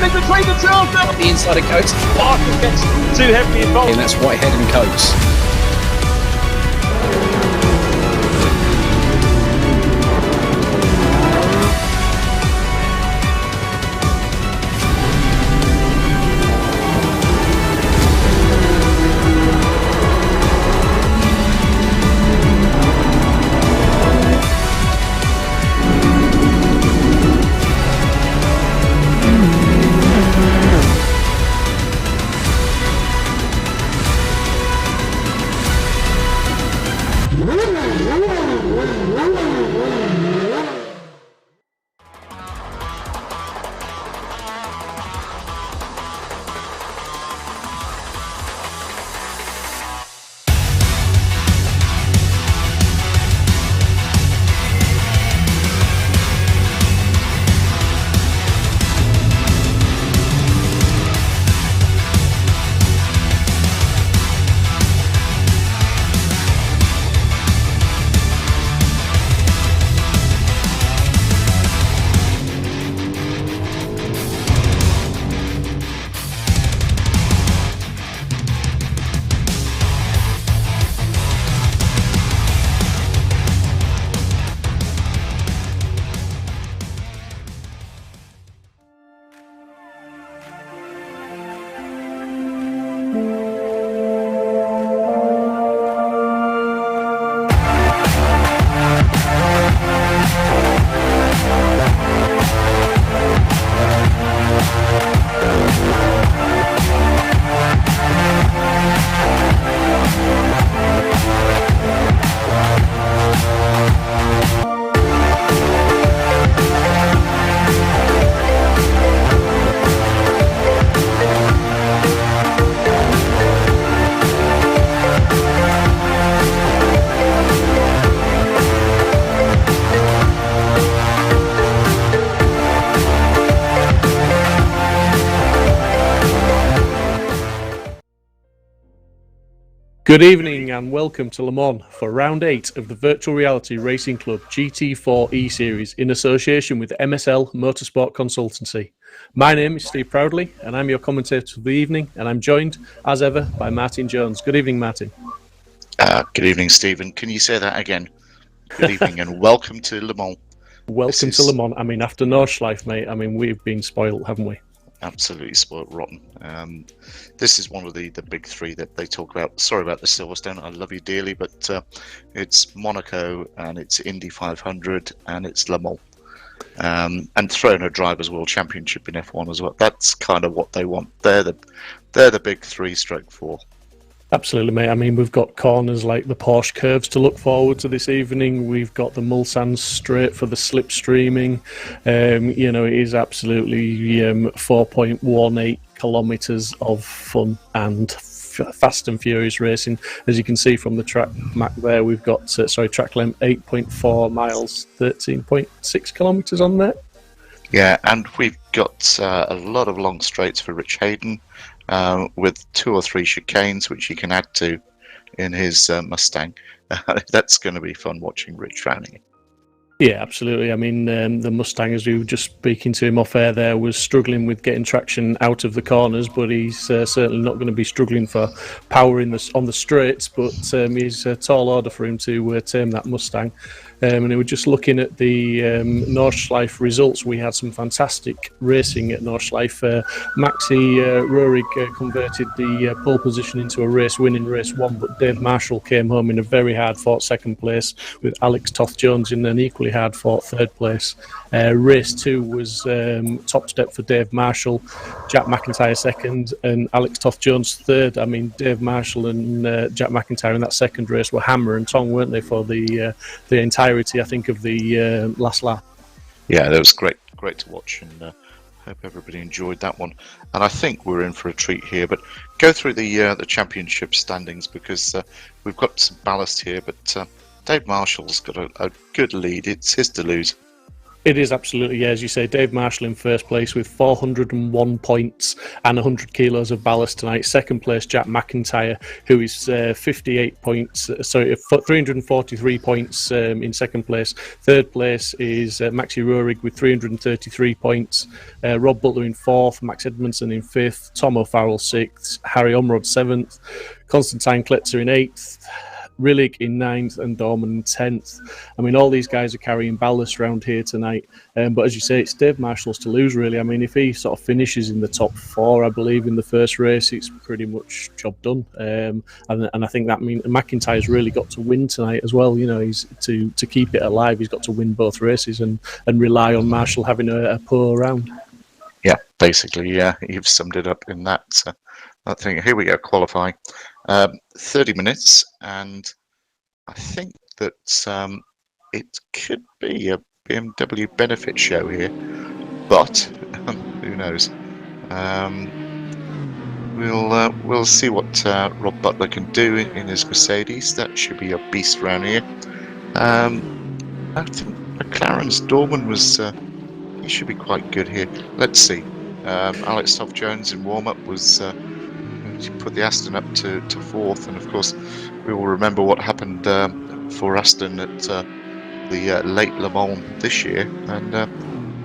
Between the two of them. The inside of Coates. Parker gets too heavily involved. And that's Whitehead and Coates. Good evening and welcome to Le Mans for round 8 of the Virtual Reality Racing Club GT4 eSeries in association with MSL Motorsport Consultancy. My name is Steve Proudley and I'm your commentator for the evening, and I'm joined as ever by Martin Jones. Good evening, Martin. Good evening, Stephen. Can you say that again? Good evening and welcome to Le Mans. Welcome to Le Mans. I mean, after Nordschleife, mate, I mean, we've been spoiled, haven't we? Absolutely spoiled rotten. This is one of the big three that they talk about. Sorry about the Silverstone, I love you dearly, but it's Monaco and it's Indy 500 and it's Le Mans. And throw in a Drivers' World Championship in F1 as well. That's kind of what they want. They're the big 3/4. Absolutely, mate. I mean, we've got corners like the Porsche curves to look forward to this evening. We've got the Mulsanne straight for the slipstreaming. You know, it is absolutely 4.18 kilometres of fun and fast and furious racing. As you can see from the track map there, we've got, track length 8.4 miles, 13.6 kilometres on there. Yeah, and we've got a lot of long straights for Rich Hayden. With 2 or 3 chicanes, which he can add to in his Mustang. That's going to be fun watching Rich drowning it. Yeah, absolutely. I mean, the Mustang, as we were just speaking to him off air there, was struggling with getting traction out of the corners, but he's certainly not going to be struggling for power on the straights, but he's a tall order for him to tame that Mustang. And we were just looking at the Nordschleife results. We had some fantastic racing at Nordschleife. Maxi Rurig converted the pole position into a race win in race 1, but Dave Marshall came home in a very hard-fought second place, with Alex Toth-Jones in an equally hard-fought third place. Race 2 was top step for Dave Marshall, Jack McIntyre second, and Alex Toth-Jones third. I mean, Dave Marshall and Jack McIntyre in that second race were hammer and tong, weren't they, for the entirety, I think, of the last lap. Yeah, that was great to watch, and hope everybody enjoyed that one. And I think we're in for a treat here. But go through the championship standings, because we've got some ballast here. But Dave Marshall's got a good lead. It's his to lose. It is absolutely, yeah, as you say, Dave Marshall in first place with 401 points and 100 kilos of ballast tonight. Second place, Jack McIntyre, who is 58 points, 343 points in second place. Third place is Maxi Rurig with 333 points. Rob Butler in fourth, Max Edmondson in fifth, Tom O'Farrell sixth, Harry Omrod seventh, Konstantin Kletzer in eighth, Rillig in ninth, and Dorman in 10th. I mean, all these guys are carrying ballast around here tonight. But as you say, it's Dave Marshall's to lose, really. I mean, if he sort of finishes in the top four, I believe, in the first race, it's pretty much job done. And I think that means McIntyre's really got to win tonight as well. You know, he's to keep it alive, he's got to win both races and rely on Marshall having a poor round. Yeah, basically, yeah, you've summed it up in that thing. Here we go, qualifying. 30 minutes, and I think that it could be a BMW benefit show here, but who knows? We'll see what Rob Butler can do in his Mercedes. That should be a beast round here. I think McLaren's Dorman was he should be quite good here. Let's see. Alex Toff Jones in warm up was. She put the Aston up to fourth, and of course we will remember what happened for Aston at the late Le Mans this year, and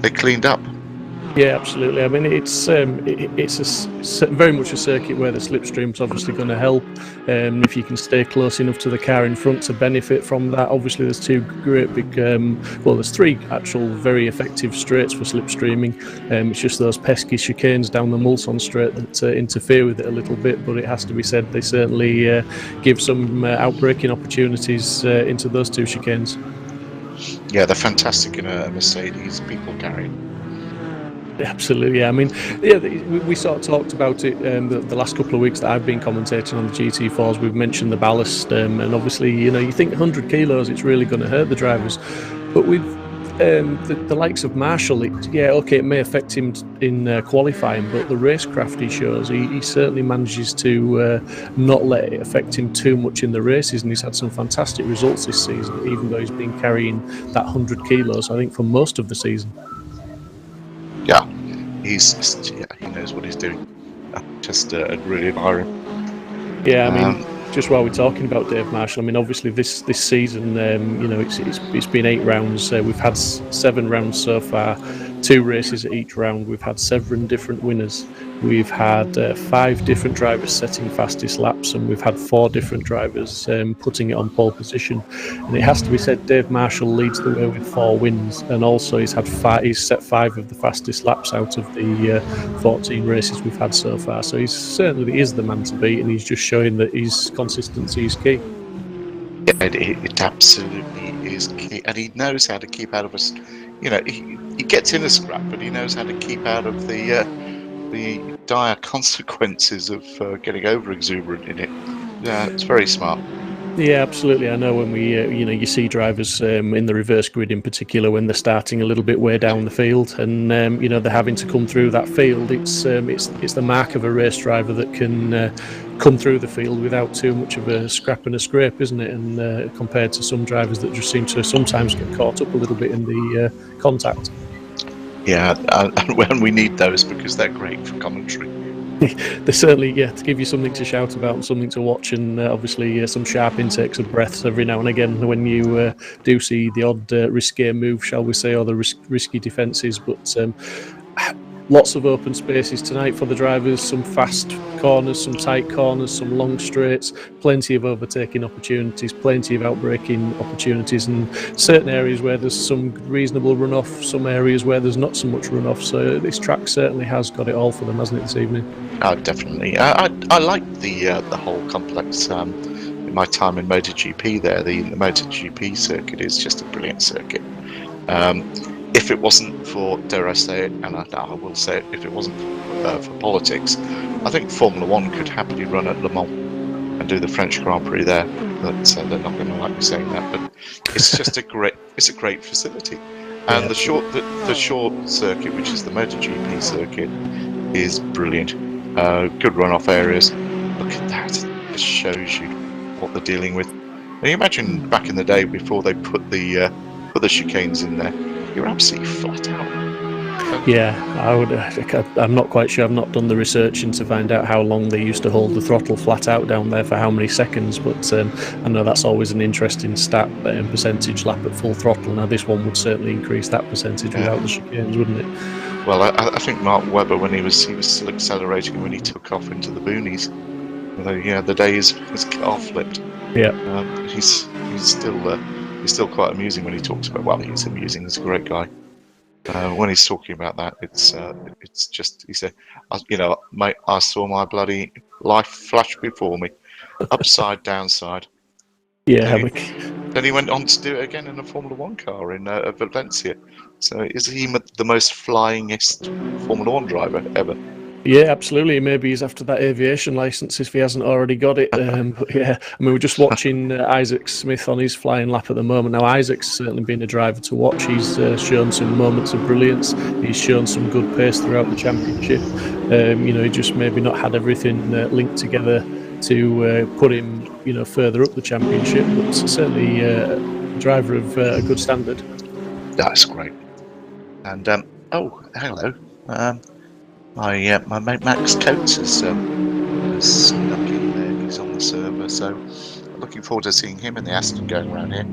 they cleaned up. Yeah, absolutely. I mean, it's very much a circuit where the slipstream's obviously going to help. If you can stay close enough to the car in front to benefit from that. Obviously, there's two great big, there's three actual very effective straights for slipstreaming. It's just those pesky chicanes down the Mulsanne straight that interfere with it a little bit. But it has to be said, they certainly give some outbraking opportunities into those two chicanes. Yeah, they're fantastic in a Mercedes people carrying. Absolutely, yeah. I mean, yeah, we sort of talked about it the last couple of weeks that I've been commentating on the GT4s. We've mentioned the ballast, and obviously, you know, you think 100 kilos, it's really going to hurt the drivers. But with the likes of Marshall, it may affect him in qualifying, but the racecraft he shows, he certainly manages to not let it affect him too much in the races, and he's had some fantastic results this season, even though he's been carrying that 100 kilos, I think, for most of the season. Yeah, he knows what he's doing. Just really admire him. Yeah, I mean, just while we're talking about Dave Marshall, I mean, obviously this season, you know, it's been 8 rounds. We've had 7 rounds so far, 2 races at each round. We've had 7 different winners. We've had 5 different drivers setting fastest laps, and we've had 4 different drivers putting it on pole position. And it has to be said, Dave Marshall leads the way with 4 wins, and also he's set 5 of the fastest laps out of the 14 races we've had so far. So he certainly is the man to beat, and he's just showing that his consistency is key. Yeah, it absolutely is key, and he knows how to keep out of us. You know, he gets in a scrap, but he knows how to keep out of the dire consequences of getting over exuberant in it. Yeah, it's very smart. Yeah, absolutely. I know when we, you see drivers in the reverse grid in particular, when they're starting a little bit way down the field, and they're having to come through that field. It's the mark of a race driver that can come through the field without too much of a scrap and a scrape, isn't it? And compared to some drivers that just seem to sometimes get caught up a little bit in the contact. Yeah, and when we need those, because they're great for commentary. They certainly, to give you something to shout about and something to watch, and obviously some sharp intakes of breaths every now and again when you do see the odd risque move, shall we say, or the risky defences. But lots of open spaces tonight for the drivers, some fast corners, some tight corners, some long straights, plenty of overtaking opportunities, plenty of outbraking opportunities, and certain areas where there's some reasonable runoff, some areas where there's not so much runoff. So this track certainly has got it all for them, hasn't it, this evening? Definitely. I like the whole complex. In my time in MotoGP there, the MotoGP circuit is just a brilliant circuit. If it wasn't for, dare I say it, and I will say it, if it wasn't for politics, I think Formula 1 could happily run at Le Mans and do the French Grand Prix there. But they're not going to like me saying that. But it's just a great facility. And the short circuit, which is the MotoGP circuit, is brilliant. Good runoff areas. Look at that. It shows you what they're dealing with. Can you imagine back in the day before they put the chicanes in there? you're absolutely flat out. Yeah, I'm not quite sure. I've not done the researching to find out how long they used to hold the throttle flat out down there for how many seconds. But I know that's always an interesting stat, percentage lap at full throttle. Now this one would certainly increase that percentage without the chicanes, wouldn't it? Well, I think Mark Webber, when he was still accelerating when he took off into the boonies. Although, yeah, the day his car flipped. Yeah, he's still quite amusing when he talks about. Well, he's amusing. He's a great guy. When he's talking about that, it's just, he said, mate, I saw my bloody life flash before me, upside, downside. yeah. Then he went on to do it again in a Formula One car in Valencia. So is he the most flyingest Formula One driver ever? Yeah, absolutely. Maybe he's after that aviation license if he hasn't already got it. But yeah, I mean, we're just watching Isaac Smith on his flying lap at the moment. Now, Isaac's certainly been a driver to watch. He's shown some moments of brilliance. He's shown some good pace throughout the championship. He just maybe not had everything linked together to put him, further up the championship. But certainly a driver of a good standard. That's great. And hello. My mate Max Coates has snuck in there. He's on the server, so looking forward to seeing him in the Aston going around here.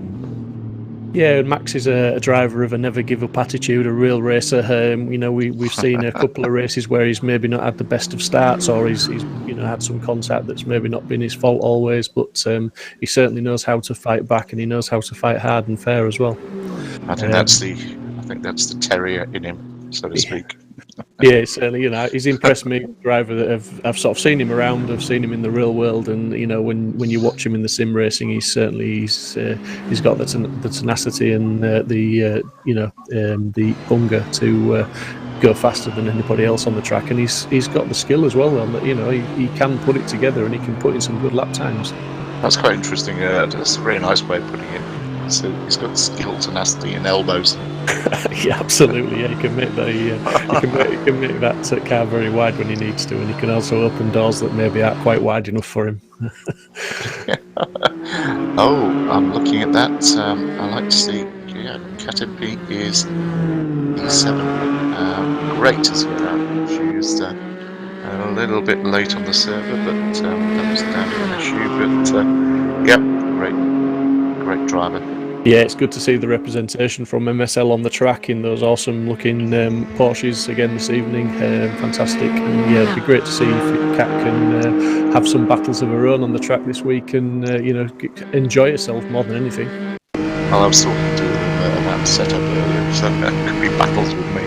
Yeah, Max is a driver of a never give up attitude, a real racer. We've seen a couple of races where he's maybe not had the best of starts, or he's had some contact that's maybe not been his fault always. But he certainly knows how to fight back, and he knows how to fight hard and fair as well. I think that's the terrier in him, so to speak. Yeah, certainly. He's impressed me. Driver that I've sort of seen him around. I've seen him in the real world, and when you watch him in the sim racing, he's got the tenacity and the hunger to go faster than anybody else on the track, and he's got the skill as well. He can put it together, and he can put in some good lap times. That's quite interesting. That's a very nice way of putting it. So he's got skill, tenacity, and elbows. Yeah, absolutely. Yeah, he can make that car very wide when he needs to, and he can also open doors that maybe aren't quite wide enough for him. Oh, I'm looking at that. I like to see. Yeah, Caterpie is E7. Great to see her. She's a little bit late on the server, but that was down to an issue. But great driver. Yeah, it's good to see the representation from MSL on the track in those awesome looking Porsches again this evening. Fantastic. And yeah, it'd be great to see if Kat can have some battles of her own on the track this week and enjoy herself more than anything. Well, I was talking to them about the setup earlier, so it could be battles with me.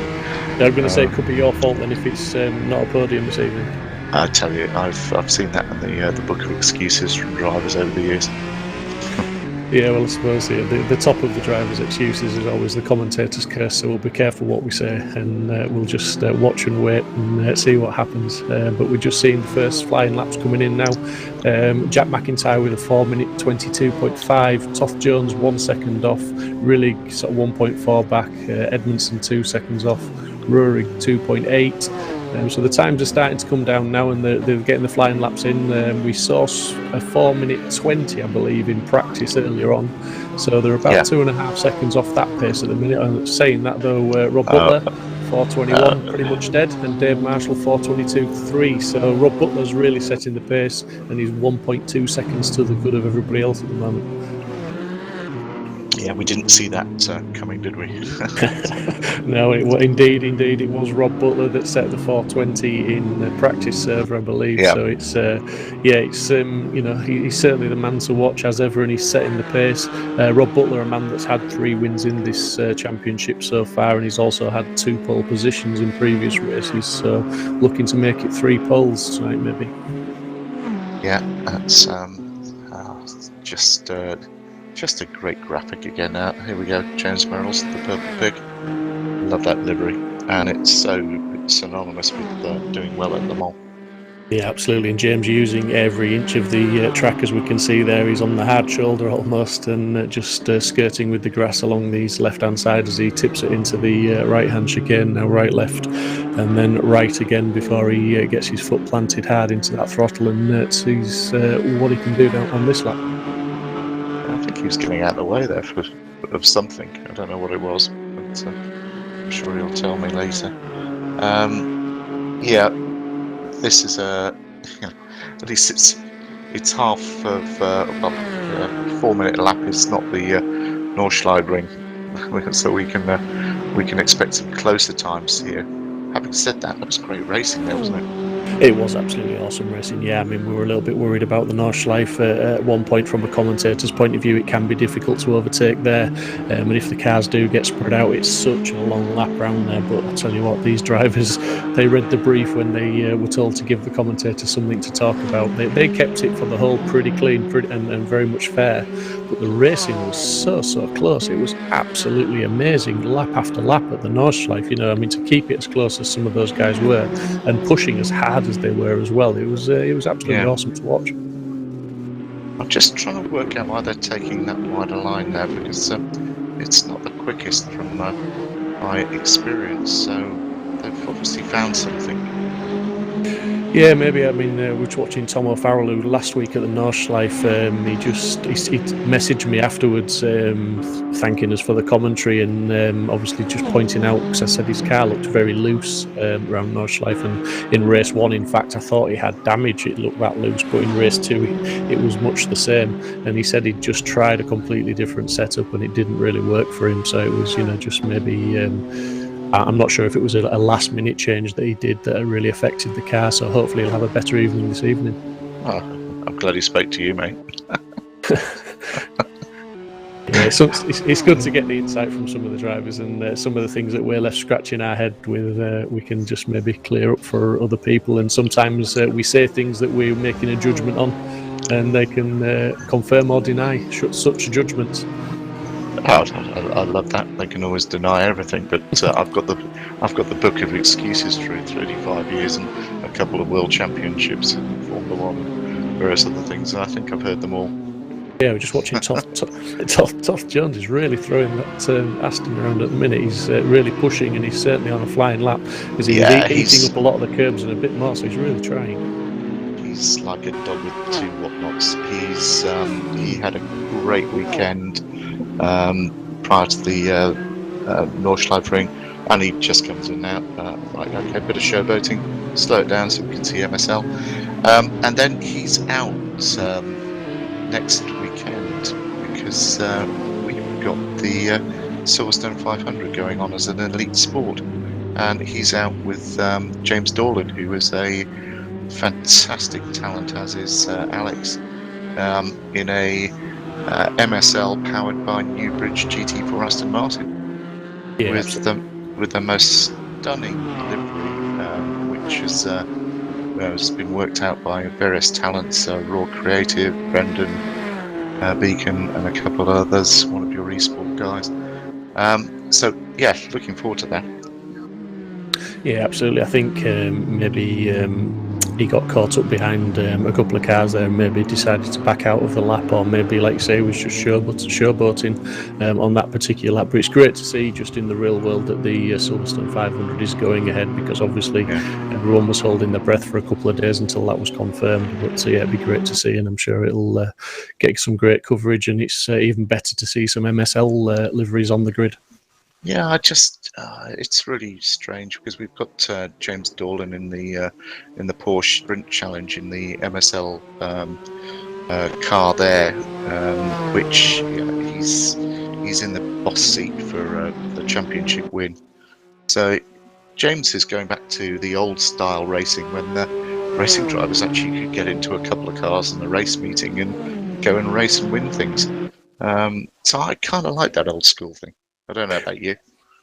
Yeah, I'm going to say it could be your fault then if it's not a podium this evening. I tell you, I've seen that in the book of excuses from drivers over the years. Yeah, well, I suppose the top of the driver's excuses is always the commentator's curse, so we'll be careful what we say, and we'll just watch and wait and see what happens. But we're just seeing the first flying laps coming in now. Jack McIntyre with a 4-minute 22.5, Toth Jones 1 second off, Rillig sort of 1.4 back, Edmondson 2 seconds off, Rurik 2.8. So the times are starting to come down now, and they're getting the flying laps in. We saw a 4-minute 20, I believe, in practice earlier on. So they're about 2.5 seconds off that pace at the minute. I'm saying that though, Rob Butler 4:21, pretty much dead, and Dave Marshall 4:22.3. So Rob Butler's really setting the pace, and he's 1.2 seconds to the good of everybody else at the moment. Yeah, we didn't see that coming, did we? No, indeed, it was Rob Butler that set the 4:20 in the practice server, I believe. Yeah. So it's he's certainly the man to watch as ever, and he's setting the pace. Rob Butler, a man that's had 3 wins in this championship so far, and he's also had 2 pole positions in previous races. So looking to make it 3 poles tonight, maybe. Yeah, that's just a great graphic again. Here we go, James Merrills, the Purple Pig. Love that livery, and it's synonymous with doing well at Le Mans. Yeah, absolutely. And James using every inch of the track, as we can see there. He's on the hard shoulder almost, and just skirting with the grass along these left-hand side as he tips it into the right-hand chicane. Now right-left, and then right again before he gets his foot planted hard into that throttle and sees what he can do down on this lap. I think he was getting out of the way there of something. I don't know what it was. but I'm sure he'll tell me later. Yeah, this is at least it's half of 4-minute lap is not the Nordschleife ring, so we can expect some closer times here. Having said that, that was great racing there, wasn't it? It was absolutely awesome racing. Yeah, I mean, we were a little bit worried about the Nordschleife at one point from a commentator's point of view. It can be difficult to overtake there, and if the cars do get spread out, it's such a long lap round there. But I tell you what, these drivers, they read the brief when they were told to give the commentator something to talk about. They kept it for the whole pretty clean and very much fair. But the racing was so close. It was absolutely amazing, lap after lap at the Nordschleife. You know, I mean, to keep it as close as some of those guys were and pushing as hard as they were as well. It was absolutely awesome to watch. I'm just trying to work out why they're taking that wider line there, because it's not the quickest from my experience. So they've obviously found something. Yeah, maybe. I mean, we were watching Tom O'Farrell, who last week at the Nordschleife, he messaged me afterwards, thanking us for the commentary and obviously just pointing out, because I said his car looked very loose around Nordschleife, and in race 1, in fact, I thought he had damage. It looked that loose, but in race 2, it was much the same. And he said he'd just tried a completely different setup and it didn't really work for him. So it was, just maybe. I'm not sure if it was a last-minute change that he did that really affected the car, so hopefully he'll have a better evening this evening. Oh, I'm glad he spoke to you, mate. Yeah, it's good to get the insight from some of the drivers, and some of the things that we're left scratching our head with, we can just maybe clear up for other people. And sometimes we say things that we're making a judgment on, and they can confirm or deny such judgments. Oh, I love that. They can always deny everything, but I've got the book of excuses through 35 years and a couple of world championships in Formula One and various other things, and I think I've heard them all. Yeah, we're just watching Toth Jones is really throwing that Aston around at the minute. He's really pushing, and he's certainly on a flying lap because he's eating up a lot of the curbs and a bit more, so he's really trying. He's like a dog with two whatnots. He had a great weekend prior to the Nordschleife ring, and he just comes in now. Like, okay, a bit of showboating, slow it down so we can see MSL, and then he's out next weekend because we've got the Silverstone 500 going on as an elite sport, and he's out with James Dorland, who is a fantastic talent, as is Alex, in a MSL powered by Newbridge GT4 Aston Martin, with the most stunning livery, which is has been worked out by various talents, Raw Creative, Brendan Beacon, and a couple of others, one of your eSport guys. So yeah, looking forward to that. Yeah, absolutely. I think maybe he got caught up behind a couple of cars there and maybe decided to back out of the lap, or maybe, like you say, was just showboating on that particular lap. But it's great to see just in the real world that the Silverstone 500 is going ahead, because obviously everyone was holding their breath for a couple of days until that was confirmed. But yeah, it'd be great to see, and I'm sure it'll get some great coverage, and it's even better to see some MSL liveries on the grid. Yeah, it's really strange because we've got James Dorland in the Porsche Sprint Challenge in the MSL car there, which he's in the boss seat for the championship win. So James is going back to the old style racing when the racing drivers actually could get into a couple of cars in the race meeting and go and race and win things. So I kind of like that old school thing. I don't know about you.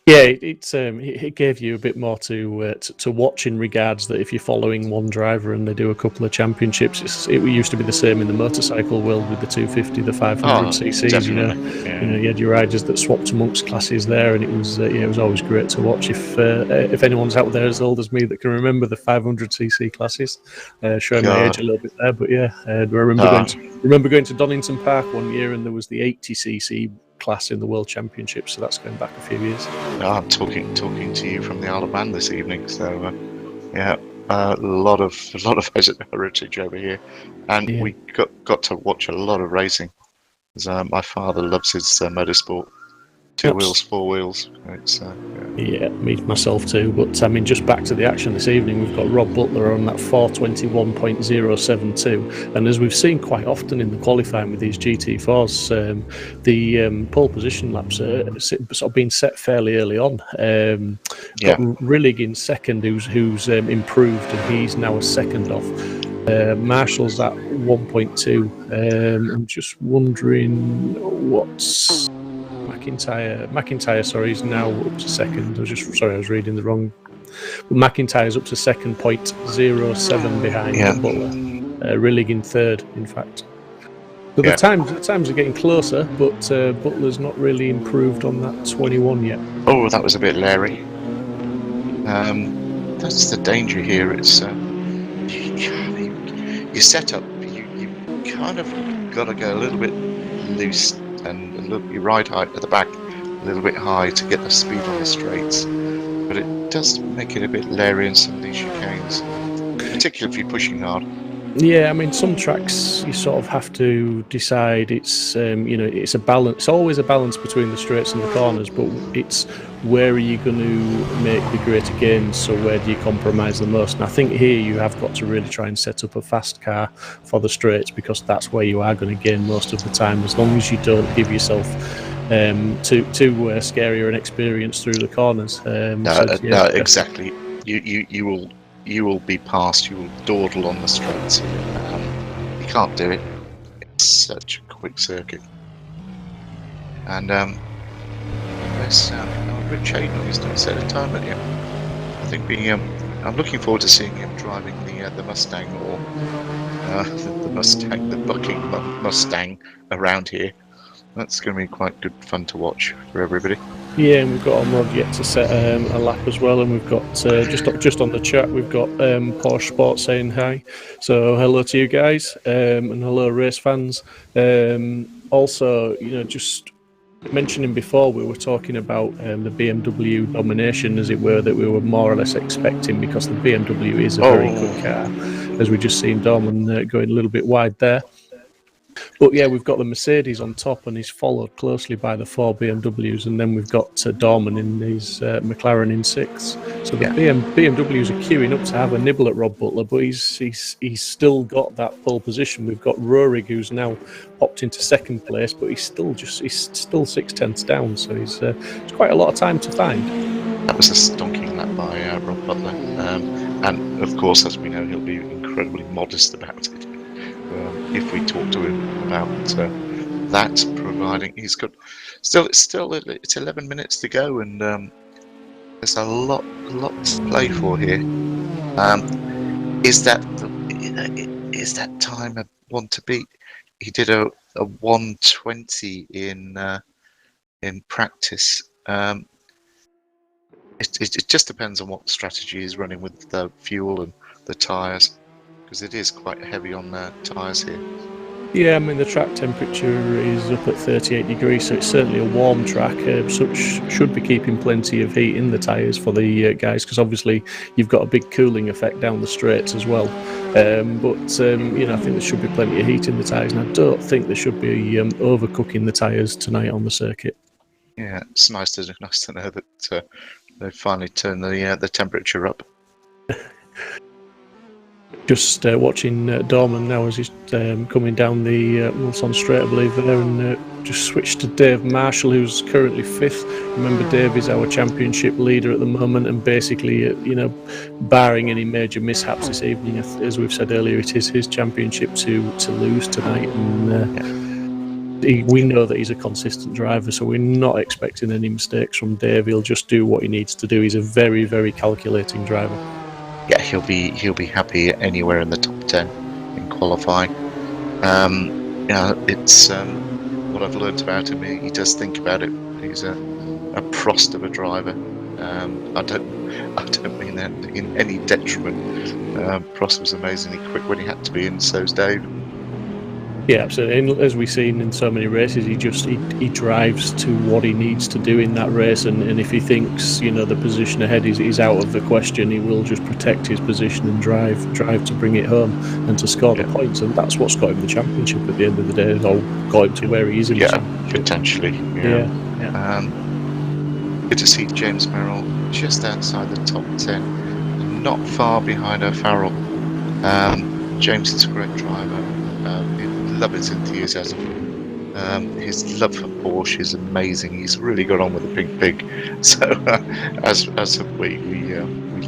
Yeah, it gave you a bit more to watch, in regards that if you're following one driver and they do a couple of championships, it used to be the same in the motorcycle world with the 250, the 500 cc's. You had your riders that swapped amongst classes there, and it was always great to watch. If anyone's out there as old as me that can remember the 500 cc classes, showing my age a little bit there, but yeah, I remember going to Donington Park one year, and there was the 80 cc class in the World Championship, so that's going back a few years. I'm talking to you from the Isle of Man this evening, so yeah, a lot of heritage over here, and we got to watch a lot of racing. My father loves his motorsport. Two wheels, four wheels. It's Yeah, me myself too. But I mean, just back to the action this evening, we've got Rob Butler on that 4:21.072, and as we've seen quite often in the qualifying with these GT4s, the pole position laps are sort of being set fairly early on. Got Rillig in second, who's improved, and he's now a second off. Marshall's at 1.2. I'm just wondering what's McIntyre, sorry, is now up to second. I was reading the wrong. McIntyre's up to second, 0.07 behind Butler. Rillig in third, in fact. So the times are getting closer, but Butler's not really improved on that 21 yet. Oh, that was a bit Larry. That's the danger here. It's your setup. You kind of got to go a little bit loose and look your ride height at the back a little bit high to get the speed on the straights. But it does make it a bit Larry in some of these chicanes, particularly if you're pushing hard. Yeah, I mean, some tracks you sort of have to decide. It's it's a balance. It's always a balance between the straights and the corners, but it's where are you going to make the greater gains? So where do you compromise the most? And I think here you have got to really try and set up a fast car for the straights, because that's where you are going to gain most of the time, as long as you don't give yourself too scary or an experience through the corners. No, exactly. You will be passed. You will dawdle on the straights here. You can't do it. It's such a quick circuit. And there's Rich Hayden is doing set a time at him. I think I'm looking forward to seeing him driving the Mustang, or the bucking Mustang around here. That's going to be quite good fun to watch for everybody. Yeah, and we've got Omrod yet to set a lap as well, and we've got just on the chat we've got Porsche Sports saying hi, so hello to you guys, and hello race fans. Also, just mentioning before, we were talking about the BMW domination, as it were, that we were more or less expecting, because the BMW is a very good car, as we just seen Dorman going a little bit wide there. But yeah, we've got the Mercedes on top, and he's followed closely by the four BMWs, and then we've got Dorman in his McLaren in sixth. So the BMWs are queuing up to have a nibble at Rob Butler, but he's still got that pole position. We've got Roerig, who's now popped into second place, but he's still 6/10 down, so he's quite a lot of time to find. That was a stonking lap by Rob Butler, and of course, as we know, he'll be incredibly modest about it. If we talk to him about that, providing he's got it's 11 minutes to go, and there's a lot to play for here. Is that time a one to beat? He did a 1:20 in practice. It just depends on what strategy he's running with the fuel and the tyres, because it is quite heavy on the tyres here. Yeah, I mean, the track temperature is up at 38 degrees, so it's certainly a warm track. Should be keeping plenty of heat in the tyres for the guys, because obviously you've got a big cooling effect down the straights as well. I think there should be plenty of heat in the tyres, and I don't think they should be overcooking the tyres tonight on the circuit. Yeah, it's nice to know that they've finally turned the temperature up. Just watching Dorman now as he's coming down the Mulsanne straight, I believe, there, and just switched to Dave Marshall, who's currently fifth. Remember, Dave is our championship leader at the moment, and basically, barring any major mishaps this evening, as we've said earlier, it is his championship to lose tonight. And we know that he's a consistent driver, so we're not expecting any mistakes from Dave. He'll just do what he needs to do. He's a very, very calculating driver. Yeah, he'll be happy anywhere in the top 10 in qualifying. It's what I've learned about him. He does think about it. He's a prost of a driver. I don't mean that in any detriment. Prost was amazingly quick when he had to be, and so's Dave. Yeah, absolutely. And as we've seen in so many races, he drives to what he needs to do in that race, and if he thinks the position ahead is out of the question, he will just protect his position and drive to bring it home and to score the points, and that's what's got him the championship at the end of the day, or got him to where he is in the championship. Potentially. Yeah. good to see James Merrill just outside the top 10, not far behind O'Farrell. James is a great driver. I love his enthusiasm. His love for Porsche is amazing. He's really got on with the big pig. So as have we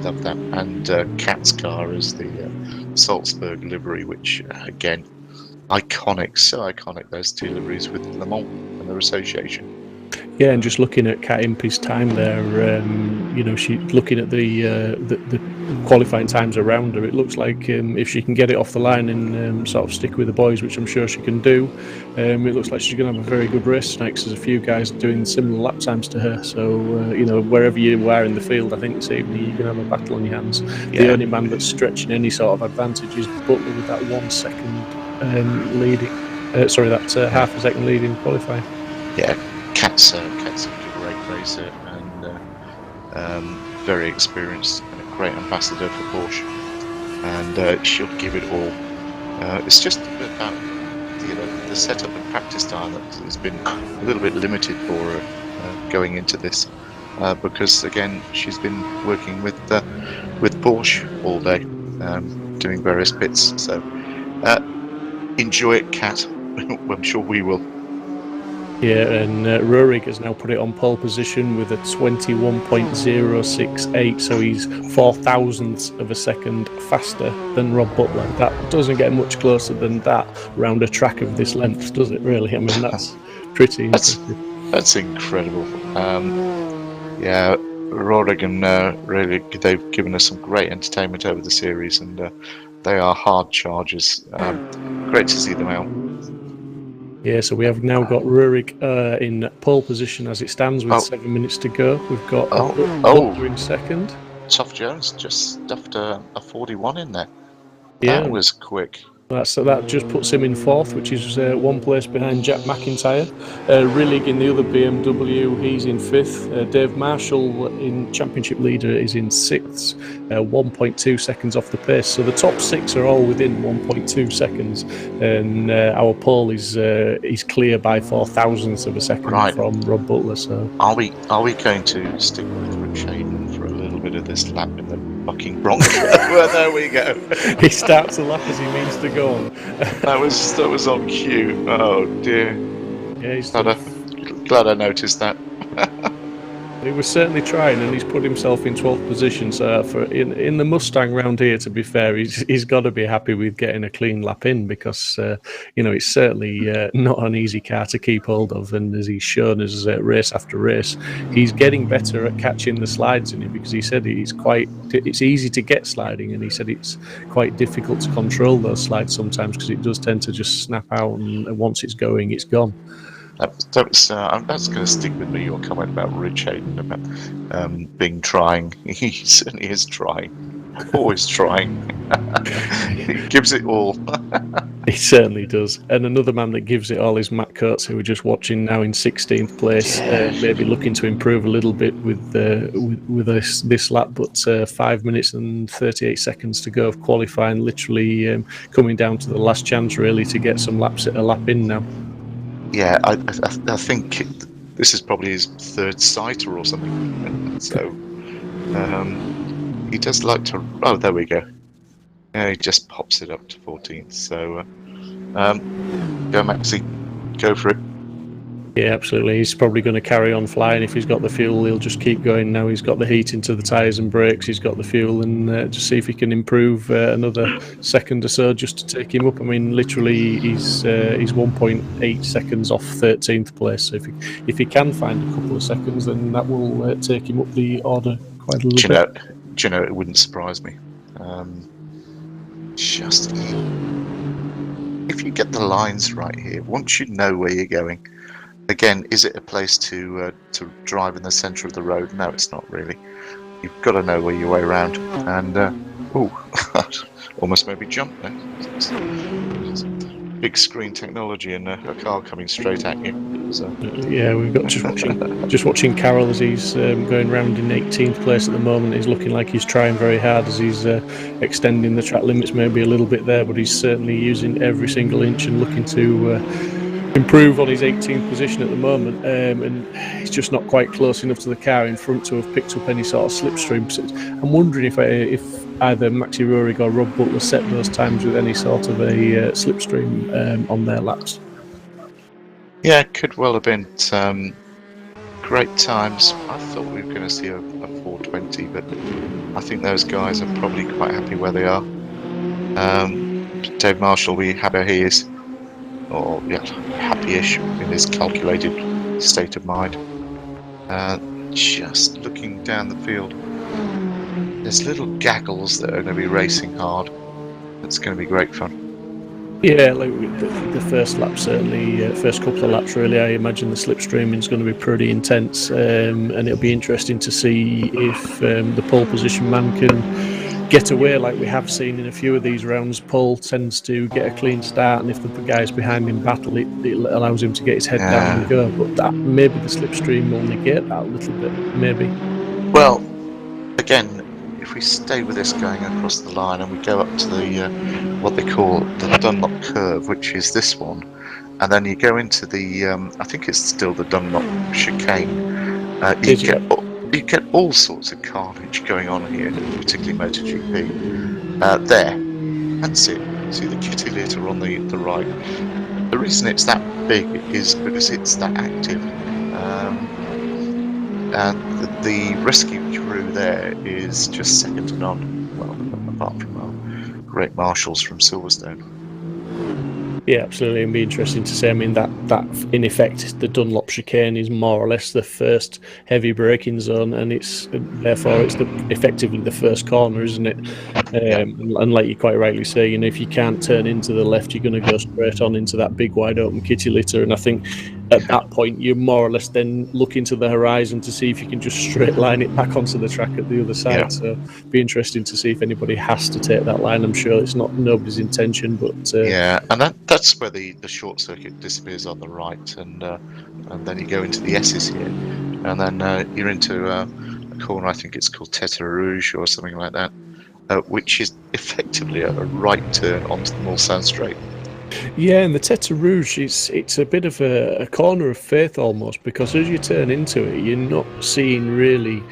love that. And Cat's car is the Salzburg livery, which again, iconic, so iconic. Those two liveries with Le Mans and their association. Yeah, and just looking at Kat Impey's time there, she looking at the qualifying times around her, it looks like if she can get it off the line and sort of stick with the boys, which I'm sure she can do, it looks like she's going to have a very good race tonight, because there's a few guys doing similar lap times to her. So, wherever you are in the field, I think this evening you're going to have a battle on your hands. Yeah. The only man that's stretching any sort of advantage is Butler with that 1 second leading. That half a second lead in qualifying. Yeah. Cat's a great racer and very experienced and a great ambassador for Porsche, and she'll give it all. It's just about the setup and practice time that has been a little bit limited for her going into this, because again she's been working with Porsche all day, doing various bits. So enjoy it, Cat. I'm sure we will. Yeah, and Rurik has now put it on pole position with a 21.068, so he's 0.004 of a second faster than Rob Butler. That doesn't get much closer than that round a track of this length, does it really? I mean, that's pretty impressive. That's incredible. Rurik and really, they've given us some great entertainment over the series, and they are hard chargers. Great to see them out. Yeah, so we have now got Rurik in pole position as it stands with 7 minutes to go. We've got Butler in second. Tough Jones just stuffed a 41 in there. Yeah. That was quick. That just puts him in fourth, which is 1 place behind Jack McIntyre. Rillig in the other BMW, he's in fifth. Dave Marshall in championship leader is in sixth, 1.2 seconds off the pace. So the top 6 are all within 1.2 seconds, and our pole is clear by 0.004 of a second from Rob Butler. So are we going to stick with Rich Hayden for a little bit of this lap in the fucking Bronco? Well, there we go. He starts a lap as he means to go on. that was on cue. Oh dear. Yeah, he's glad I noticed that. He was certainly trying, and he's put himself in 12th position. So in the Mustang round here, to be fair, he's got to be happy with getting a clean lap in, because it's certainly not an easy car to keep hold of. And as he's shown us race after race, he's getting better at catching the slides in it, because he said it's easy to get sliding, and he said it's quite difficult to control those slides sometimes, because it does tend to just snap out, and once it's going, it's gone. That's going to stick with me, your comment about Rich Hayden, about being trying. He certainly is trying. Always trying. He gives it all. He certainly does. And another man that gives it all is Matt Coates, who we're just watching now in 16th place, maybe looking to improve a little bit with this lap, but 5 minutes and 38 seconds to go of qualifying, literally coming down to the last chance really to get some laps at a lap in now. Yeah, I think this is probably his third sighter or something. So he does like to. Oh, there we go. Yeah, he just pops it up to 14th. So go Maxi, go for it. Yeah, absolutely. He's probably going to carry on flying. If he's got the fuel, he'll just keep going. Now he's got the heat into the tyres and brakes. He's got the fuel, and just see if he can improve another second or so just to take him up. I mean, literally, he's 1.8 seconds off 13th place. So if he can find a couple of seconds, then that will take him up the order quite a little bit. Do you know, it wouldn't surprise me. Just if you get the lines right here, once you know where you're going. Again, is it a place to drive in the centre of the road? No, it's not really. You've got to know where your way around. And almost made me jump there. It's big screen technology and a car coming straight at you. So. Yeah, we've got just watching Carroll as he's going round in 18th place at the moment. He's looking like he's trying very hard as he's extending the track limits maybe a little bit there, but he's certainly using every single inch and looking to improve on his 18th position at the moment, and he's just not quite close enough to the car in front to have picked up any sort of slipstream. So I'm wondering if either Maxi Rohrig or Rob Butler set those times with any sort of a slipstream on their laps. Yeah, it could well have been great times. I thought we were going to see a 420, but I think those guys are probably quite happy where they are. Dave Marshall, we happy he is, or yeah, happy-ish in his calculated state of mind. Just looking down the field, there's little gaggles that are going to be racing hard. It's going to be great fun. Yeah, like the first lap, certainly, first couple of laps, really, I imagine the slipstreaming is going to be pretty intense, and it'll be interesting to see if the pole position man can get away like we have seen in a few of these rounds. Pole tends to get a clean start, and if the guys behind him battle, it allows him to get his head down and go. But that maybe the slipstream will negate that a little bit, maybe. Well, again, if we stay with this going across the line and we go up to the what they call the Dunlop curve, which is this one, and then you go into the I think it's still the Dunlop chicane, you get all sorts of carnage going on here, particularly MotoGP. That's it. See the kitty litter on the right. The reason it's that big is because it's that active. And the rescue crew there is just second to none. Well, apart from our great marshals from Silverstone. Yeah, absolutely. It'd be interesting to see. I mean, that in effect, the Dunlop chicane is more or less the first heavy braking zone, and it's effectively the first corner, isn't it? And like you quite rightly say, you know, if you can't turn into the left, you're going to go straight on into that big wide open kitty litter. And I think at that point, you more or less then look into the horizon to see if you can just straight line it back onto the track at the other side. Yeah. So it'd be interesting to see if anybody has to take that line. I'm sure it's not nobody's intention, but and that's where the short circuit disappears on the right, and then you go into the S's here, and then you're into a corner. I think it's called Tete Rouge or something like that, which is effectively a right turn onto the Mulsanne Straight. Yeah, and the Tete Rouge, it's a bit of a corner of faith almost, because as you turn into it, you're not seeing really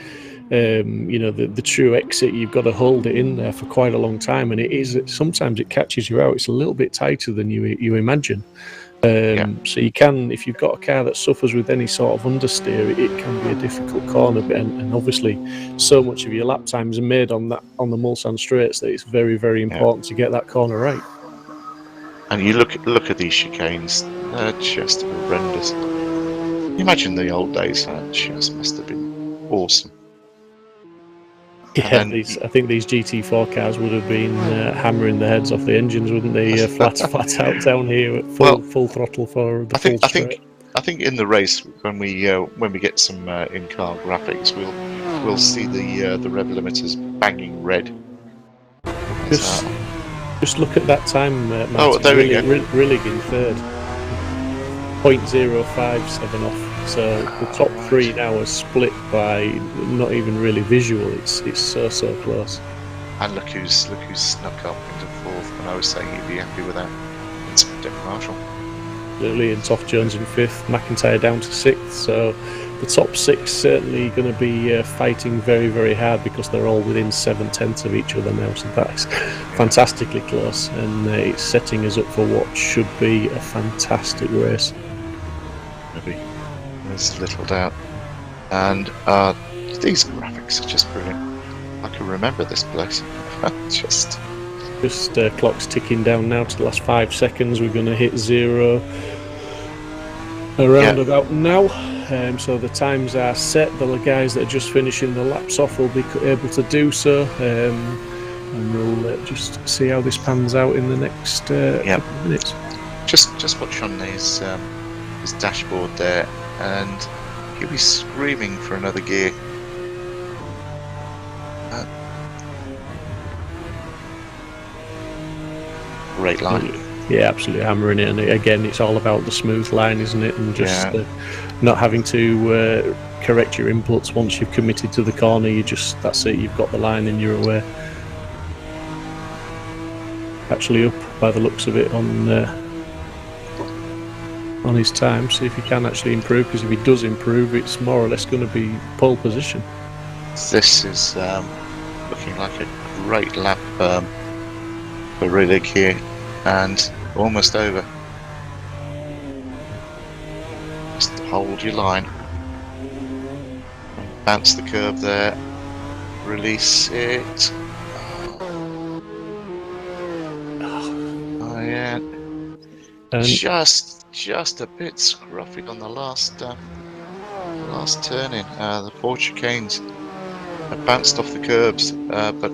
the true exit. You've got to hold it in there for quite a long time, and sometimes it catches you out. It's a little bit tighter than you imagine. So you can, if you've got a car that suffers with any sort of understeer, it can be a difficult corner. And obviously, so much of your lap times are made on the Mulsanne straights that it's very, very important to get that corner right. And you look at these chicanes; they're just horrendous. Imagine the old days; that just must have been awesome. Yeah, I think these GT4 cars would have been hammering the heads off the engines, wouldn't they? Flat out down here at full throttle for the full straight. I think in the race, when we get some in-car graphics, we'll see the rev limiters banging red. Just look at that time, Martin. Oh, there we go. Rillig in third, 0.057 off. So the top three now are split by not even really visual. It's so close. And look who's snuck up into fourth. When I was saying he'd be happy with that, it's Dave Marshall. Absolutely, and Toff Jones in fifth. McIntyre down to sixth. So the top six certainly going to be fighting very, very hard, because they're all within 7/10 of each other now. So that's fantastically close, and it's setting us up for what should be a fantastic race. Maybe. There's little doubt. And these graphics are just brilliant. I can remember this place. just clock's ticking down now to the last 5 seconds. We're going to hit zero around about now. So the times are set. The guys that are just finishing the laps off will be able to do so. And we'll just see how this pans out in the next couple of minutes. Just watch on his dashboard there, and he'll be screaming for another gear. Great line. Yeah, absolutely hammering it. And again, it's all about the smooth line, isn't it? And just not having to correct your inputs once you've committed to the corner. That's it. You've got the line and you're aware. Actually up by the looks of it on on his time, see if he can actually improve, because if he does improve, it's more or less going to be pole position. This is looking like a great lap for Riddick here, and almost over. Just hold your line. Bounce the curve there. Release it. Oh yeah. And Just a bit scruffy on the last turn in. The four chicanes have bounced off the curbs, but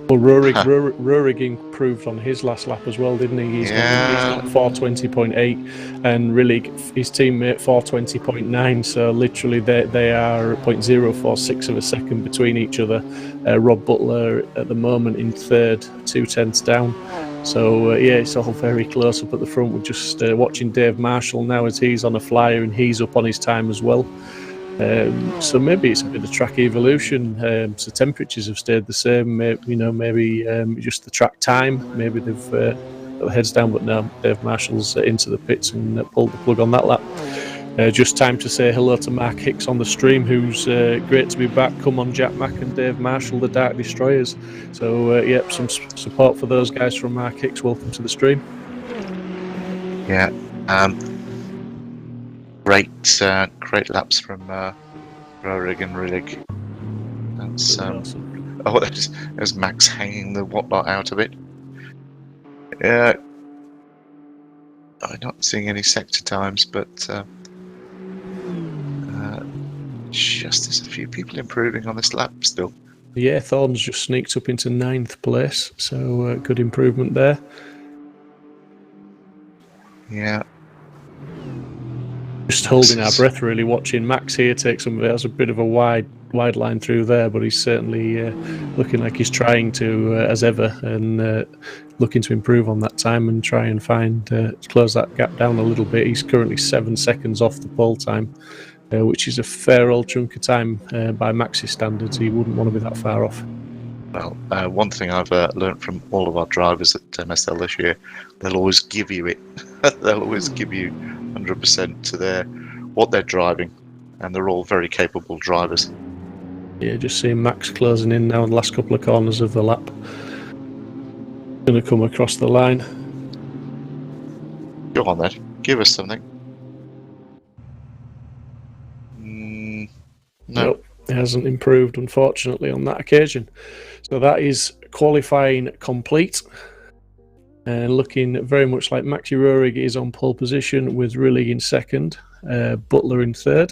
well, Rurik improved on his last lap as well, didn't he? He's got 420.8, and Rillig, his teammate, 420.9. So literally, they are 0.046 of a second between each other. Rob Butler at the moment in third, 0.2 down. So yeah, it's all very close up at the front. We're just watching Dave Marshall now as he's on a flyer and he's up on his time as well. So maybe it's a bit of track evolution. So temperatures have stayed the same. Maybe just the track time. Maybe they've got their heads down. But now Dave Marshall's into the pits and pulled the plug on that lap. Just time to say hello to Mark Hicks on the stream, who's great to be back. Come on, Jack Mack and Dave Marshall, the Dark Destroyers. So yep, some support for those guys from Mark Hicks. Welcome to the stream. Yeah. Great laps from Rurik and Rillig. That's awesome. Oh, there's Max hanging the whatnot out of it. Yeah, I'm not seeing any sector times, but just there's a few people improving on this lap still. Yeah, Thorne's just sneaked up into 9th place, so good improvement there. Yeah. Just holding our breath, really, watching Max here take some of it. That's a bit of a wide line through there, but he's certainly looking like he's trying to, as ever, and looking to improve on that time and try and close that gap down a little bit. He's currently 7 seconds off the pole time, which is a fair old chunk of time by Max's standards. He wouldn't want to be that far off. Well, one thing I've learned from all of our drivers at MSL this year, they'll always give you it. They'll always give you 100% to what they're driving, and they're all very capable drivers. Yeah, just seeing Max closing in now in the last couple of corners of the lap. Going to come across the line. Go on then, give us something. No. Nope, it hasn't improved, unfortunately, on that occasion. So that is qualifying complete. And looking very much like Maxi Rurig is on pole position with Rillig in second, Butler in third.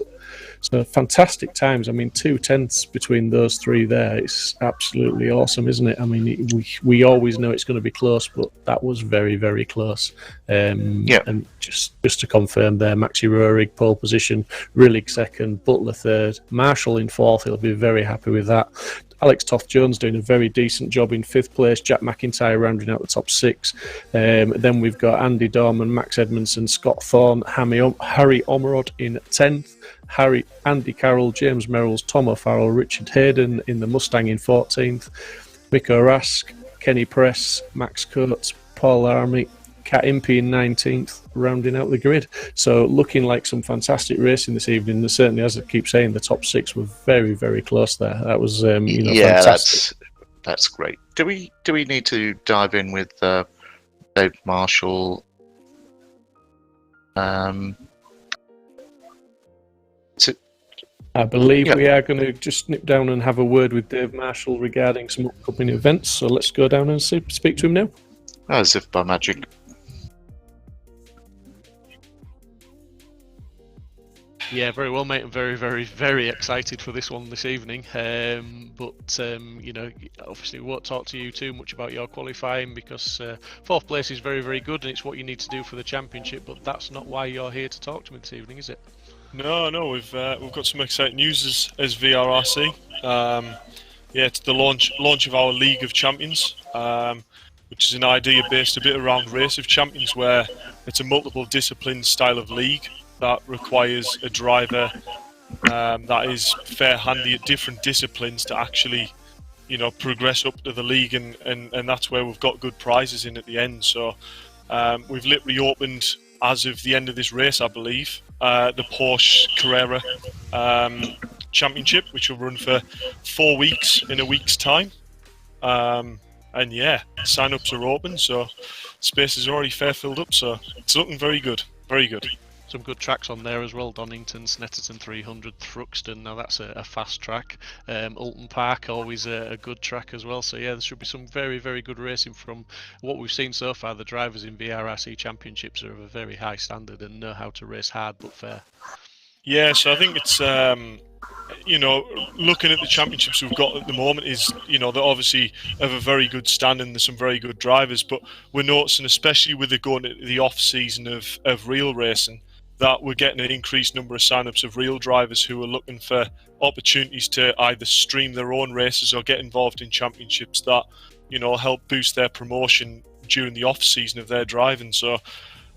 So fantastic times. I mean, 2/10 between those three there. It's absolutely awesome, isn't it? I mean, we always know it's going to be close, but that was very, very close. Yeah. And just to confirm there, Maxi Rurig pole position, Rillig second, Butler third, Marshall in fourth. He'll be very happy with that. Alex Toft-Jones doing a very decent job in 5th place. Jack McIntyre rounding out the top 6. Then we've got Andy Dorman, Max Edmondson, Scott Thorne, Harry Omerod in 10th. Andy Carroll, James Merrills, Tom O'Farrell, Richard Hayden in the Mustang in 14th. Miko Rask, Kenny Press, Max Coates, Paul Army, Cat Impey in 19th, rounding out the grid. So looking like some fantastic racing this evening. Certainly, as I keep saying, the top 6 were very, very close there. That was fantastic. That's great. Do we need to dive in with Dave Marshall? I believe we are going to just nip down and have a word with Dave Marshall regarding some upcoming events. So let's go down and speak to him now. As if by magic. Yeah, very well, mate. I'm very, very, very excited for this one this evening. Obviously we won't talk to you too much about your qualifying because 4th place is very, very good and it's what you need to do for the championship. But that's not why you're here to talk to me this evening, is it? No, we've got some exciting news as VRRC. It's the launch of our League of Champions, which is an idea based a bit around Race of Champions, where it's a multiple discipline style of league that requires a driver that is fair handy at different disciplines to actually, progress up to the league, and that's where we've got good prizes in at the end. So we've literally opened as of the end of this race, I believe, the Porsche Carrera Championship, which will run for 4 weeks in a week's time. And yeah, sign-ups are open, so space is already fair filled up, so it's looking very good, very good. Some good tracks on there as well. Donington, Snetterton 300, Thruxton. Now that's a fast track. Alton Park, always a good track as well. So yeah, there should be some very, very good racing from what we've seen so far. The drivers in VRRC Championships are of a very high standard and know how to race hard but fair. Yeah, so I think it's looking at the championships we've got at the moment is, they're obviously of a very good standing. There's some very good drivers, but we're noticing, especially with it going into the off season of real racing, that we're getting an increased number of sign-ups of real drivers who are looking for opportunities to either stream their own races or get involved in championships that, help boost their promotion during the off-season of their driving. So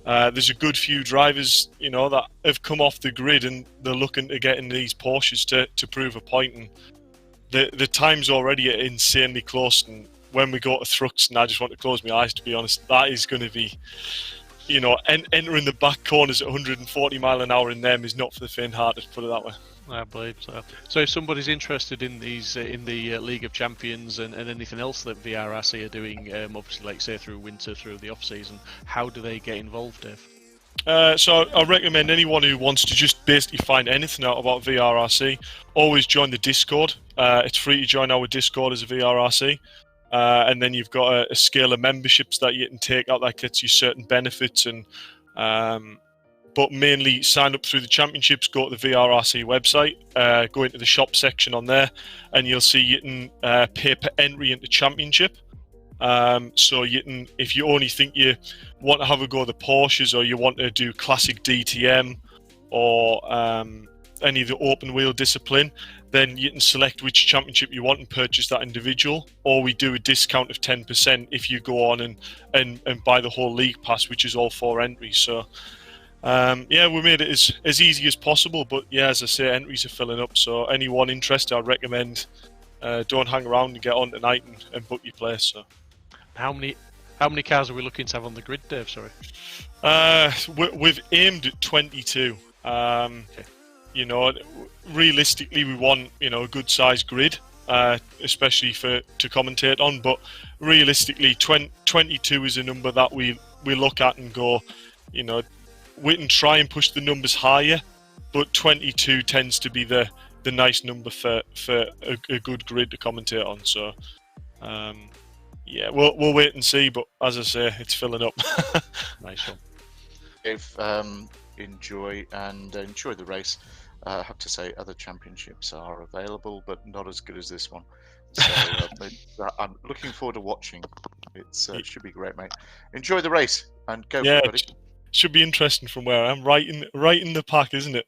there's a good few drivers, that have come off the grid and they're looking to get in these Porsches to prove a point. And the times already are insanely close. And when we go to Thruxton, I just want to close my eyes, to be honest. That is going to be... entering the back corners at 140 mile an hour in them is not for the faint-hearted, put it that way. I believe so. So if somebody's interested in these, in the League of Champions and anything else that VRRC are doing, obviously, like say through winter, through the off-season, how do they get involved, Dave? So I recommend anyone who wants to just basically find anything out about VRRC, always join the Discord. It's free to join our Discord as a VRRC. And then you've got a scale of memberships that you can take out that gets you certain benefits. And but mainly sign up through the championships, go to the VRRC website, go into the shop section on there, and you'll see you can pay per entry into championship. So you can, if you only think you want to have a go at the Porsches, or you want to do classic DTM or any of the open wheel discipline, then you can select which championship you want and purchase that individual, or we do a discount of 10% if you go on and buy the whole league pass, which is all 4 entries. So we made it as easy as possible, but yeah, as I say, entries are filling up, so anyone interested, I'd recommend don't hang around and get on tonight and book your place. So how many cars are we looking to have on the grid, Dave? Sorry. We've aimed at 22. Okay. Realistically, we want a good sized grid, especially to commentate on. But realistically, 22 is a number that we look at and go, we can try and push the numbers higher, but 22 tends to be the nice number for a good grid to commentate on. So we'll wait and see. But as I say, it's filling up. Nice one. If enjoy the race. I have to say, other championships are available, but not as good as this one. So I'm looking forward to watching. It should be great, mate. Enjoy the race and go, everybody. Should be interesting from where I am, right in the pack, isn't it?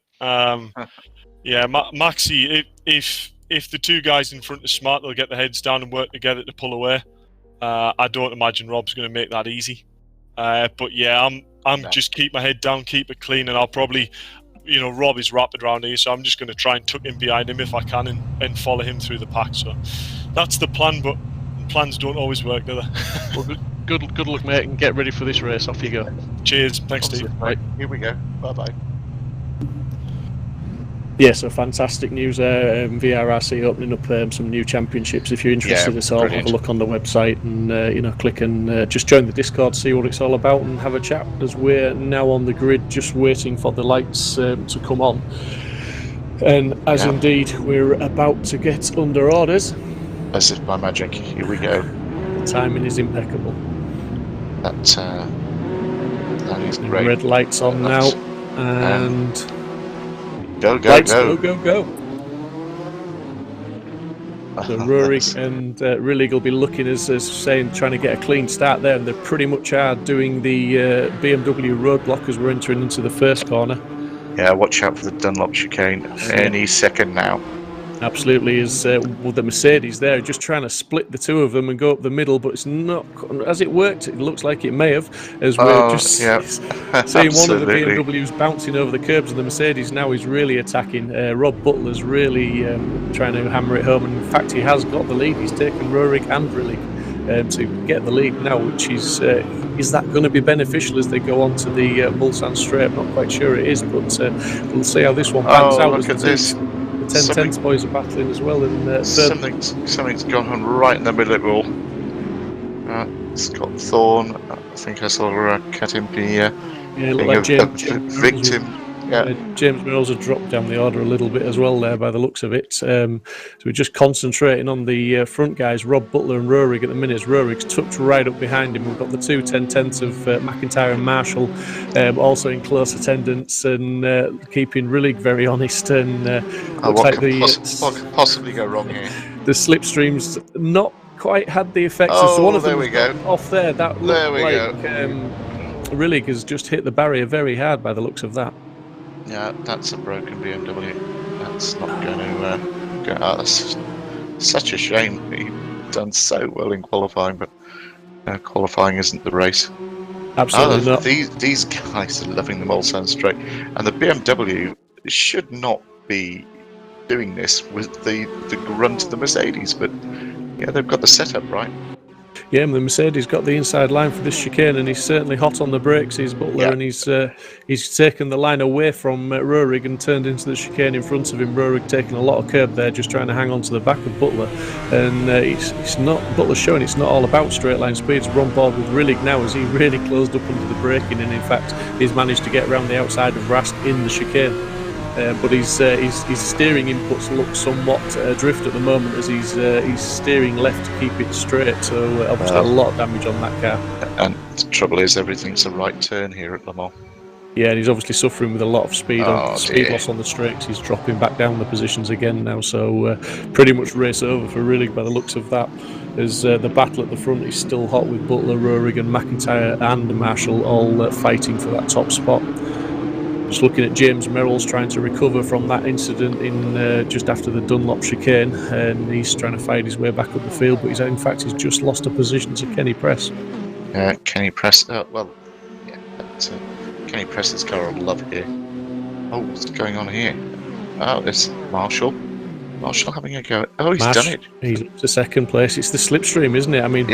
Maxi, if the two guys in front are smart, they'll get their heads down and work together to pull away. I don't imagine Rob's going to make that easy. But yeah, I'm just keep my head down, keep it clean, and I'll probably. Rob is rapid around here, so I'm just going to try and tuck in behind him if I can and follow him through the pack. So that's the plan, but plans don't always work, do they? Well, good luck, mate, and get ready for this race. Off you go. Cheers. Thanks, Steve. Right, here we go. Bye-bye. Yeah, so fantastic news there. VRRC opening up some new championships. If you're interested at all, brilliant. have a look on the website and click and just join the Discord, see what it's all about, and have a chat, as we're now on the grid just waiting for the lights to come on. And indeed we're about to get under orders. As if by magic. Here we go. The timing is impeccable. That is great. Red lights on now, and go. So Rurik and Rillig will be looking as saying, trying to get a clean start there, and they pretty much are doing the BMW roadblock as we're entering into the first corner. Yeah, watch out for the Dunlop chicane any second now. Absolutely, is the Mercedes there just trying to split the two of them and go up the middle, but it's not as it worked. It looks like it may have, as we're just seeing one of the BMWs bouncing over the curbs, and the Mercedes now is really attacking. Rob Butler's really trying to hammer it home, and in fact he has got the lead. He's taken Rurik and Rillig to get the lead now, which is that going to be beneficial as they go on to the Mulsanne Straight? I'm not quite sure it is, but we'll see how this one pans out. Look at this. The 10-10 boys are battling as well. And something's gone on right in the middle of it all. Scott Thorne, I think I saw Katimpi being like a James victim. Yeah. James Mills had dropped down the order a little bit as well there by the looks of it. So we're just concentrating on the front guys, Rob Butler and Rurik at the minute. Rurik's tucked right up behind him. We've got the two 10-10s of McIntyre and Marshall also in close attendance and keeping Rillig very honest. And what could possibly go wrong here? The slipstream's not quite had the effects. Oh, so one of there them we go. Off there, that looked there we like go. Rillig has just hit the barrier very hard by the looks of that. Yeah, that's a broken BMW. That's not going to go out. That's such a shame. He's done so well in qualifying, but qualifying isn't the race. Absolutely not. These guys are loving the Mulsanne Straight, and the BMW should not be doing this with the grunt of the Mercedes, but yeah, they've got the setup right. Yeah, the Mercedes got the inside line for this chicane, and he's certainly hot on the brakes. He's Butler, and he's taken the line away from Rurik and turned into the chicane in front of him. Rurik taking a lot of curb there, just trying to hang on to the back of Butler. And it's not Butler's showing it's not all about straight line speeds. We're on board with Rillig now as he really closed up under the braking, and in fact he's managed to get around the outside of Rask in the chicane. But his steering inputs look somewhat adrift at the moment as he's steering left to keep it straight. So obviously a lot of damage on that car. And the trouble is, everything's a right turn here at Le Mans. Yeah, and he's obviously suffering with a lot of speed loss on the straights. He's dropping back down the positions again now. So pretty much race over for Rillig by the looks of that. As the battle at the front is still hot with Butler, Rurik and McIntyre and Marshall all fighting for that top spot. Just looking at James Merrill's trying to recover from that incident in just after the Dunlop chicane, and he's trying to fight his way back up the field, but he's just lost a position to Kenny Press. Kenny Press, Kenny Press's car on love here. Oh, what's going on here? Oh, there's Marshall having a go. Oh, he's done it. He's up to second place. It's the slipstream, isn't it? I mean,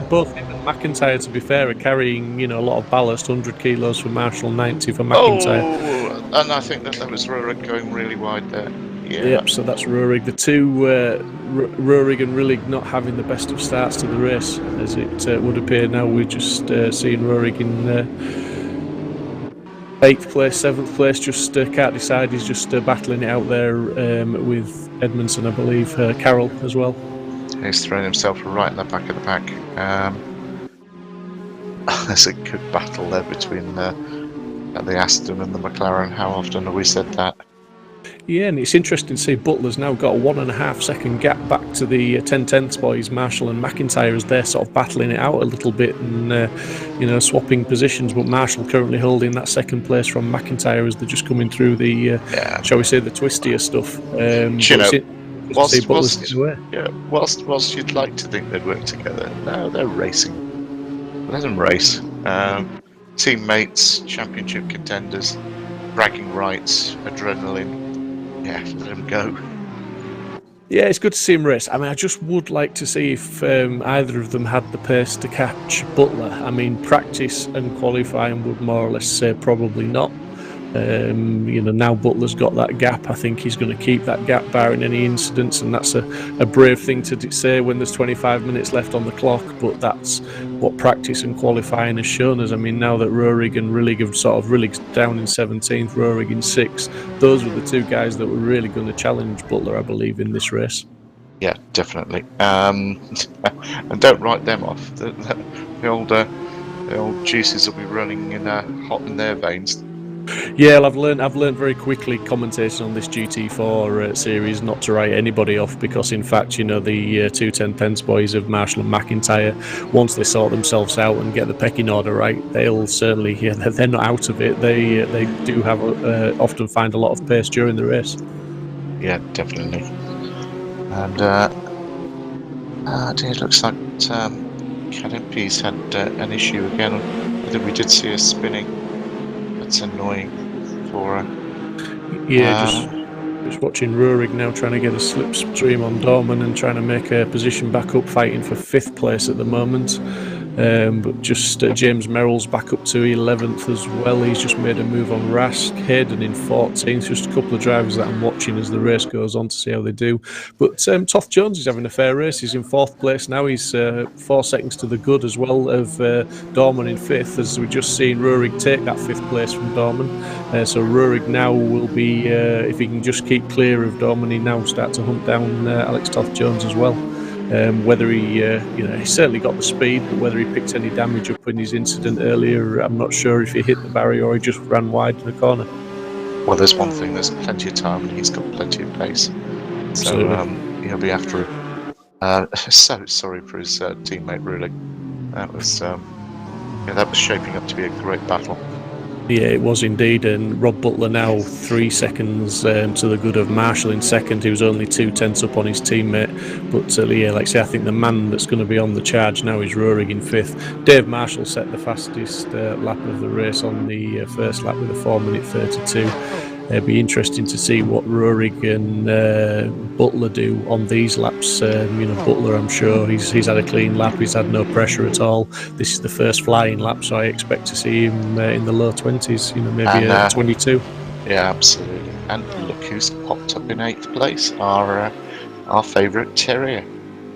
both him and McIntyre, to be fair, are carrying a lot of ballast. 100 kilos for Marshall, 90 for McIntyre. Oh, and I think that was Rurik going really wide there. Yeah. Yep. So that's Rurik. The two Rurik and Rillig not having the best of starts to the race, as it would appear now. We're just seeing Rurik in 8th place, 7th place, just can't decide. He's just battling it out there with Edmondson, I believe, Carroll as well. He's thrown himself right in the back of the pack. There's a good battle there between the Aston and the McLaren. How often have we said that? Yeah, and it's interesting to see Butler's now got a 1.5 second gap back to the 10-10 boys, Marshall and McIntyre, as they're sort of battling it out a little bit and swapping positions. But Marshall currently holding that second place from McIntyre as they're just coming through the, shall we say, the twistier stuff. Whilst you'd like to think they'd work together, no, they're racing. Let them race. Teammates, championship contenders, bragging rights, adrenaline. Yeah, let them go. Yeah, it's good to see him race. I mean, I just would like to see if either of them had the pace to catch Butler. I mean, practice and qualifying would more or less say probably not. Now Butler's got that gap. I think he's going to keep that gap barring any incidents, and that's a brave thing to say when there's 25 minutes left on the clock, but that's what practice and qualifying has shown us. I mean, now that Rurik and Rillig have Rillig's down in 17th, Rurik in 6th, those were the two guys that were really going to challenge Butler, I believe, in this race. Yeah, definitely. And don't write them off. The old juices will be running hot in their veins. Yeah, I've learned very quickly commentating on this GT4 series not to write anybody off, because in fact, the 210 boys of Marshall and McIntyre, once they sort themselves out and get the pecking order right, they'll certainly, they're not out of it. They do have often find a lot of pace during the race. Yeah, definitely. And it looks like Kadimpi's had an issue again. I think we did see her spinning. It's annoying for her. Yeah, Just watching Rurik now trying to get a slipstream on Dorman and trying to make a position back up, fighting for 5th place at the moment. But just James Merrill's back up to 11th as well. He's just made a move on Rask. Hayden in 14th. Just a couple of drivers that I'm watching as the race goes on to see how they do. But Toff Jones is having a fair race. He's in 4th place now. He's 4 seconds to the good as well of Dorman in 5th, as we've just seen Rurik take that 5th place from Dorman. So Rurik now will be, if he can just keep clear of Dorman, he now start to hunt down Alex Toff Jones as well. Whether he, he certainly got the speed, but whether he picked any damage up in his incident earlier, I'm not sure if he hit the barrier or he just ran wide in the corner. Well, there's one thing, there's plenty of time and he's got plenty of pace. So he'll be after him. So sorry for his teammate, really. That was shaping up to be a great battle. Yeah, it was indeed, and Rob Butler now 3 seconds to the good of Marshall in 2nd, who's only 2/10 up on his teammate. But like I say, I think the man that's going to be on the charge now is Rurik in 5th. Dave Marshall set the fastest lap of the race on the first lap with a 4:32. It'd be interesting to see what Rurik and Butler do on these laps. Butler, I'm sure he's had a clean lap. He's had no pressure at all. This is the first flying lap, so I expect to see him in the low 20s. Maybe 22. Yeah, absolutely. And look who's popped up in 8th place. Our favourite Terrier.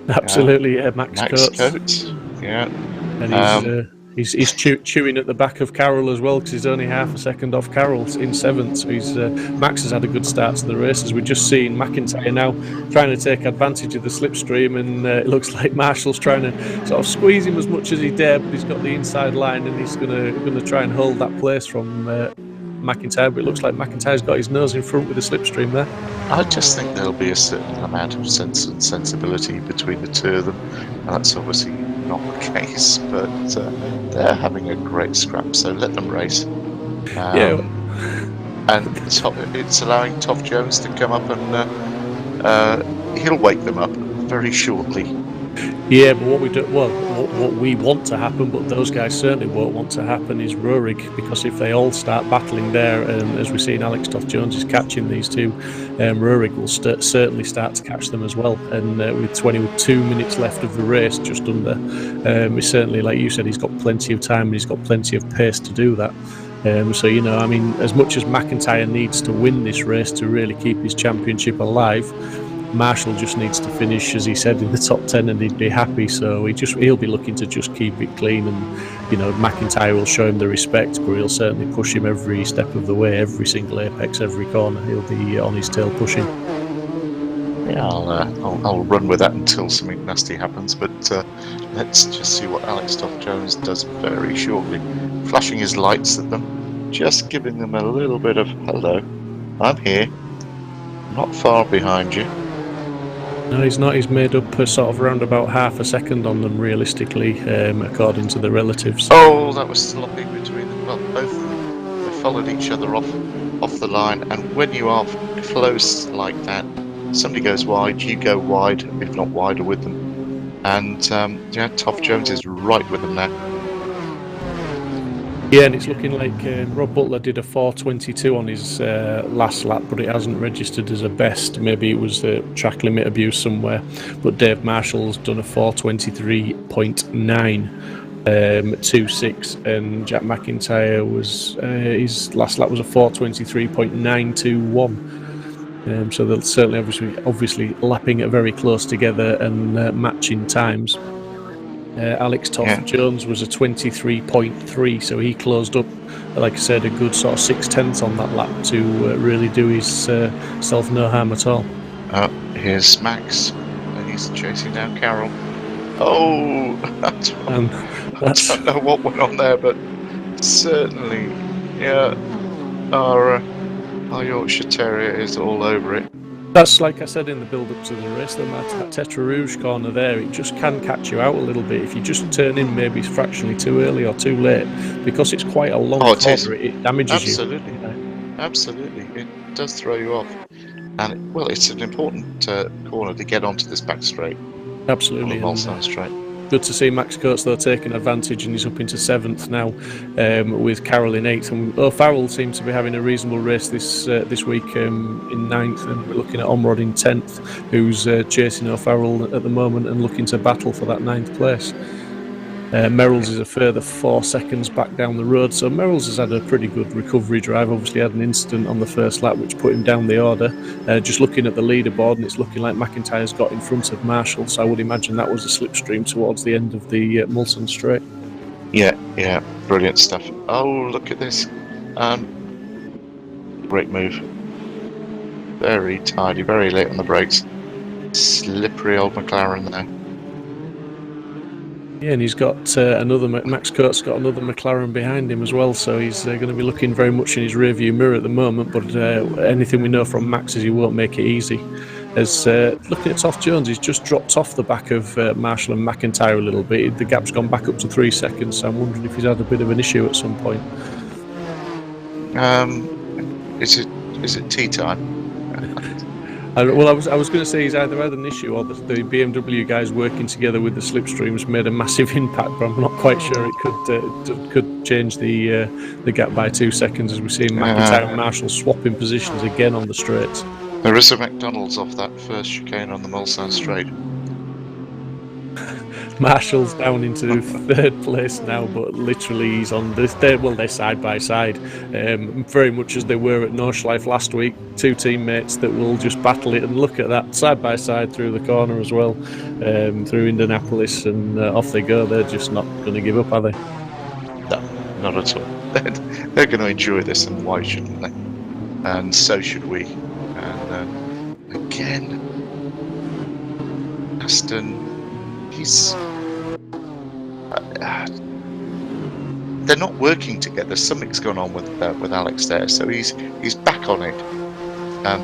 Absolutely, yeah, Max Coates. Yeah. And he's chewing at the back of Carroll as well, because he's only half a second off Carroll in 7th. So Max has had a good start to the race, as we've just seen McIntyre now trying to take advantage of the slipstream, and it looks like Marshall's trying to sort of squeeze him as much as he dare, but he's got the inside line and he's going to try and hold that place from McIntyre. But it looks like McIntyre's got his nose in front with the slipstream there. I just think there'll be a certain amount of sense and sensibility between the two of them, and that's obviously not the case, but they're having a great scrap, so let them race. And it's allowing Toff Jones to come up, and he'll wake them up very shortly. Yeah, but what we want to happen, but those guys certainly won't want to happen, is Rurik, because if they all start battling there, as we've seen Alex Toff Jones is catching these two, Rurik will certainly start to catch them as well. And with 22 minutes left of the race, just under, it's certainly, like you said, he's got plenty of time and he's got plenty of pace to do that. As much as McIntyre needs to win this race to really keep his championship alive, Marshall just needs to finish, as he said, in the top 10 and he'd be happy. So he'll be looking to just keep it clean, and McIntyre will show him the respect, but he'll certainly push him every step of the way, every single apex, every corner. He'll be on his tail pushing. Yeah, I'll run with that until something nasty happens, but let's just see what Alex Toff Jones does very shortly. Flashing his lights at them, just giving them a little bit of hello, I'm here, not far behind you. No, he's not. He's made up sort of around about half a second on them, realistically, according to the relatives. Oh, that was sloppy between them. Well, both of them, they followed each other off the line, and when you are close like that, somebody goes wide, you go wide, if not wider with them. And Toff Jones is right with them now. Yeah, and it's looking like Rob Butler did a 4:22 on his last lap, but it hasn't registered as a best. Maybe it was track limit abuse somewhere. But Dave Marshall's done a 4:23.9, 2.6, and Jack McIntyre was his last lap was a 4:23.921. So they're certainly obviously lapping it very close together and matching times. Alex Toff Jones was a 23.3, so he closed up, like I said, a good sort of 6/10 on that lap to really do his self no harm at all. Here's Max, and he's chasing down Carroll. Oh, I don't know what went on there, but certainly, our Yorkshire Terrier is all over it. That's like I said in the build-up to the race, that Tetra Rouge corner there, it just can catch you out a little bit if you just turn in maybe fractionally too early or too late, because it's quite a long corner. It damages you. Absolutely, it does throw you off, and it's an important corner to get onto this back straight. Absolutely, Mulsanne straight. Good to see Max Coates though taking advantage, and he's up into 7th now, with Carroll in 8th. And O'Farrell seems to be having a reasonable race this week, in 9th, and we're looking at Omrod in 10th, who's chasing O'Farrell at the moment and looking to battle for that 9th place. Merrill's is a further 4 seconds back down the road, so Merrill's has had a pretty good recovery drive. Obviously had an incident on the first lap which put him down the order. Just looking at the leaderboard, and it's looking like McIntyre's got in front of Marshall, so I would imagine that was a slipstream towards the end of the Mulsanne straight. Yeah, brilliant stuff. Oh, look at this. Great move. Very tidy, very late on the brakes. Slippery old McLaren there. Yeah, and he's got another, Max Coates got another McLaren behind him as well, so he's going to be looking very much in his rearview mirror at the moment, but anything we know from Max is he won't make it easy. As looking at Toff Jones, he's just dropped off the back of Marshall and McIntyre a little bit. The gap's gone back up to 3 seconds, so I'm wondering if he's had a bit of an issue at some point. Is it tea time? Well, I was going to say he's either had an issue or the BMW guys working together with the slipstreams made a massive impact, but I'm not quite sure it could change the gap by 2 seconds, as we see McIntyre and Marshall swapping positions again on the straights. There is a McDonald's off that first chicane on the Mulsanne straight. Marshall's down into 3rd place now, but literally he's on this. They're side by side, very much as they were at Nordschleife last week. 2 teammates that will just battle it, and look at that, side by side through the corner as well, through Indianapolis, and off they go. They're just not going to give up, are they? No, not at all. They're going to enjoy this, and why shouldn't they? And so should we. And again, Aston. They're not working together. Something's going on with Alex there, so he's back on it,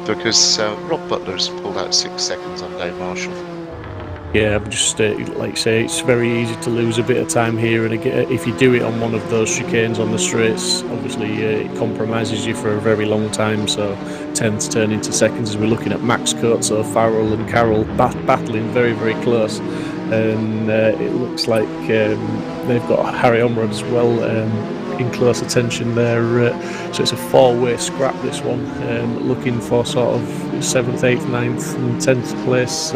because Rob Butler's pulled out 6 seconds on Dave Marshall. Yeah, just like you say, it's very easy to lose a bit of time here, and if you do it on one of those chicanes on the straights, obviously it compromises you for a very long time. So 10ths turn into seconds as we're looking at Max Coates, Farrell and Carroll battling very, very close. And it looks like they've got Harry Omrod as well in close attention there. So it's a 4-way scrap, this one, looking for sort of 7th, 8th, 9th and 10th place.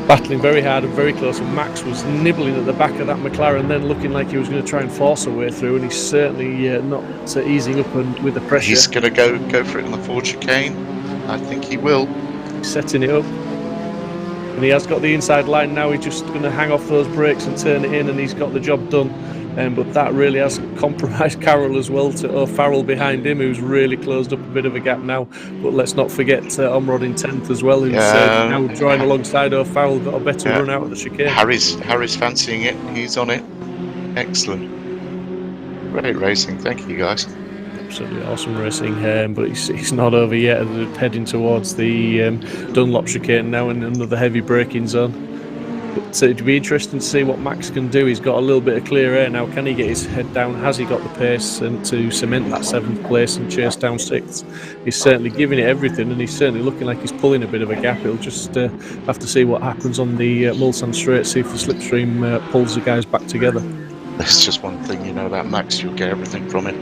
Battling very hard and very close, and Max was nibbling at the back of that McLaren, then looking like he was going to try and force a way through, and he's certainly not easing up with the pressure. He's going to go for it on the 4th chicane. I think he will. He's setting it up. And he has got the inside line now. He's just going to hang off those brakes and turn it in, and he's got the job done. But that really has compromised Carroll as well, to O'Farrell behind him, who's really closed up a bit of a gap now. But let's not forget Omrod in 10th as well, who's now drawing alongside O'Farrell, got a better run out of the chicane. Harry's fancying it. He's on it. Excellent. Great racing. Thank you, guys. Absolutely awesome racing, but he's not over yet. They're heading towards the Dunlop chicane now, in another heavy braking zone. But it'd be interesting to see what Max can do. He's got a little bit of clear air now. Can he get his head down? Has he got the pace and to cement that 7th place and chase down 6th? He's certainly giving it everything, and he's certainly looking like he's pulling a bit of a gap. He'll just have to see what happens on the Mulsanne straight, see if the slipstream pulls the guys back together. There's just one thing you know about Max, you'll get everything from it.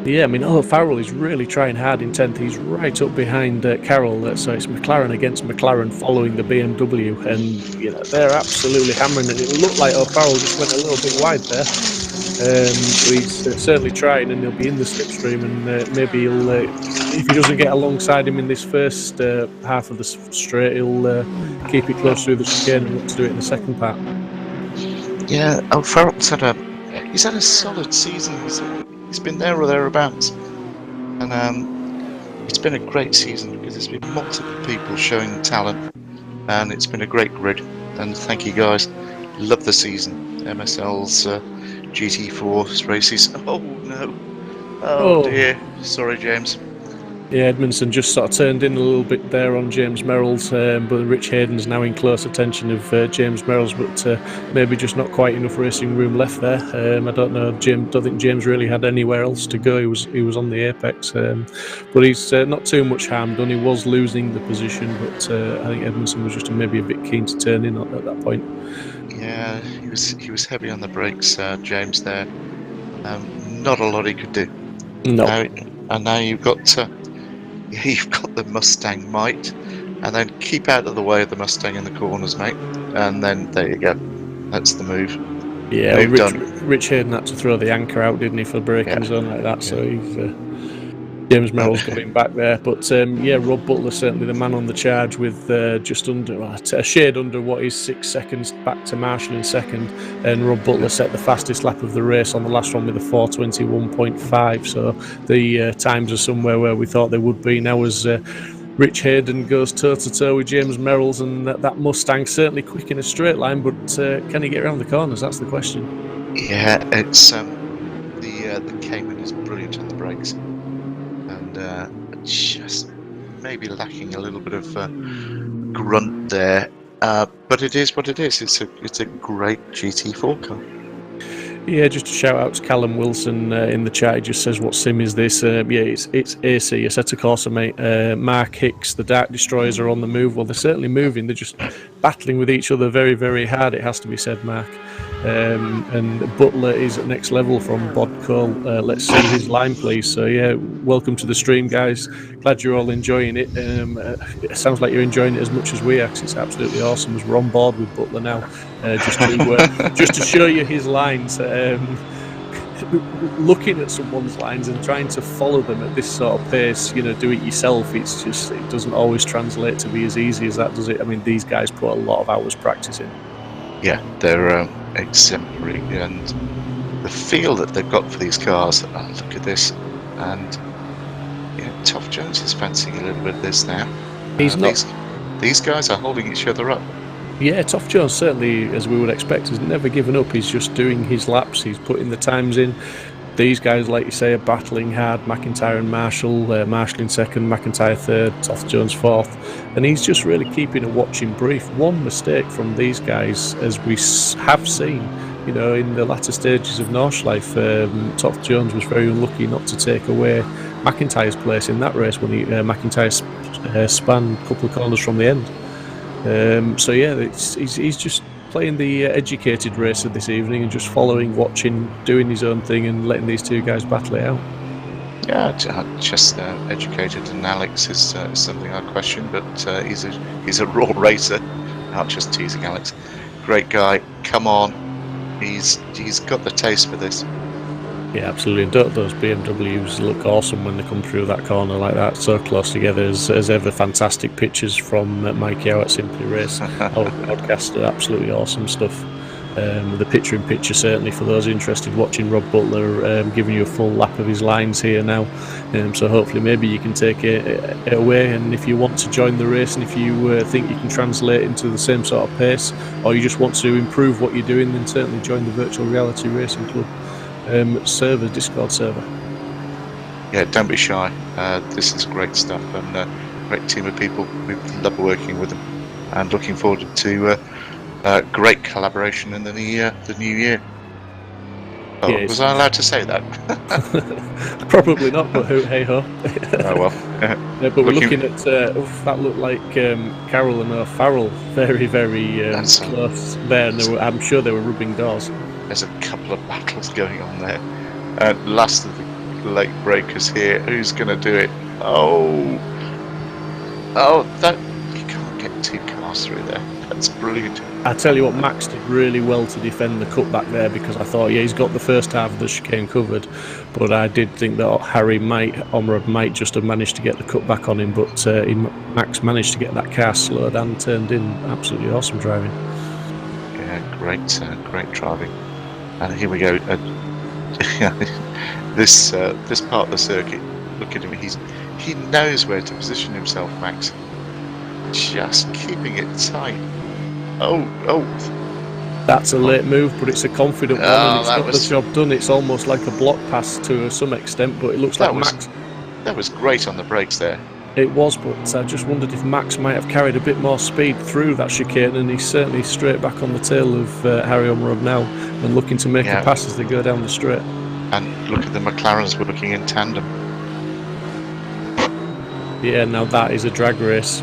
Yeah, I mean, Farrell is really trying hard in 10th. He's right up behind Carroll, so it's McLaren against McLaren following the BMW, and they're absolutely hammering it. It looked like Farrell just went a little bit wide there. So he's certainly trying, and he'll be in the slipstream, and maybe he'll, if he doesn't get alongside him in this first half of the straight, he'll keep it close through the chicane and look to do it in the second part. Yeah, Farrell's had a solid season. He's been there or thereabouts, and it's been a great season because there's been multiple people showing talent, and it's been a great grid. And thank you, guys. Love the season. MSL's GT4 races. Oh no! Oh dear. Sorry, James. Yeah, Edmondson just sort of turned in a little bit there on James Merrill's, but Rich Hayden's now in close attention of James Merrill's, but maybe just not quite enough racing room left there. I don't know. Don't think James really had anywhere else to go. He was on the apex, but he's not too much harm done. He was losing the position, but I think Edmondson was just maybe a bit keen to turn in at that point. Yeah, he was heavy on the brakes, James. There, not a lot he could do. No. Now you've got the Mustang might, and then keep out of the way of the Mustang in the corners, mate. And then there you go. That's the move. Yeah, Move done. Rich Hayden had to throw the anchor out, didn't he, for braking zone like that? So he's James Merrill's got him back there. But Rob Butler certainly the man on the charge with just under a shade under what is 6 seconds back to Marshall in second, and Rob Butler set the fastest lap of the race on the last one with a 4:21.5. So the times are somewhere where we thought they would be now as Rich Hayden goes toe-to-toe with James Merrill's, and that Mustang certainly quick in a straight line, but can he get around the corners? That's the question. Yeah, it's the Cayman is brilliant on the brakes, and just maybe lacking a little bit of grunt there. But it is what it is. It's a great GT4 car. Yeah, just a shout out to Callum Wilson in the chat. He just says, "What sim is this?" It's AC, Assetto Corsa, mate. Mark Hicks, the Dark Destroyers are on the move. Well, they're certainly moving. They're just battling with each other very, very hard. It has to be said, Mark. And Butler is at next level from Bod Cole. Let's see his line, please. So yeah, welcome to the stream, guys. Glad you're all enjoying it. It sounds like you're enjoying it as much as we are, 'cause it's absolutely awesome as we're on board with Butler now. Just to show you his lines. Looking at someone's lines and trying to follow them at this sort of pace, do it yourself, it doesn't always translate to be as easy as that, does it? I mean, these guys put a lot of hours practicing. Yeah, they're exemplary, and the feel that they've got for these cars. Look at this, and Toff Jones is fancying a little bit of this now. He's not. These guys are holding each other up. Yeah, Toff Jones certainly, as we would expect, has never given up. He's just doing his laps. He's putting the times in. These guys, like you say, are battling hard. McIntyre and Marshall. Marshall in second, McIntyre third, Toff Jones fourth. And he's just really keeping a watching brief. One mistake from these guys, as we have seen, in the latter stages of Nordschleife, Toff Jones was very unlucky not to take away McIntyre's place in that race when McIntyre spanned a couple of corners from the end. He's just playing the educated racer this evening and just following, watching, doing his own thing and letting these two guys battle it out. Yeah, just educated, and Alex is something I question, but he's a raw racer. Not just teasing Alex. Great guy. Come on, he's got the taste for this. Yeah, absolutely. And don't those BMWs look awesome when they come through that corner like that, so close together as ever. Fantastic pictures from Mikey out at Simply Race. Our podcast, absolutely awesome stuff. The picture-in-picture, certainly for those interested, watching Rob Butler giving you a full lap of his lines here now. So hopefully maybe you can take it away, and if you want to join the race, and if you think you can translate into the same sort of pace, or you just want to improve what you're doing, then certainly join the Virtual Reality Racing Club Discord server. Yeah, don't be shy. This is great stuff, and a great team of people. We love working with them, and looking forward to great collaboration in the new year. Oh, yeah, was I allowed to say that? Probably not, but hey ho. Oh well. But we're looking at that looked like Carroll and O'Farrell, very close there, and I'm sure they were rubbing doors. There's a couple of battles going on there. Last of the late breakers here. Who's going to do it? Oh, that you can't get two cars through there. That's brilliant. I tell you what, Max did really well to defend the cutback there, because I thought, he's got the first half of the chicane covered, but I did think that Omrod might just have managed to get the cutback on him, but Max managed to get that car slowed and turned in. Absolutely awesome driving. Yeah, great driving. And here we go. This part of the circuit. Look at him. He knows where to position himself, Max. Just keeping it tight. Oh. That's a late move, but it's a confident one, and it's got the job done. It's almost like a block pass to some extent, but it looks like Max. That was great on the brakes there. It was, but I just wondered if Max might have carried a bit more speed through that chicane, and he's certainly straight back on the tail of Harry Omrod now, and looking to make a pass as they go down the straight. And look at the McLarens working in tandem. Yeah, now that is a drag race.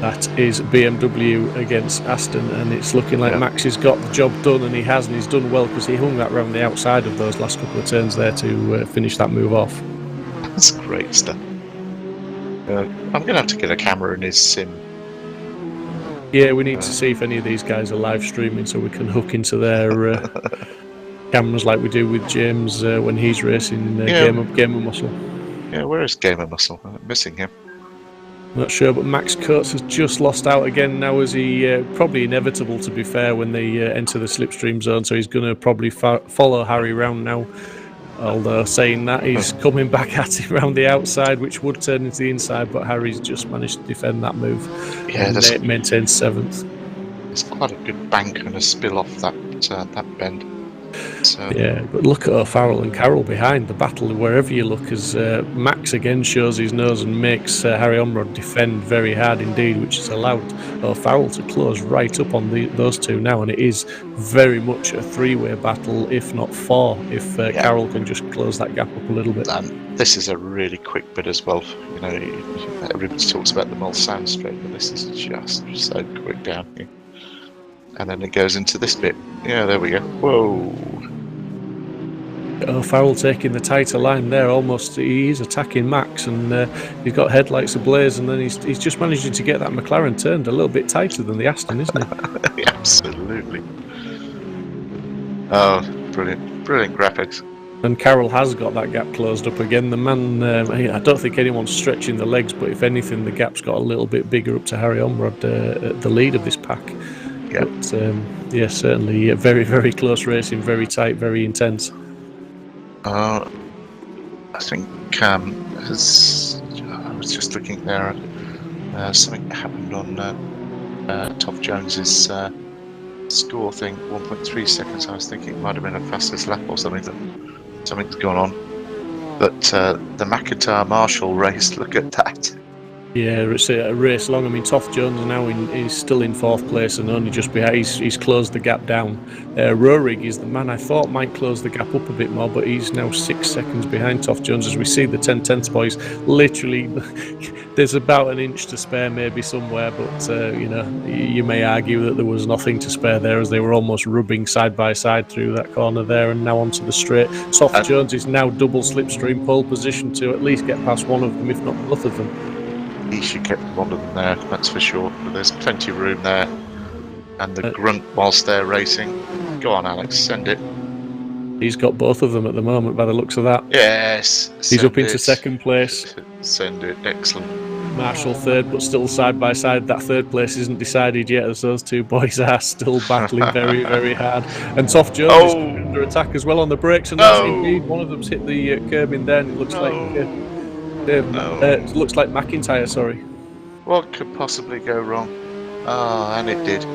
That is BMW against Aston, and it's looking like Max has got the job done, and he has, and he's done well because he hung that round the outside of those last couple of turns there to finish that move off. That's great stuff. I'm going to have to get a camera in his sim. Yeah, we need to see if any of these guys are live streaming so we can hook into their cameras like we do with James when he's racing Game of Muscle. Yeah, where is Game of Muscle? I'm missing him. Not sure, but Max Coates has just lost out again now, as he probably inevitable, to be fair, when they enter the slipstream zone, so he's going to probably follow Harry round now. Although saying that, he's coming back at him around the outside, which would turn into the inside, but Harry's just managed to defend that move. Yeah, and maintains 7th. It's quite a good bank and a spill off that bend. So. Yeah, but look at O'Farrell and Carroll behind the battle wherever you look, as Max again shows his nose and makes Harry Omrod defend very hard indeed, which has allowed O'Farrell to close right up on those two now, and it is very much a three-way battle, if not four, if Carroll can just close that gap up a little bit. And this is a really quick bit as well. You know, everybody talks about the Mulsanne straight, but this is just so quick down here. And then it goes into this bit. Yeah, there we go. Whoa. O'Farrell taking the tighter line there, almost. He's attacking Max, and he's got headlights ablaze, and then he's just managing to get that McLaren turned a little bit tighter than the Aston, isn't he? Absolutely. Oh, brilliant. Brilliant graphics. And Carroll has got that gap closed up again. The man, I don't think anyone's stretching the legs, but if anything, the gap's got a little bit bigger up to Harry Omrod at the lead of this pack. Yep. But yeah, certainly very, very close racing, very tight, very intense. I think I was just looking there at something happened on Top Jones's score thing, 1.3 seconds. I was thinking it might have been a fastest lap or something. Something's gone on. But the McIntyre Marshall race, look at that. Yeah, it's a race long. I mean, Toff Jones now is still in 4th place and only just behind. He's closed the gap down. Roerig is the man I thought might close the gap up a bit more, but he's now 6 seconds behind Toff Jones. As we see the 10/10 boys, literally, there's about an inch to spare maybe somewhere, but you know, you may argue that there was nothing to spare there, as they were almost rubbing side by side through that corner there and now onto the straight. Toff Jones is now double slipstream pole position to at least get past one of them, if not both of them. He should get one of them there, that's for sure. But there's plenty of room there. And the grunt whilst they're racing. Go on, Alex, send it. He's got both of them at the moment by the looks of that. Yes. He's up into 2nd place. Send it, excellent. Marshall 3rd, but still side by side. That 3rd place isn't decided yet, as those two boys are still battling very, very hard. And Toff Jones is under attack as well on the brakes, and that's indeed one of them's hit the curb in there, and it looks like it looks like McIntyre. Sorry. What could possibly go wrong? And it did.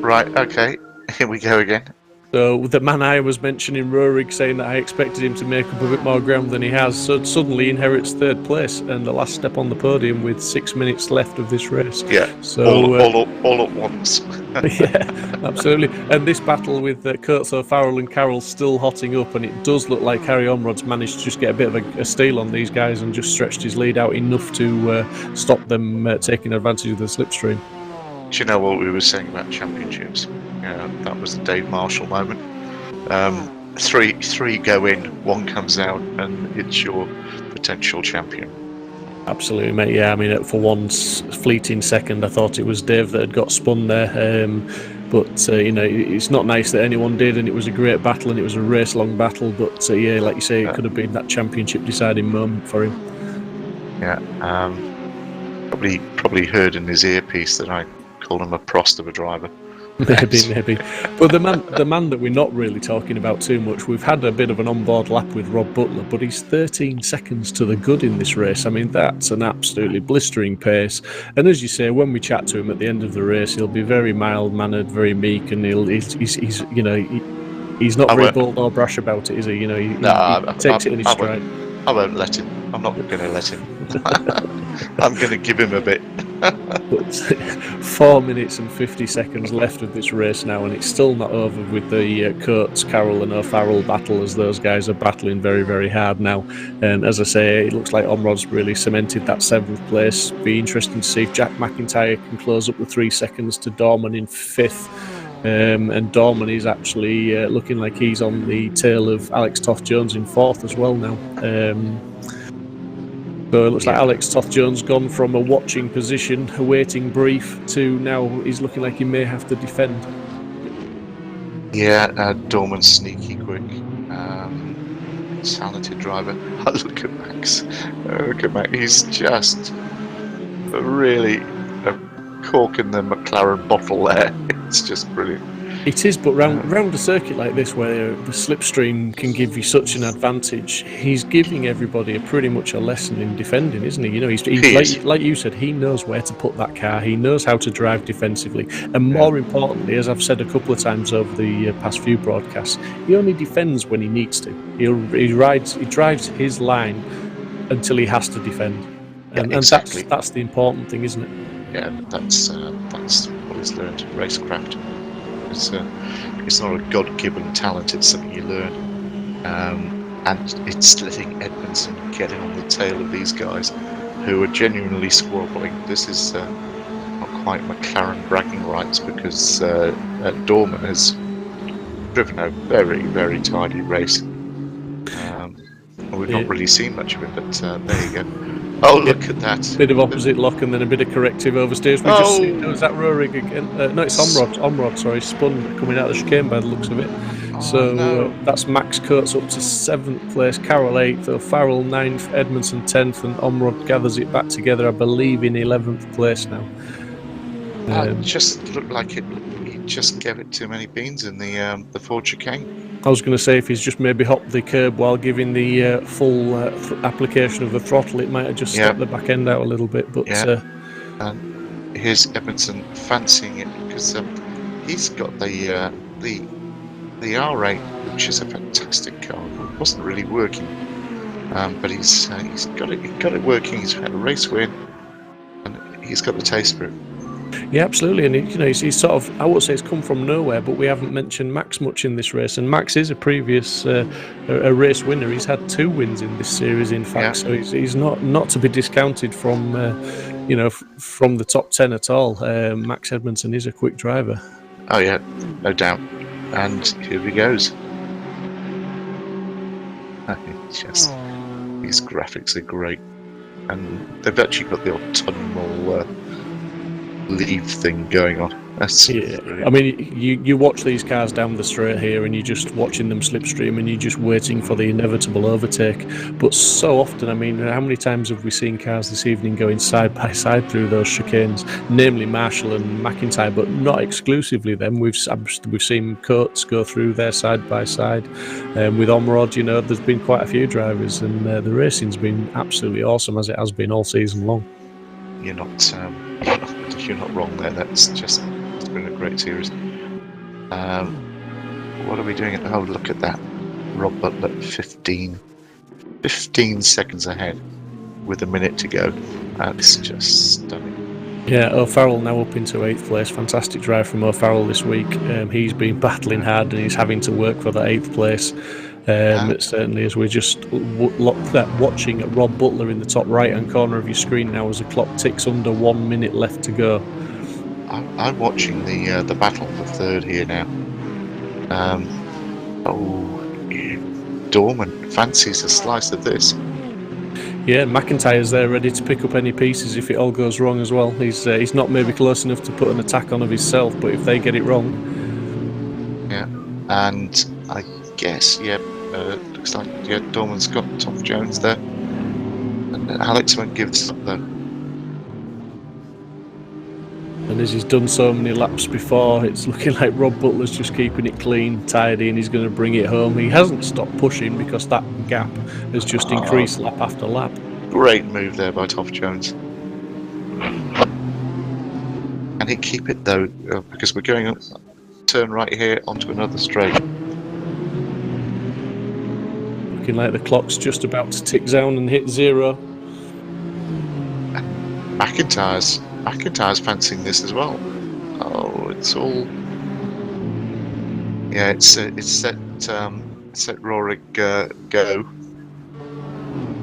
Right, okay, here we go again. So the man I was mentioning, Roerig, saying that I expected him to make up a bit more ground than he has, so suddenly inherits 3rd place and the last step on the podium with 6 minutes left of this race. Yeah, so all at once. Yeah, absolutely. And this battle with Coates, O'Farrell and Carroll still hotting up, and it does look like Harry Omrod's managed to just get a bit of a steal on these guys and just stretched his lead out enough to stop them taking advantage of the slipstream. Do you know what we were saying about championships? That was the Dave Marshall moment. Three go in, one comes out, and it's your potential champion. Absolutely, mate. Yeah, I mean, for one fleeting second, I thought it was Dave that had got spun there. But you know, it's not nice that anyone did, and it was a great battle, and it was a race-long battle. But yeah, like you say, it could have been that championship deciding moment for him. Yeah, probably heard in his earpiece that I called him a Prost of a driver. Maybe. But the man that we're not really talking about too much, we've had a bit of an onboard lap with Rob Butler, but he's 13 seconds to the good in this race. I mean, that's an absolutely blistering pace. And as you say, when we chat to him at the end of the race, he'll be very mild-mannered, very meek, and he's not very bold or brash about it, is he? You know, he takes it in his stride. I won't let him. I'm not going to let him. I'm going to give him a bit. But 4 minutes and 50 seconds left of this race now, and it's still not over with the Coates, Carroll and O'Farrell battle, as those guys are battling very, very hard now. And as I say, it looks like Omrod's really cemented that 7th place. Be interesting to see if Jack McIntyre can close up the 3 seconds to Dorman in 5th. And Dorman is actually looking like he's on the tail of Alex Toft-Jones in 4th as well now. So it looks like Alex Toft-Jones gone from a watching position, a waiting brief, to now he's looking like he may have to defend. Yeah, Dorman's sneaky quick. Talented driver. Look at Max. Look at Max. He's just really corking the McLaren bottle there. It's just brilliant. It is, but round a circuit like this where the slipstream can give you such an advantage, he's giving everybody pretty much a lesson in defending, isn't he? You know, he's like you said, he knows where to put that car, he knows how to drive defensively, and more importantly, as I've said a couple of times over the past few broadcasts, he only defends when he needs to. He drives his line until he has to defend, and exactly. That's the important thing, isn't it? Yeah, that's what he's learned in racecraft. It's not a God-given talent, it's something you learn. And it's letting Edmondson get in on the tail of these guys who are genuinely squabbling. This is not quite McLaren bragging rights, because Dorman has driven a very, very tidy race. We've not really seen much of it, but there you go. Oh, look at that. Bit of opposite lock and then a bit of corrective oversteers. We just see, was that Rohrig again? No, it's Omrod, sorry, spun coming out of the chicane by the looks of it. That's Max Coates up to 7th place, Carroll 8th, O'Farrell 9th, Edmondson 10th, and Omrod gathers it back together, I believe, in 11th place now. It just looked like he just gave it too many beans in the Ford chicane. I was going to say, if he's just maybe hopped the curb while giving the full application of the throttle, it might have just stepped the back end out a little bit. But here's Edmondson fancying it, because he's got the R8, which is a fantastic car. It wasn't really working, but he's got it working. He's had a race win, and he's got the taste for it. Yeah, absolutely, and he's sort of, I would say it's come from nowhere, but we haven't mentioned Max much in this race, and Max is a previous a race winner. He's had 2 wins in this series, in fact, so he's not to be discounted from from the top 10 at all. Max Edmondson is a quick driver. Oh yeah, no doubt, and here he goes. These graphics are great, and they've actually got the autumnal leave thing going on. I mean, you watch these cars down the straight here, and you're just watching them slipstream, and you're just waiting for the inevitable overtake. But so often, I mean, how many times have we seen cars this evening going side by side through those chicanes, namely Marshall and McIntyre, but not exclusively them. We've seen Coates go through there side by side. With Omrod, there's been quite a few drivers, and the racing's been absolutely awesome, as it has been all season long. You're not wrong there. It's been a great series. What are we doing? Oh, look at that. Rob Butler 15 seconds ahead with a minute to go. That's just stunning. Yeah, O'Farrell now up into 8th place. Fantastic drive from O'Farrell this week. He's been battling hard, and he's having to work for that 8th place. Certainly, as we're just watching at Rob Butler in the top right-hand corner of your screen now, as the clock ticks under 1 minute left to go. I'm watching the battle for 3rd here now. Dorman fancies a slice of this. Yeah, McIntyre's there ready to pick up any pieces if it all goes wrong as well. He's not maybe close enough to put an attack on of himself, but if they get it wrong. Yeah, and I guess, looks like Dorman's got Toft-Jones there, and Alex won't give this up though. And as he's done so many laps before, it's looking like Rob Butler's just keeping it clean, tidy, and he's going to bring it home. He hasn't stopped pushing, because that gap has just increased lap after lap. Great move there by Toft-Jones. And he'd keep it though, because we're going turn right here onto another straight. Looking like the clock's just about to tick down and hit 0. McIntyre's McIntyre's fancying this as well. Oh, it's all. Yeah, it's set Rorik go.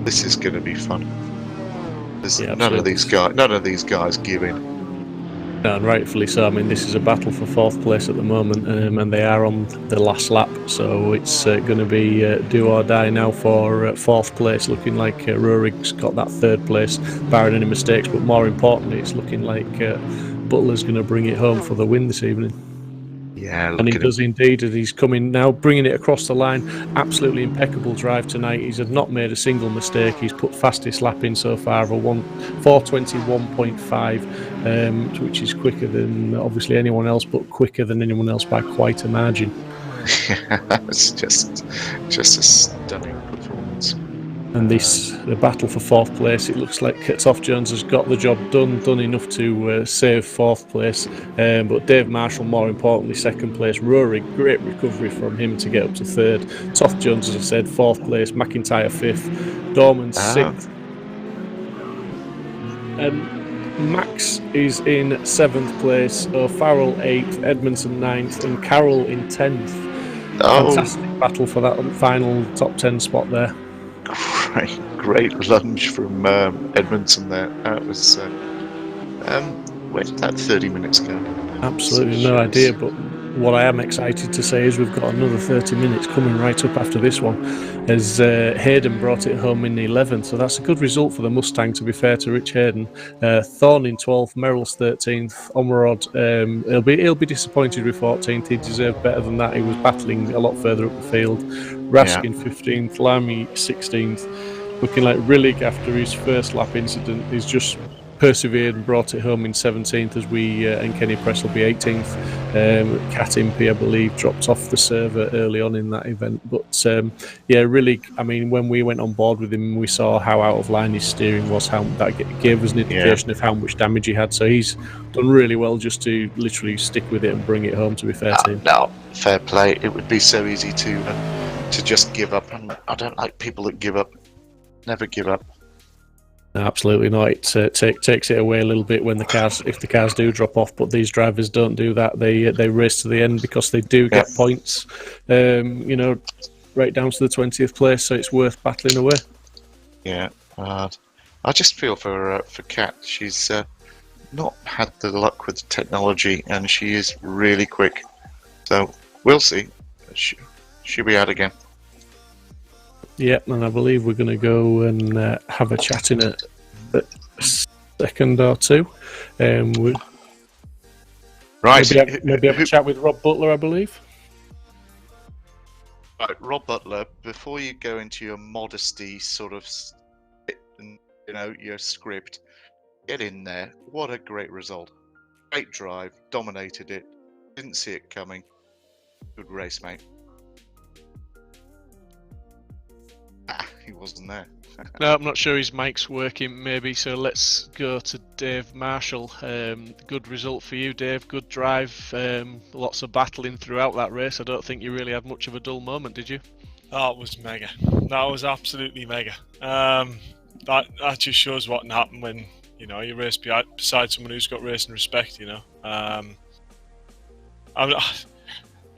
This is going to be fun. There's Yeah, none of absolutely. these guys give in. And rightfully so. I mean, this is a battle for fourth place at the moment, and they are on the last lap, so it's going to be do or die now for fourth place. Looking like Rurik's got that third place, barring any mistakes. But more importantly, it's looking like Butler's going to bring it home for the win this evening. Yeah, And he does indeed, as he's coming now, bringing it across the line. Absolutely impeccable drive tonight. He's not made a single mistake. He's put fastest lap in so far of a 4:21.5, which is quicker than obviously anyone else, but quicker than anyone else by quite a margin. It's just a stunning performance. And the battle for fourth place, it looks like Toff Jones has got the job done enough to save fourth place. But Dave Marshall, more importantly, second place. Rory, great recovery from him to get up to third. Toff Jones, as I said, fourth place. McIntyre fifth. Dorman sixth. Max is in seventh place. O'Farrell eighth. Edmondson ninth. And Carroll in 10th. Fantastic battle for that final top 10 spot there. Great lunge from Edmondson there. That was. Where did that 30 minutes go? Absolutely no idea, but what I am excited to say is we've got another 30 minutes coming right up after this one, as Hayden brought it home in the 11th, so that's a good result for the Mustang, to be fair to Rich Hayden. Thorne in 12th, Merrill's 13th, Omrod, he'll be disappointed with 14th, he deserved better than that, he was battling a lot further up the field. Raskin 15th, Lamy 16th, looking like Rillig after his first lap incident is just persevered and brought it home in 17th, as we and Kenny Press will be 18th. Cat Impey, I believe, dropped off the server early on in that event. But yeah, really, I mean, when we went on board with him, we saw how out of line his steering was. How that gave us an indication of how much damage he had. So he's done really well just to literally stick with it and bring it home. To be fair to him. No, fair play. It would be so easy to just give up, and I don't like people that give up. Never give up. Absolutely not. It takes it away a little bit when if the cars do drop off. But these drivers don't do that. They race to the end because they do get points. Right down to the 20th place. So it's worth battling away. Yeah, I just feel for Kat. She's not had the luck with the technology, and she is really quick. So we'll see. She'll be out again. Yep, and I believe we're going to go and have a chat in a second or two. Right. Maybe have a chat with Rob Butler, I believe. Right, Rob Butler, before you go into your modesty sort of, your script, get in there. What a great result. Great drive, dominated it, didn't see it coming. Good race, mate. He wasn't there. No, I'm not sure his mic's working, maybe, so let's go to Dave Marshall. Good result for you, Dave. Good drive. Lots of battling throughout that race. I don't think you really had much of a dull moment, did you? Oh, it was mega. That was absolutely mega. That just shows what can happen when you race beside someone who's got racing respect.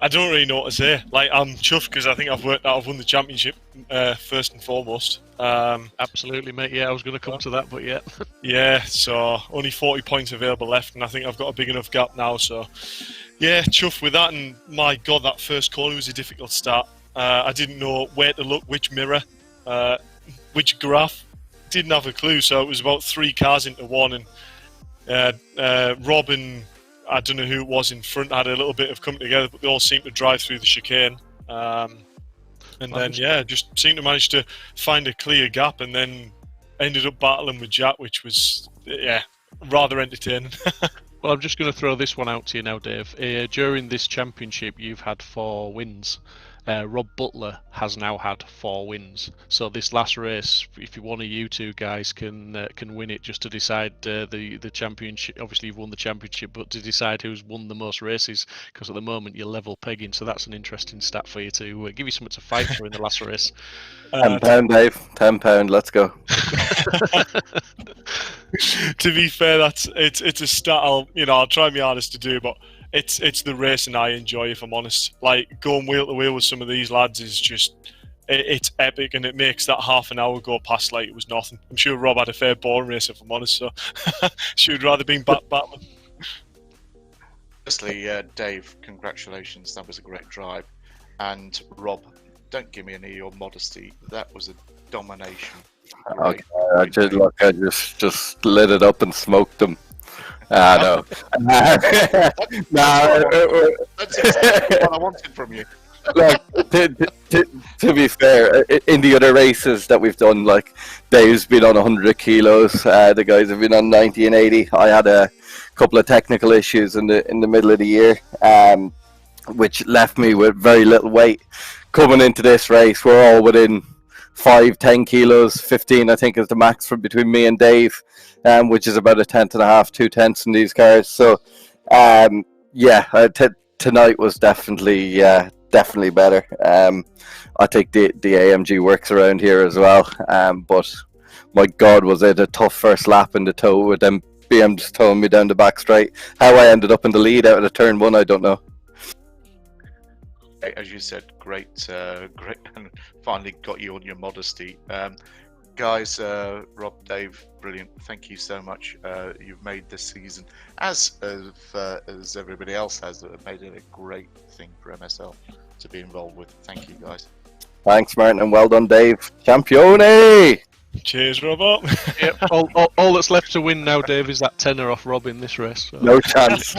I don't really know what to say. Like, I'm chuffed because I think I've won the championship first and foremost. Absolutely, mate. Yeah, I was going to come to that, but yeah. Yeah, so only 40 points available left, and I think I've got a big enough gap now. So, yeah, chuffed with that. And my God, that first corner was a difficult start. I didn't know where to look, which mirror, which graph. Didn't have a clue. So it was about 3 cars into one, and Rob and I don't know who it was in front had a little bit of come together, but they all seemed to drive through the chicane. And then, just seemed to manage to find a clear gap, and then ended up battling with Jack, which was, rather entertaining. Well, I'm just going to throw this one out to you now, Dave. During this championship, you've had 4 wins. Rob Butler has now had 4 wins. So this last race, if one of you two guys can win it, just to decide the championship. Obviously, you've won the championship, but to decide who's won the most races, because at the moment you're level pegging. So that's an interesting stat for you to give you something to fight for in the last race. £10, Dave. £10. Let's go. To be fair, it's a stat. I'll try my hardest to do, but it's the racing I enjoy. If I'm honest, like going wheel to wheel with some of these lads is just it's epic, and it makes that half an hour go past like it was nothing. I'm sure Rob had a fair boring race, if I'm honest. So she'd rather been Batman. Firstly, Dave, congratulations. That was a great drive. And Rob, don't give me any of your modesty. That was a domination. Okay, I just lit it up and smoked them. No. That's exactly what I wanted from you. Like, to be fair, in the other races that we've done, like Dave's been on 100 kilos, the guys have been on 90 and 80. I had a couple of technical issues in the middle of the year, which left me with very little weight. Coming into this race, we're all within 5-10 kilos, 15 I think is the max from between me and Dave, which is about a tenth and a half, 2 tenths in these cars. So tonight was definitely better. I think the AMG works around here as well, but my God, was it a tough first lap in the tow with them BMs towing me down the back straight. How I ended up in the lead out of the turn one, I don't know. As you said, great, and finally got you on your modesty. Guys, Rob, Dave, brilliant. Thank you so much. You've made this season, as everybody else has, made it a great thing for MSL to be involved with. Thank you, guys. Thanks, Martin, and well done, Dave. Champione! Cheers, Robert. Yep. All that's left to win now, Dave, is that tenner off Rob in this race. So. No chance.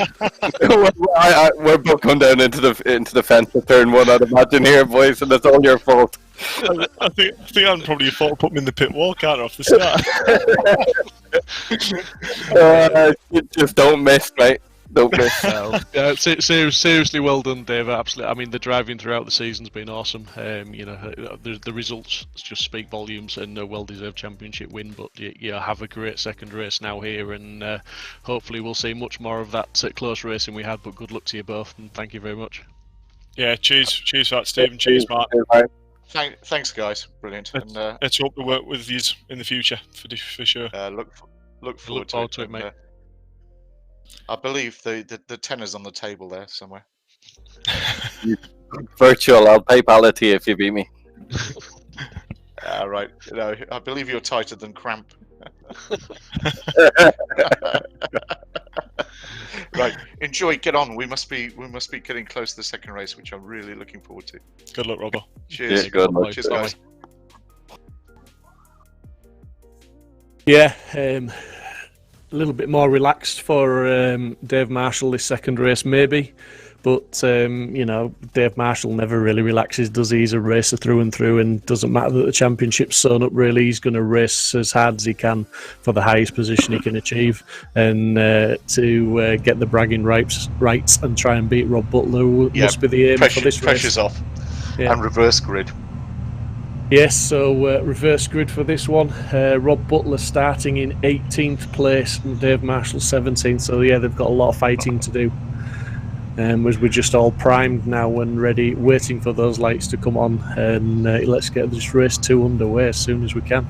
We're both going down into the fence at turn one, I'd imagine here, boys, and it's all your fault. I think I'm probably your fault. Put me in the pit wall, can't I, off the start. Just don't miss, mate. Don't miss. Seriously, well done, Dave. Absolutely. I mean, the driving throughout the season's been awesome. The results just speak volumes, and a well-deserved championship win. But you have a great second race now here, and hopefully we'll see much more of that close racing we had. But good luck to you both, and thank you very much. Yeah, cheers for that, Stephen. Cheers, Mark. Thanks, guys. Brilliant. Let's hope to work with you in the future for sure. Look forward to it, mate. I believe the tenner's on the table there somewhere. Virtual. I'll PayPal it to you if you beat me. Right. I believe you're tighter than Cramp. Right. Enjoy. Get on. We must be getting close to the second race, which I'm really looking forward to. Good luck, Robert. Cheers. Yeah, good luck. Cheers, guys. Yeah. A little bit more relaxed for Dave Marshall this second race, maybe. But, Dave Marshall never really relaxes, does he? He's a racer through and through, and doesn't matter that the championship's sewn up, really. He's going to race as hard as he can for the highest position he can achieve, and to get the bragging rights and try and beat Rob Butler must be the aim for this race. Pressure's off. Yeah. And reverse grid. Yes, so reverse grid for this one. Rob Butler starting in 18th place and Dave Marshall 17th. So yeah, they've got a lot of fighting to do. As we're just all primed now and ready, waiting for those lights to come on, and let's get this race 2 underway as soon as we can.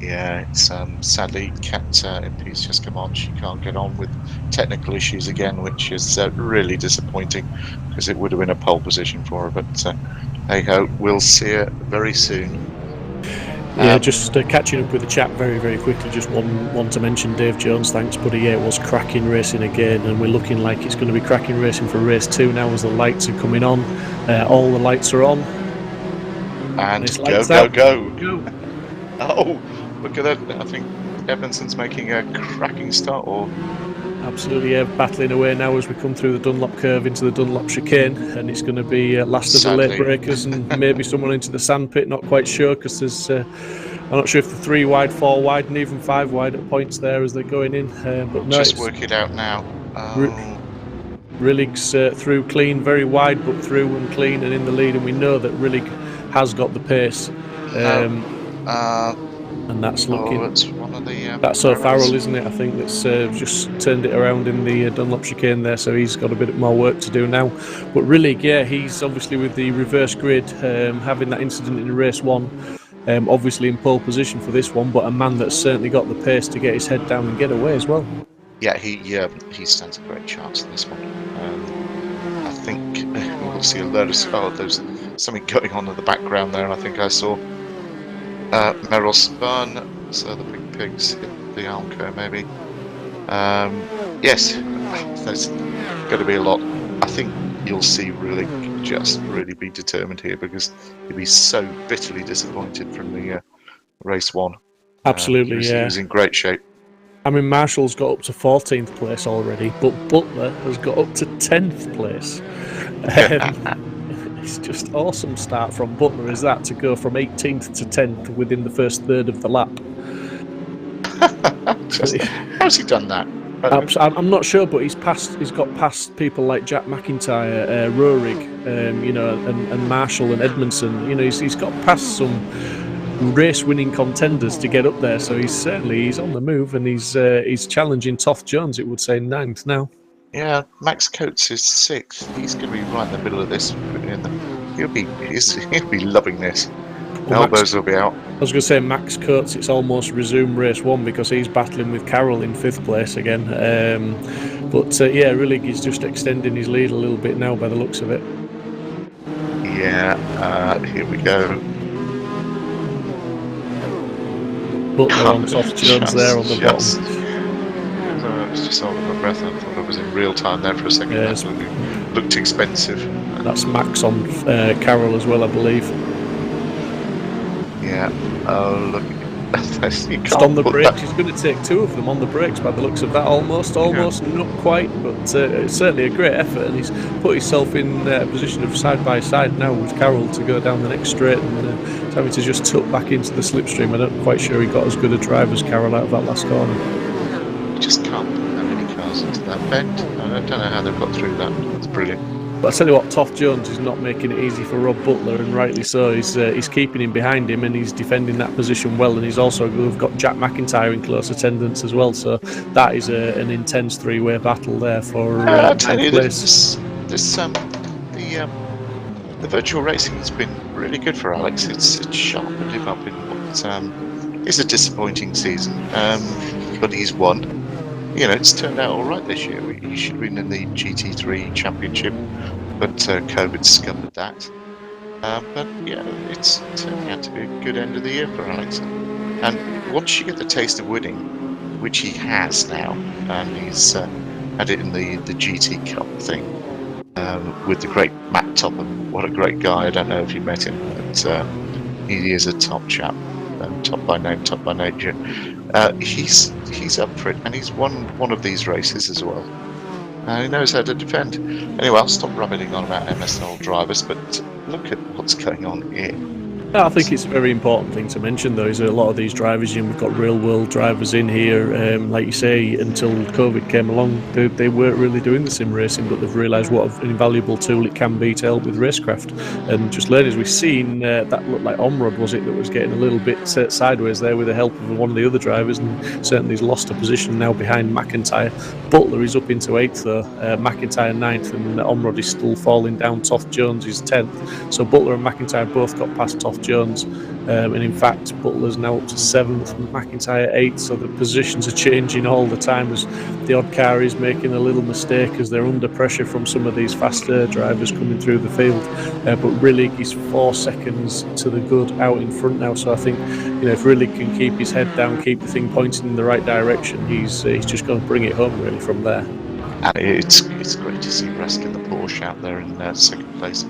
Yeah, it's sadly Kat MP's just come on. She can't get on with technical issues again, which is really disappointing because it would have been a pole position for her. But hey ho, we'll see her very soon. Yeah, just catching up with the chat very, very quickly. Just one to mention, Dave Jones, thanks buddy. Yeah, it was cracking racing again, and we're looking like it's going to be cracking racing for race 2 now as the lights are coming on. All the lights are on. And go. Oh, look at that. I think Evanson's making a cracking start. Absolutely, yeah, battling away now as we come through the Dunlop curve into the Dunlop chicane, and it's going to be last of the late breakers and maybe someone into the sandpit, not quite sure, because there's I'm not sure if the 3 wide, 4 wide and even 5 wide at points there as they're going in, but no, just work it out now. Rillig's through clean, very wide but through and clean and in the lead, and we know that Rillig has got the pace. And that's looking. It's one of the. That's O'Farrell, isn't it? I think that's just turned it around in the Dunlop chicane there, so he's got a bit more work to do now. But Rillig, yeah, he's obviously with the reverse grid, having that incident in race 1. obviously in pole position for this one, but a man that's certainly got the pace to get his head down and get away as well. Yeah, he stands a great chance in this one. I think we'll see a load of... Oh, there's something going on in the background there, and I think I saw Merrill spun, so the big pigs hit the Alco maybe. Yes, there's going to be a lot. I think you'll see Rulik just really be determined here, because he'll be so bitterly disappointed from the race one. Absolutely, He was in great shape. I mean, Marshall's got up to 14th place already, but Butler has got up to 10th place. It's just awesome start from Butler, is that, to go from 18th to 10th within the first third of the lap. How's he done that? I'm not sure, but he's got past people like Jack McIntyre, Roerig, and Marshall and Edmondson. He's got past some race-winning contenders to get up there. So he's on the move, and he's challenging Toff Jones. It would say 9th now. Yeah, Max Coates is 6th. He's going to be right in the middle of this. He'll be loving this. Elbows will be out. I was going to say Max Coates, it's almost resumed race 1 because he's battling with Carroll in 5th place again. Rulig is just extending his lead a little bit now by the looks of it. Yeah, here we go. Butler on Toff Jones there on the bottom. I was just holding my breath. I thought I was in real time there for a second. Yes. That looked expensive. That's Max on Carroll as well, I believe. Yeah. Oh, look. Just on the brakes. He's going to take 2 of them on the brakes by the looks of that. Almost, not quite, but it's certainly a great effort, and he's put himself in a position of side by side now with Carroll to go down the next straight, and he's having to just tuck back into the slipstream. I'm not quite sure he got as good a drive as Carroll out of that last corner. You just can't put that many cars into that bend. I don't know how they've got through that. It's brilliant. But I tell you what, Toff Jones is not making it easy for Rob Butler, and rightly so. He's keeping him behind him, and he's defending that position well. And he's also got Jack McIntyre in close attendance as well. So that is an intense 3-way battle there for I tell you, place. The virtual racing has been really good for Alex. It's sharpened him up in what is a disappointing season, but he's won. It's turned out all right this year. He should have been in the GT3 Championship, but COVID scuppered that. But yeah, it's turning out to be a good end of the year for Alex. And once you get the taste of winning, which he has now, and he's had it in the GT Cup thing with the great Matt Topham. What a great guy! I don't know if you met him, but he is a top chap. Top by name, top by nature. He's up for it, and he's won one of these races as well. He knows how to defend. Anyway, I'll stop rabbiting on about MSL drivers, but look at what's going on here. I think it's a very important thing to mention, though, is a lot of these drivers, we've got real-world drivers in here. Like you say, until COVID came along, they weren't really doing the sim racing, but they've realised what an invaluable tool it can be to help with racecraft. And just lately, as we've seen, that looked like Omrod, was it, that was getting a little bit sideways there with the help of one of the other drivers, and certainly he's lost a position now behind McIntyre. Butler is up into 8th, though. McIntyre 9th, and Omrod is still falling down. Toff Jones is 10th. So Butler and McIntyre both got past Toff Jones, and in fact Butler's now up to 7th, McIntyre 8th, so the positions are changing all the time as the odd car is making a little mistake as they're under pressure from some of these faster drivers coming through the field. But Rillig is 4 seconds to the good out in front now, so I think if Rillig can keep his head down, keep the thing pointing in the right direction, he's just going to bring it home really from there. And it's great to see Rask in the Porsche out there in 2nd place,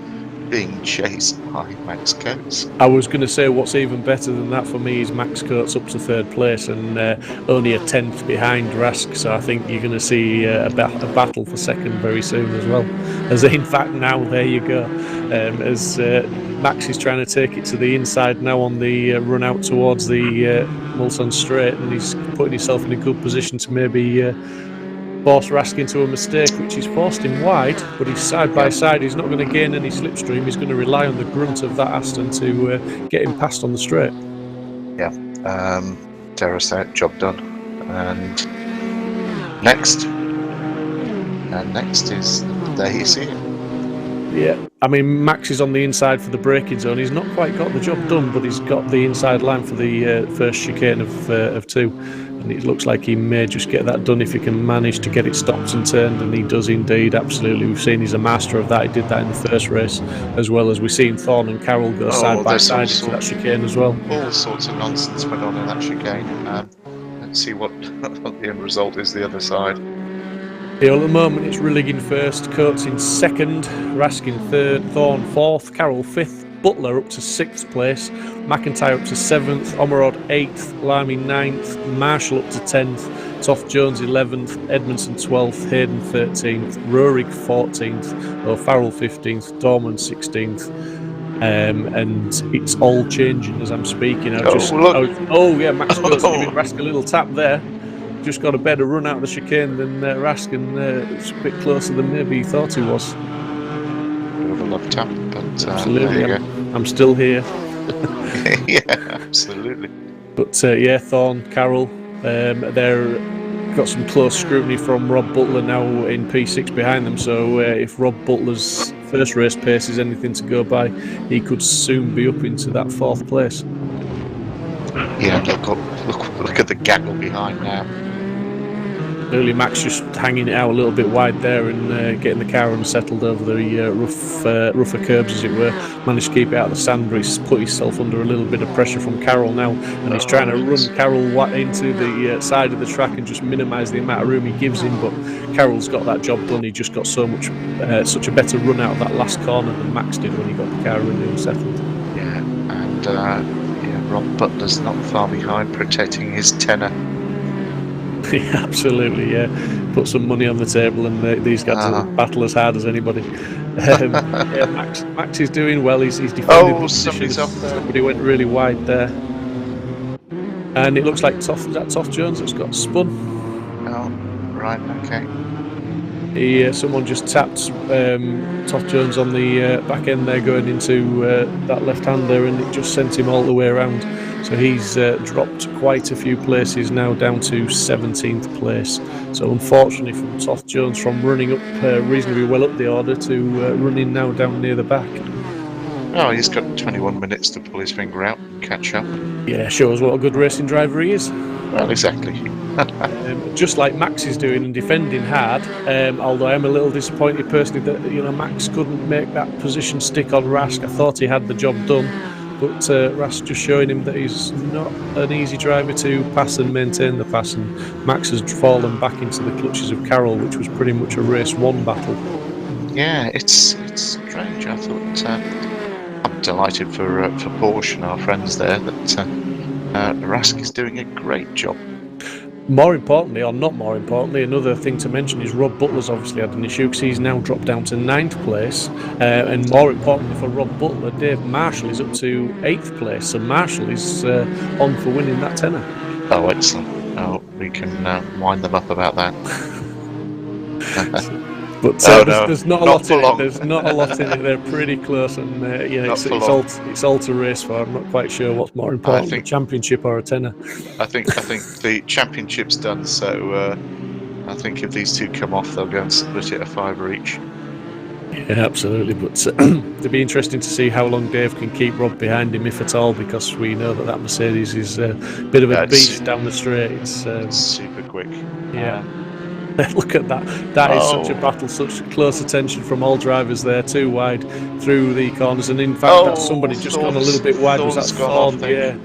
being chased by Max Coates. I was going to say what's even better than that for me is Max Coates up to 3rd place and only a 10th behind Rask, so I think you're going to see a battle for 2nd very soon as well. As in fact now, there you go, as Max is trying to take it to the inside now on the run out towards the Mulsanne straight, and he's putting himself in a good position to maybe force Rask into a mistake, which has forced him wide, but he's side by side. He's not going to gain any slipstream. He's going to rely on the grunt of that Aston to get him past on the straight. Yeah, dare I say it, job done. And next is there you see him. Yeah, I mean, Max is on the inside for the braking zone. He's not quite got the job done, but he's got the inside line for the first chicane of 2. And it looks like he may just get that done if he can manage to get it stopped and turned, and he does indeed, absolutely. We've seen he's a master of that. He did that in the first race, as well as we've seen Thorne and Carroll go side by side into that chicane as well. All sorts of nonsense went on in that chicane. Let's see what the end result is the other side. Yeah, well, at the moment it's Rillig in first, Coates in second, Rask in third, Thorne fourth, Carroll fifth, Butler up to 6th place, McIntyre up to 7th, Omerod 8th, Lamy 9th, Marshall up to 10th, Toft Jones 11th, Edmondson 12th, Hayden 13th, Rurik 14th, O'Farrell 15th, Dorman 16th. And it's all changing as I'm speaking. Max Coates giving Rask a little tap there. Just got a better run out of the chicane than Rask, and it's a bit closer than maybe he thought he was. Bit of a love tap, but absolutely, there you I'm still here. Yeah, absolutely. But Thorne, Carroll, they're got some close scrutiny from Rob Butler now in P6 behind them. So if Rob Butler's first race pace is anything to go by, he could soon be up into that 4th place. Yeah, look at the gaggle behind now. Early Max just hanging it out a little bit wide there and getting the car unsettled over the rougher curbs, as it were. Managed to keep it out of the sand, but he's put himself under a little bit of pressure from Carroll now, and he's trying to run Carroll into the side of the track and just minimise the amount of room he gives him. But Carroll's got that job done. He just got such a better run out of that last corner than Max did when he got the car really unsettled. Yeah, and Rob Butler's not far behind, protecting his tenner. Yeah, absolutely, yeah. Put some money on the table, and these guys will battle as hard as anybody. Max is doing well. He's defending the position, but he went really wide there. And it looks like Toft Jones that's got spun. Oh, right, okay. Someone just tapped Toft Jones on the back end there, going into that left-hander, and it just sent him all the way around. So he's dropped quite a few places now, down to 17th place. So unfortunately for Toft Jones, from running up reasonably well up the order to running now down near the back. Oh, he's got 21 minutes to pull his finger out and catch up. Yeah, shows what a good racing driver he is. Well, exactly. Just like Max is doing and defending hard, although I'm a little disappointed personally that Max couldn't make that position stick on Rask. I thought he had the job done, but Rask just showing him that he's not an easy driver to pass and maintain the pass, and Max has fallen back into the clutches of Carroll, which was pretty much a race 1 battle. Yeah, it's strange. I thought I'm delighted for Porsche and our friends there that Rask is doing a great job. More importantly, or not more importantly, another thing to mention is Rob Butler's obviously had an issue because he's now dropped down to 9th place. And more importantly for Rob Butler, Dave Marshall is up to 8th place. So Marshall is on for winning that tenner. Oh, excellent. Oh, we can wind them up about that. But there's not a lot in it. There's not a lot in it. They're pretty close, and it's all to race for. I'm not quite sure what's more important, a championship or a tenner. I think the championship's done. So I think if these two come off, they'll go and split it a $5 each. Yeah, absolutely. But it'll be interesting to see how long Dave can keep Rob behind him, if at all, because we know that Mercedes is a bit of a beast down the straight. It's super quick. Yeah. Look at that. That is such a battle, such close attention from all drivers there, too wide through the corners. And in fact, that's somebody just gone a little bit wide. Was that Thorne? Yeah.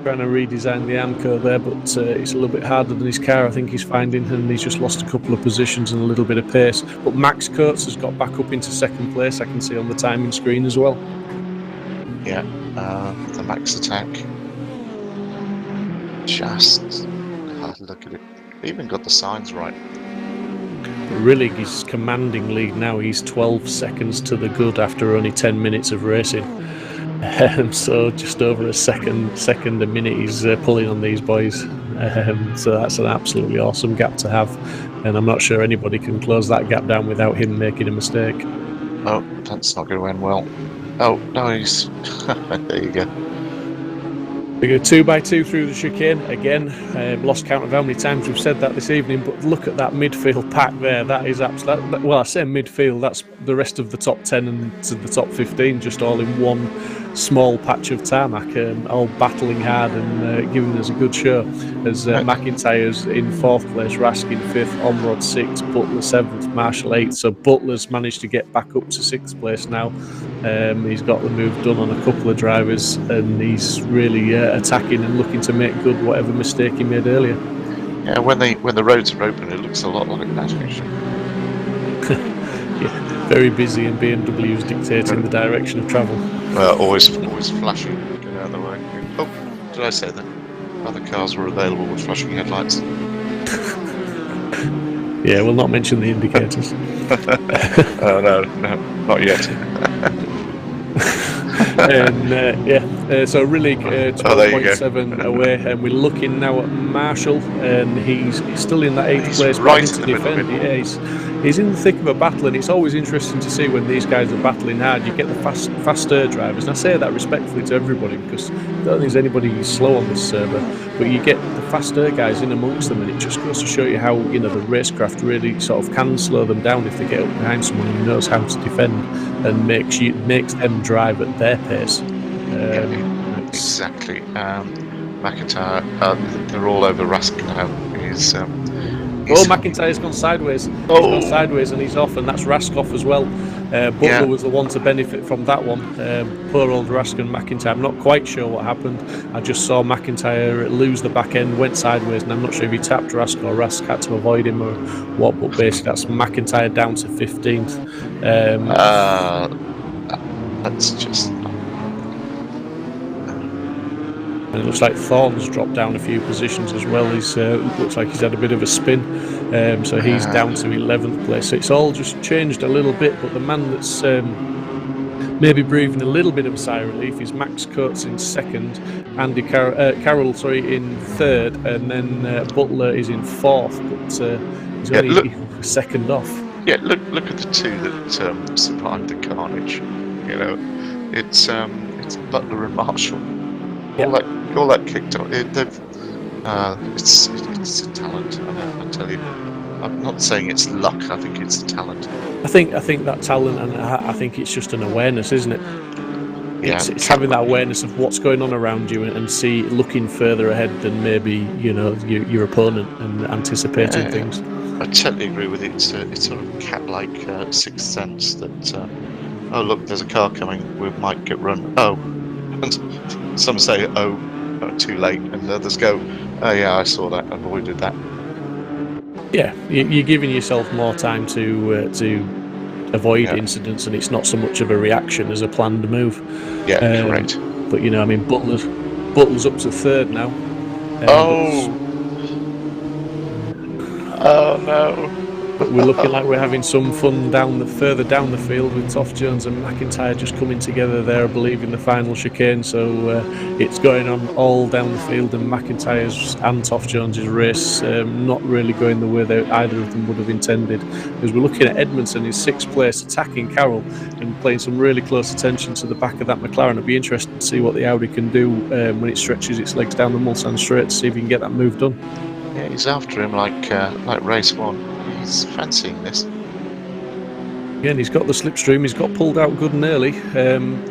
Trying to redesign the AMCO there, but it's a little bit harder than his car, I think he's finding, and he's just lost a couple of positions and a little bit of pace. But Max Coates has got back up into 2nd place, I can see on the timing screen as well. Yeah, the Max attack. Just look at it. They even got the signs right. Rillig is commanding lead now. He's 12 seconds to the good after only 10 minutes of racing. So just over a second a minute he's pulling on these boys. So that's an absolutely awesome gap to have. And I'm not sure anybody can close that gap down without him making a mistake. Oh, that's not going to end well. Oh, no, he's... there you go. They go 2x2 through the chicane again. Lost count of how many times we've said that this evening, but look at that midfield pack there. That is absolutely, well, I say midfield, that's the rest of the top 10 and to the top 15 just all in one small patch of tarmac, all battling hard and giving us a good show. As McIntyre's in 4th place, Rask in 5th, Omrod 6th, Butler 7th, Marshall 8th. So Butler's managed to get back up to 6th place now. He's got the move done on a couple of drivers, and he's really attacking and looking to make good whatever mistake he made earlier. Yeah, when the roads are open, it looks a lot like that actually. Yeah, very busy, and BMW's dictating the direction of travel. Always flashing. Get out of the way. Oh, did I say that? Other cars were available with flashing headlights. Yeah, we'll not mention the indicators. Oh no, not yet. And so really 12.7 go. away, and we're looking now at Marshall, and he's still in that 8th place, right to in the middle defend. of it. Yeah, he's in the thick of a battle, and it's always interesting to see when these guys are battling hard. You get the faster drivers, and I say that respectfully to everybody because I don't think there's anybody who's slow on this server, but you get the faster guys in amongst them, and it just goes to show you how the racecraft really sort of can slow them down if they get up behind someone who knows how to defend and makes them drive at their pace. Exactly. McIntyre, they're all over Rask now. McIntyre's gone sideways. He's gone sideways and he's off, and that's Rask off as well. Butler was the one to benefit from that one. Poor old Rask and McIntyre. I'm not quite sure what happened. I just saw McIntyre lose the back end, went sideways, and I'm not sure if he tapped Rask or Rask had to avoid him or what, but basically that's McIntyre down to 15th. That's just... And it looks like Thorne's dropped down a few positions as well. He's looks like he's had a bit of a spin, so he's down to 11th place. So it's all just changed a little bit, but the man that's maybe breathing a little bit of a sigh of relief is Max Coates in 2nd, Andy Carroll in 3rd, and then Butler is in 4th, but he's only 2nd off. Yeah, look at the two that survived the carnage. It's Butler and Marshall. All that kicked off. It's a talent. I tell you, I'm not saying it's luck. I think it's a talent. I think that talent, and I think it's just an awareness, isn't it? Yeah, it's having that awareness of what's going on around you and looking further ahead than maybe your opponent and anticipating things. I totally agree with it. It's sort of cat-like sixth sense that look, there's a car coming, we might get run. And some say too late, and others go, oh yeah, I saw that, avoided that. Yeah, you're giving yourself more time to avoid incidents, and it's not so much of a reaction as a planned move. Yeah, correct. But Butler's up to 3rd now. Oh no. But we're looking like we're having some fun further down the field with Toff Jones and McIntyre just coming together there, I believe, in the final chicane. So it's going on all down the field, and McIntyre's and Toff Jones's race not really going the way that either of them would have intended. Because we're looking at Edmondson in 6th place, attacking Carroll and paying some really close attention to the back of that McLaren. It'll be interesting to see what the Audi can do when it stretches its legs down the Mulsanne straight to see if he can get that move done. Yeah, he's after him like race 1. He's fancying this. Again, he's got the slipstream, he's got pulled out good and early.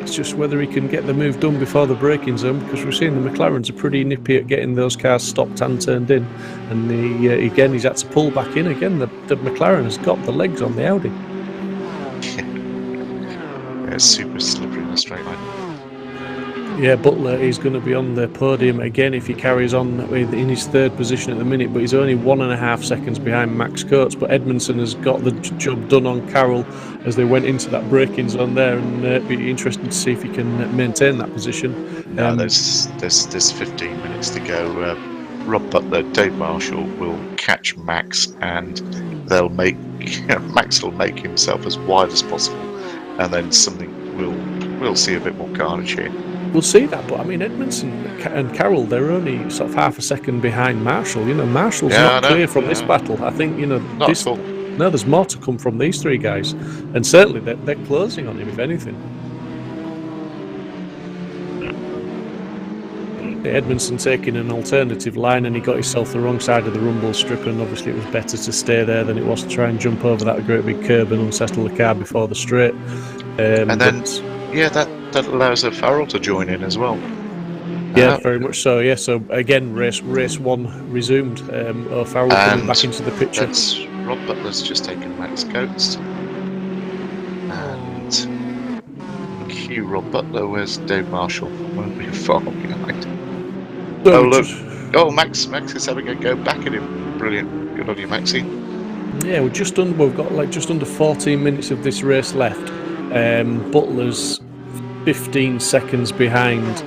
It's just whether he can get the move done before the braking zone, because we're seeing the McLarens are pretty nippy at getting those cars stopped and turned in. And he's had to pull back in again. The McLaren has got the legs on the Audi. Yeah, it's super slippery in the straight line. Yeah, Butler is going to be on the podium again if he carries on in his 3rd position at the minute, but he's only 1.5 seconds behind Max Coates. But Edmondson has got the job done on Carroll as they went into that braking zone there, and it'd be interesting to see if he can maintain that position. There's 15 minutes to go. Rob Butler, Dave Marshall will catch Max, and they'll make Max will make himself as wide as possible, and then we'll see a bit more carnage here. We'll see that, but I mean, Edmondson and Carroll, they're only sort of half a second behind Marshall. Marshall's not clear from this battle. I think not at all. No, there's more to come from these 3 guys, and certainly they're closing on him, if anything. Edmondson taking an alternative line, and he got himself the wrong side of the rumble strip, and obviously it was better to stay there than it was to try and jump over that great big curb and unsettle the car before the straight. And then, yeah, that allows Farrell to join in as well. Yeah, very much so. Yeah, so again, race one resumed. Farrell coming back into the picture. Rob Butler's just taken Max Coates, and cue Rob Butler. Where's Dave Marshall? Won't be far behind. So oh look! Oh, Max is having a go back at him. Brilliant. Good on you, Maxie. Yeah, we've got like just under 14 minutes of this race left. Butler's 15 seconds behind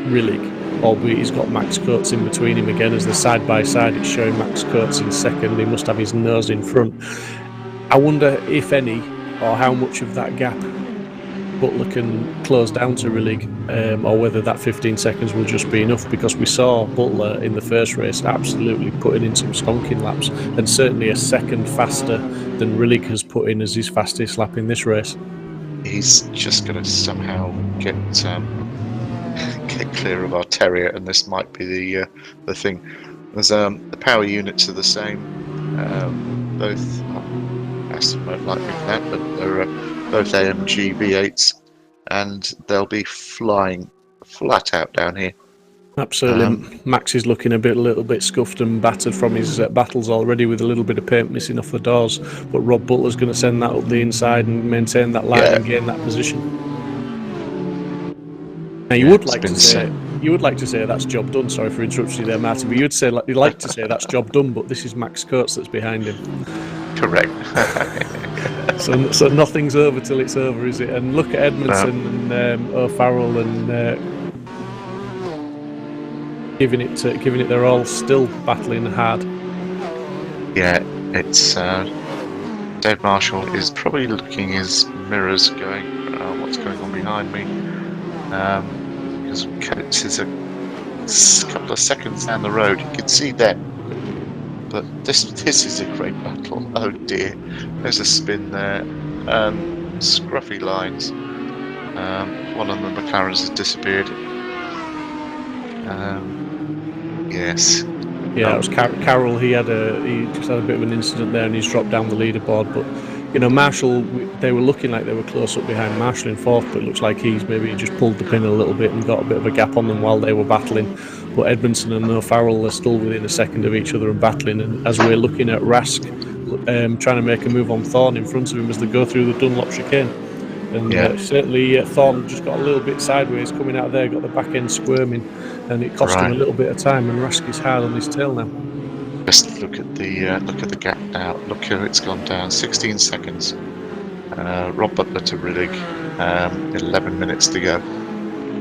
Rillig, albeit he's got Max Coates in between him again. As the side by side, it's showing Max Coates in second. He must have his nose in front. I wonder if any or how much of that gap Butler can close down to Rillig, or whether that 15 seconds will just be enough, because we saw Butler in the first race absolutely putting in some stonking laps, and certainly a second faster than Rillig has put in as his fastest lap in this race. He's just going to somehow get clear of our Terrier, and this might be the thing. There's the power units are the same. Both Aston won't like me for that, but they're both AMG V8s, and they'll be flying flat out down here. Absolutely. Max is looking a little bit scuffed and battered from his battles already, with a little bit of paint missing off the doors. But Rob Butler's going to send that up the inside and maintain that line and gain that position. Now you would like to say that's job done. Sorry for interrupting you there, Martin. But you'd like to say that's job done. But this is Max Coates that's behind him. Correct. So nothing's over till it's over, is it? And look at Edmondson and O'Farrell and. Giving it, they're all still battling hard. Yeah, it's Dave Marshall is probably looking his mirrors, going, "What's going on behind me?" Because Coates is a couple of seconds down the road. You can see them, but this is a great battle. Oh dear, there's a spin there. Scruffy lines. One of the McLarens has disappeared. Yes. Yeah, it was Carroll. He just had a bit of an incident there, and he's dropped down the leaderboard. But Marshall, they were looking like they were close up behind Marshall in fourth, but it looks like he's maybe just pulled the pin a little bit and got a bit of a gap on them while they were battling. But Edmondson and O'Farrell are still within a second of each other and battling. And as we're looking at Rask trying to make a move on Thorne in front of him as they go through the Dunlop chicane. And certainly Thorne just got a little bit sideways coming out of there, got the back end squirming, and it cost him a little bit of time. And Rask is hard on his tail now. Just look at the gap now. Look how it's gone down. 16 seconds. Rob Butler to Rillig. 11 minutes to go.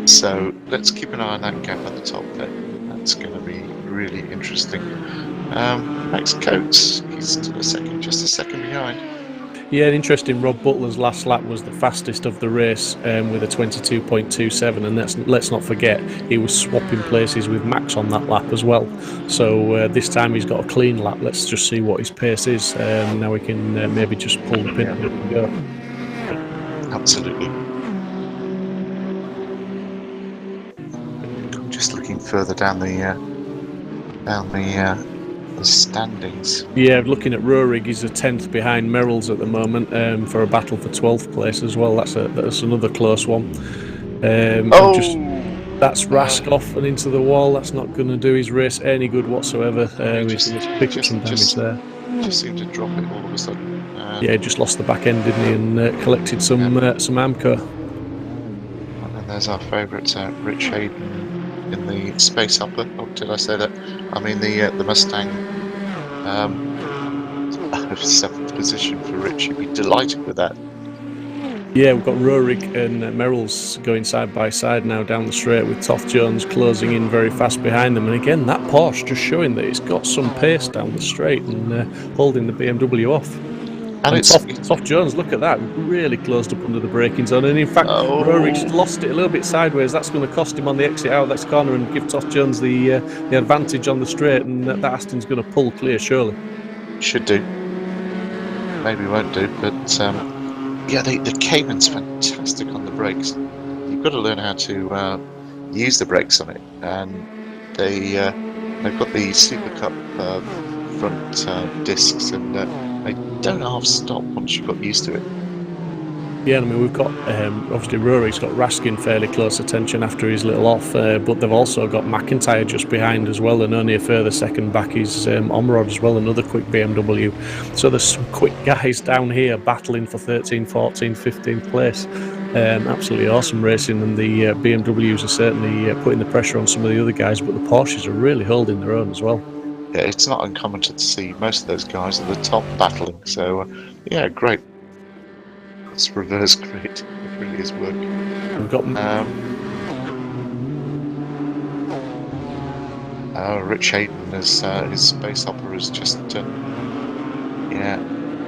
So let's keep an eye on that gap at the top there. That's going to be really interesting. Max Coates, he's still just a second behind. Yeah, interesting. Rob Butler's last lap was the fastest of the race with a 22.27, and let's not forget he was swapping places with Max on that lap as well. So this time he's got a clean lap. Let's just see what his pace is. Now we can maybe just pull the pin and go. Absolutely. Just looking further down the standings. Yeah, looking at Rurik, he's a 10th behind Merrill's at the moment for a battle for 12th place as well. That's another close one. That's Rask off and into the wall. That's not going to do his race any good whatsoever. He's picked up some damage there. Just seemed to drop it all of a sudden. Yeah, just lost the back end, didn't he, and collected some Amco. And then there's our favourite Rich Hayden in the space hopper. Oh, did I say that? I mean the Mustang. 7th position for Rich. He'd be delighted with that. Yeah, we've got Rurik and Merrill's going side by side now down the straight, with Toff Jones closing in very fast behind them. And again, that Porsche just showing that it's got some pace down the straight and holding the BMW off. And Toff Jones, look at that, really closed up under the braking zone. And in fact, Rurik's lost it a little bit sideways. That's going to cost him on the exit out of that corner and give Toff Jones the advantage on the straight. And that Aston's going to pull clear, surely. Should do. Maybe won't do, but yeah, the Cayman's fantastic on the brakes. You've got to learn how to use the brakes on it, and they've got the Super Cup front discs, and they don't half stop once you've got used to it. Yeah, I mean, we've got obviously Rory's got Raskin fairly close attention after his little off, but they've also got McIntyre just behind as well, and only a further second back is Omrod as well, another quick BMW. So there's some quick guys down here battling for 13th, 14th, 15th place. Absolutely awesome racing, and the BMWs are certainly putting the pressure on some of the other guys, but the Porsches are really holding their own as well. Yeah, it's not uncommon to see most of those guys at the top battling, so yeah, great. It's reverse grid. It really is working. We've got Rich Hayden as his space opera has just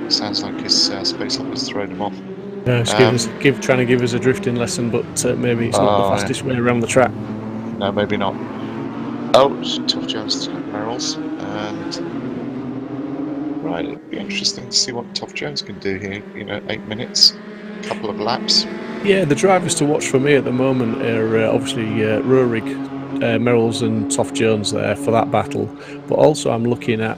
sounds like his space opera's thrown him off. trying to give us a drifting lesson, but maybe it's not the fastest way around the track. No, maybe not. Oh, Tough Jones to Merrill's, and right, it'd be interesting to see what Tough Jones can do here. 8 minutes, couple of laps. Yeah, the drivers to watch for me at the moment are obviously Rurik, Merrill's and Tough Jones there for that battle, but also I'm looking at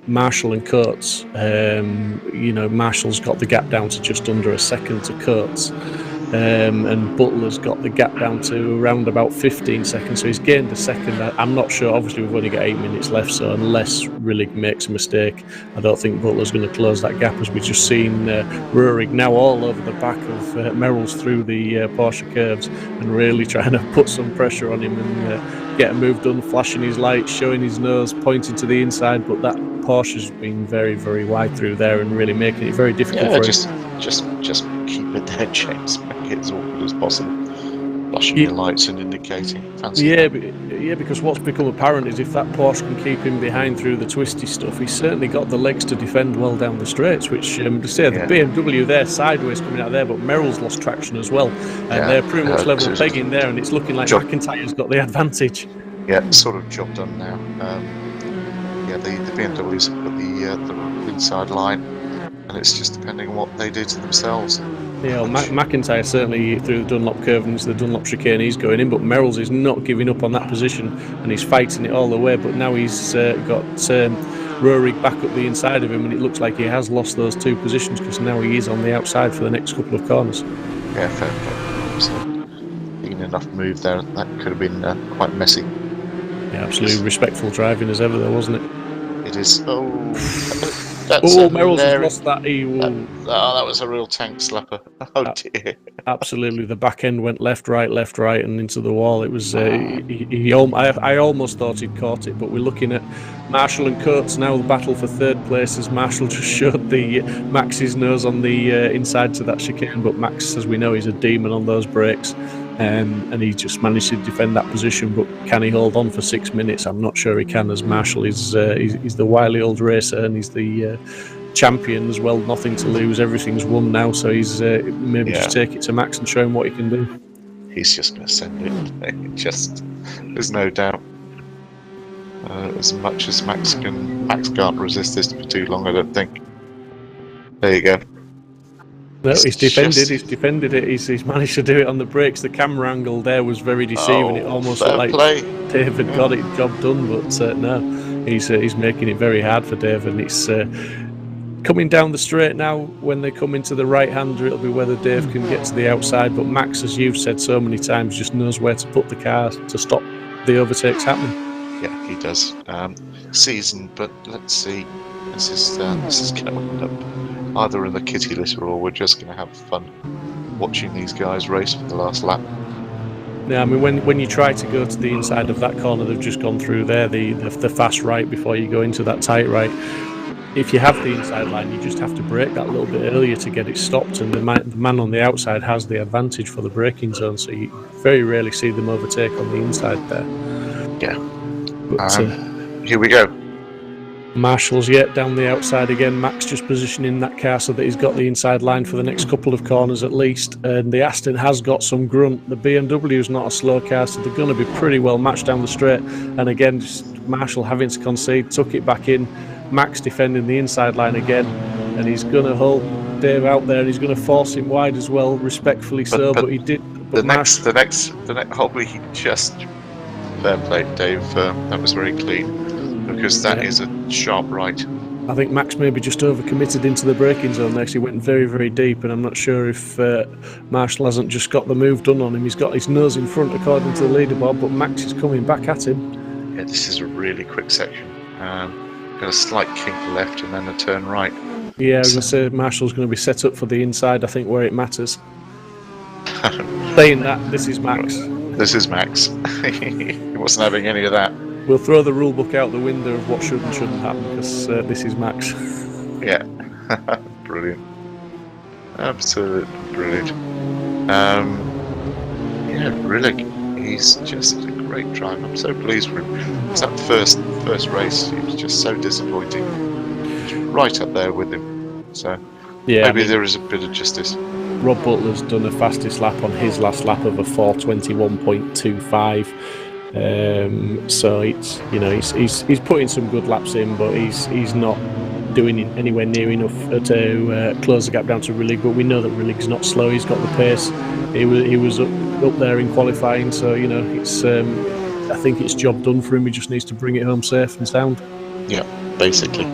Marshall and Coates. Marshall's got the gap down to just under a second to Coates, and Butler's got the gap down to around about 15 seconds, so he's gained a second. I'm not sure, obviously we've only got 8 minutes left, so unless Rillig makes a mistake, I don't think Butler's going to close that gap, as we've just seen Rurik now all over the back of Merrill's through the Porsche curves, and really trying to put some pressure on him and get a move done, flashing his lights, showing his nose, pointing to the inside, but that Porsche's been very, very wide through there and really making it very difficult for him. Just keep it there, James. Make it as awkward as possible. Flashing your lights and indicating. Fancy because what's become apparent is if that Porsche can keep him behind through the twisty stuff, he's certainly got the legs to defend well down the straights, which the BMW there sideways coming out there, but Merrill's lost traction as well, and they're pretty much level pegging there, and it's looking like McIntyre's got the advantage. Yeah, sort of job done now. The BMWs have got the inside line, and it's just depending on what they do to themselves. Yeah, well, McIntyre certainly through the Dunlop curve and into the Dunlop chicane he's going in, but Merrill's is not giving up on that position, and he's fighting it all the way, but now he's got Rurik back up the inside of him, and it looks like he has lost those two positions, because now he is on the outside for the next couple of corners. Yeah, fair play. So, been enough move there, that could have been quite messy. Yeah, absolutely respectful driving as ever, though, wasn't it? It is. Merrill's has lost that. That was a real tank slapper. Oh dear. Absolutely, the back end went left, right, and into the wall. It was. I almost thought he'd caught it, but we're looking at Marshall and Coates now. The battle for third place, as Marshall just showed the Max's nose on the inside to that chicane, but Max, as we know, is a demon on those brakes. And he just managed to defend that position, but can he hold on for 6 minutes? I'm not sure he can, as Marshall is he's the wily old racer, and he's the champion as well. Nothing to lose, everything's won now, so he's just take it to Max and show him what he can do. He's just going to send it. There's no doubt. As much as Max can't resist this for too long, I don't think. There you go. No, he's defended it. He's managed to do it on the brakes. The camera angle there was very deceiving. It almost looked like David got it job done, but no, he's making it very hard for Dave, and it's coming down the straight now. When they come into the right-hander, it'll be whether Dave can get to the outside, but Max, as you've said so many times, just knows where to put the car to stop the overtakes happening. Yeah, he does. Seasoned, but let's see. This is going to end up either in the kitty litter, or we're just going to have fun watching these guys race for the last lap. Yeah, I mean, when you try to go to the inside of that corner they've just gone through there, the fast right before you go into that tight right, if you have the inside line, you just have to brake that little bit earlier to get it stopped, and the man on the outside has the advantage for the braking zone, so you very rarely see them overtake on the inside there. Yeah. But, here we go. Marshall's yet down the outside again. Max just positioning that car so that he's got the inside line for the next couple of corners at least. And the Aston has got some grunt. The BMW is not a slow car, so they're going to be pretty well matched down the straight. And again, just Marshall having to concede, took it back in. Max defending the inside line again, and he's going to hold Dave out there, and he's going to force him wide as well, respectfully but he did. But the next hobby, he just fair play, Dave. That was very clean, because that is a sharp right. I think Max maybe just overcommitted into the braking zone there, 'cause he went very, very deep, and I'm not sure if Marshall hasn't just got the move done on him. He's got his nose in front according to the leaderboard, but Max is coming back at him. Yeah, this is a really quick section. Got a slight kink left and then a turn right. Yeah, I was going to say Marshall's going to be set up for the inside, I think, where it matters. Saying that, this is Max. This is Max. He wasn't having any of that. We'll throw the rule book out the window of what should and shouldn't happen, because this is Max. Yeah, brilliant. Absolutely brilliant. Yeah, really, he's just a great driver. I'm so pleased with him. It's that first race, he was just so disappointing. Right up there with him. So Yeah, maybe there is a bit of justice. Rob Butler's done a fastest lap on his last lap of a 4:21.25. So it's, you know, he's putting some good laps in, but he's not doing it anywhere near enough to close the gap down to Rillig. But we know that Rillig's not slow. He's got the pace. He was up there in qualifying, so you know it's. I think it's job done for him. He just needs to bring it home safe and sound. Yeah, basically.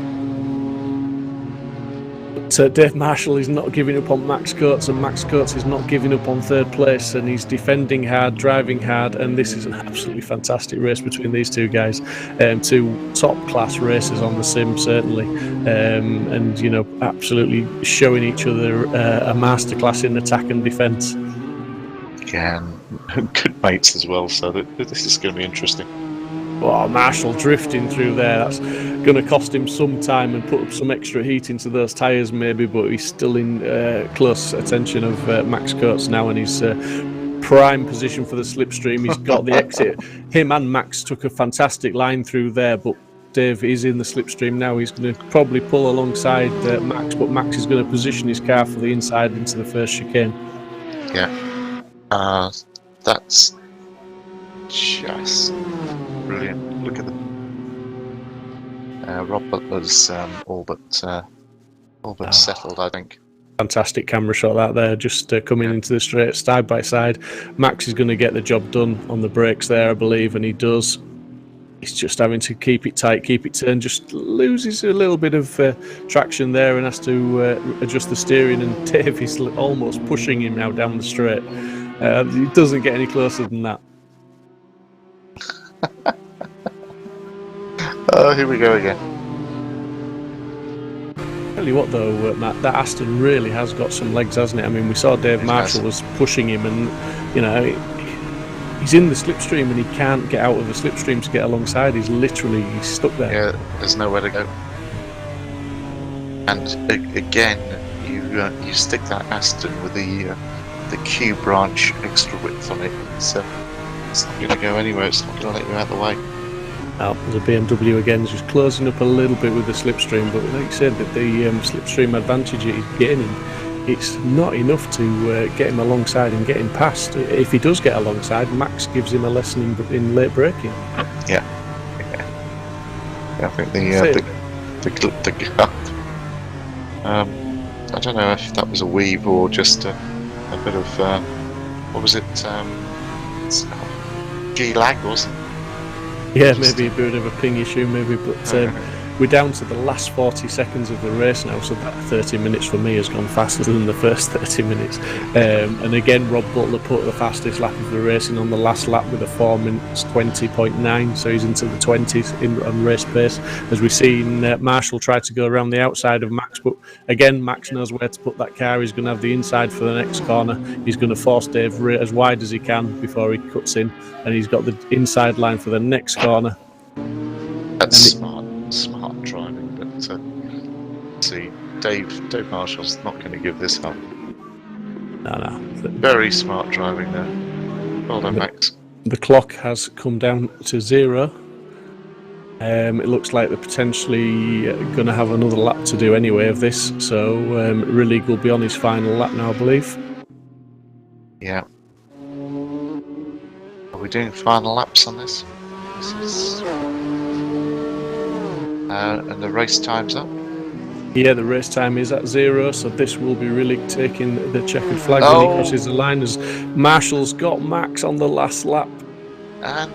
Dave Marshall is not giving up on Max Coates, and Max Coates is not giving up on third place, and he's defending hard, driving hard, and this is an absolutely fantastic race between these two guys. Two top class racers on the sim, certainly, and you know, absolutely showing each other a masterclass in attack and defence. Yeah, and good mates as well, so this is going to be interesting. Oh, Marshall drifting through there, that's going to cost him some time and put up some extra heat into those tyres maybe, but he's still in close attention of Max Coates now, and he's prime position for the slipstream. He's got the exit. Him and Max took a fantastic line through there, but Dave is in the slipstream now. He's going to probably pull alongside Max, but Max is going to position his car for the inside into the first chicane. Yeah, that's just brilliant. Look at them. Rob Butler's all but settled, I think. Fantastic camera shot that there, just coming into the straight side by side. Max is going to get the job done on the brakes there, I believe, and he does. He's just having to keep it tight, keep it turned, just loses a little bit of traction there and has to adjust the steering, and Dave is almost pushing him now down the straight. He doesn't get any closer than that. Oh, here we go again. Tell you what though, Matt, that Aston really has got some legs, hasn't it? I mean, we saw Dave Marshall was pushing him, and you know, he's in the slipstream and he can't get out of the slipstream to get alongside. He's stuck there. Yeah, there's nowhere to go. And again, you stick that Aston with the Q branch extra width on it. It's not going to go anywhere. It's not going to let you out of the way. Now, the BMW again is just closing up a little bit with the slipstream, but like you said, that the slipstream advantage he's gaining, it's not enough to get him alongside and get him past. If he does get alongside, Max gives him a lesson in late braking. Yeah. I think the I don't know if that was a weave or just a bit of what was it? G-lag, wasn't it? Yeah, maybe a bit of a ping issue, maybe, but we're down to the last 40 seconds of the race now, so that 30 minutes for me has gone faster than the first 30 minutes. And again, Rob Butler put the fastest lap of the racing on the last lap with a 4 minutes 20.9, so he's into the 20s on race pace. As we've seen, Marshall tried to go around the outside of Max, but again, Max knows where to put that car. He's going to have the inside for the next corner. He's going to force Dave as wide as he can before he cuts in, and he's got the inside line for the next corner. That's smart driving, but see, Dave Marshall's not going to give this up. No. Very smart driving there. Well done, Max. The clock has come down to 0. It looks like they're potentially going to have another lap to do anyway of this, so Rillig will be on his final lap now, I believe. Yeah. Are we doing final laps on this? And the race time's up? Yeah, the race time is at 0, so this will be Rillig taking the checkered flag when he crosses the line, as Marshall's got Max on the last lap. And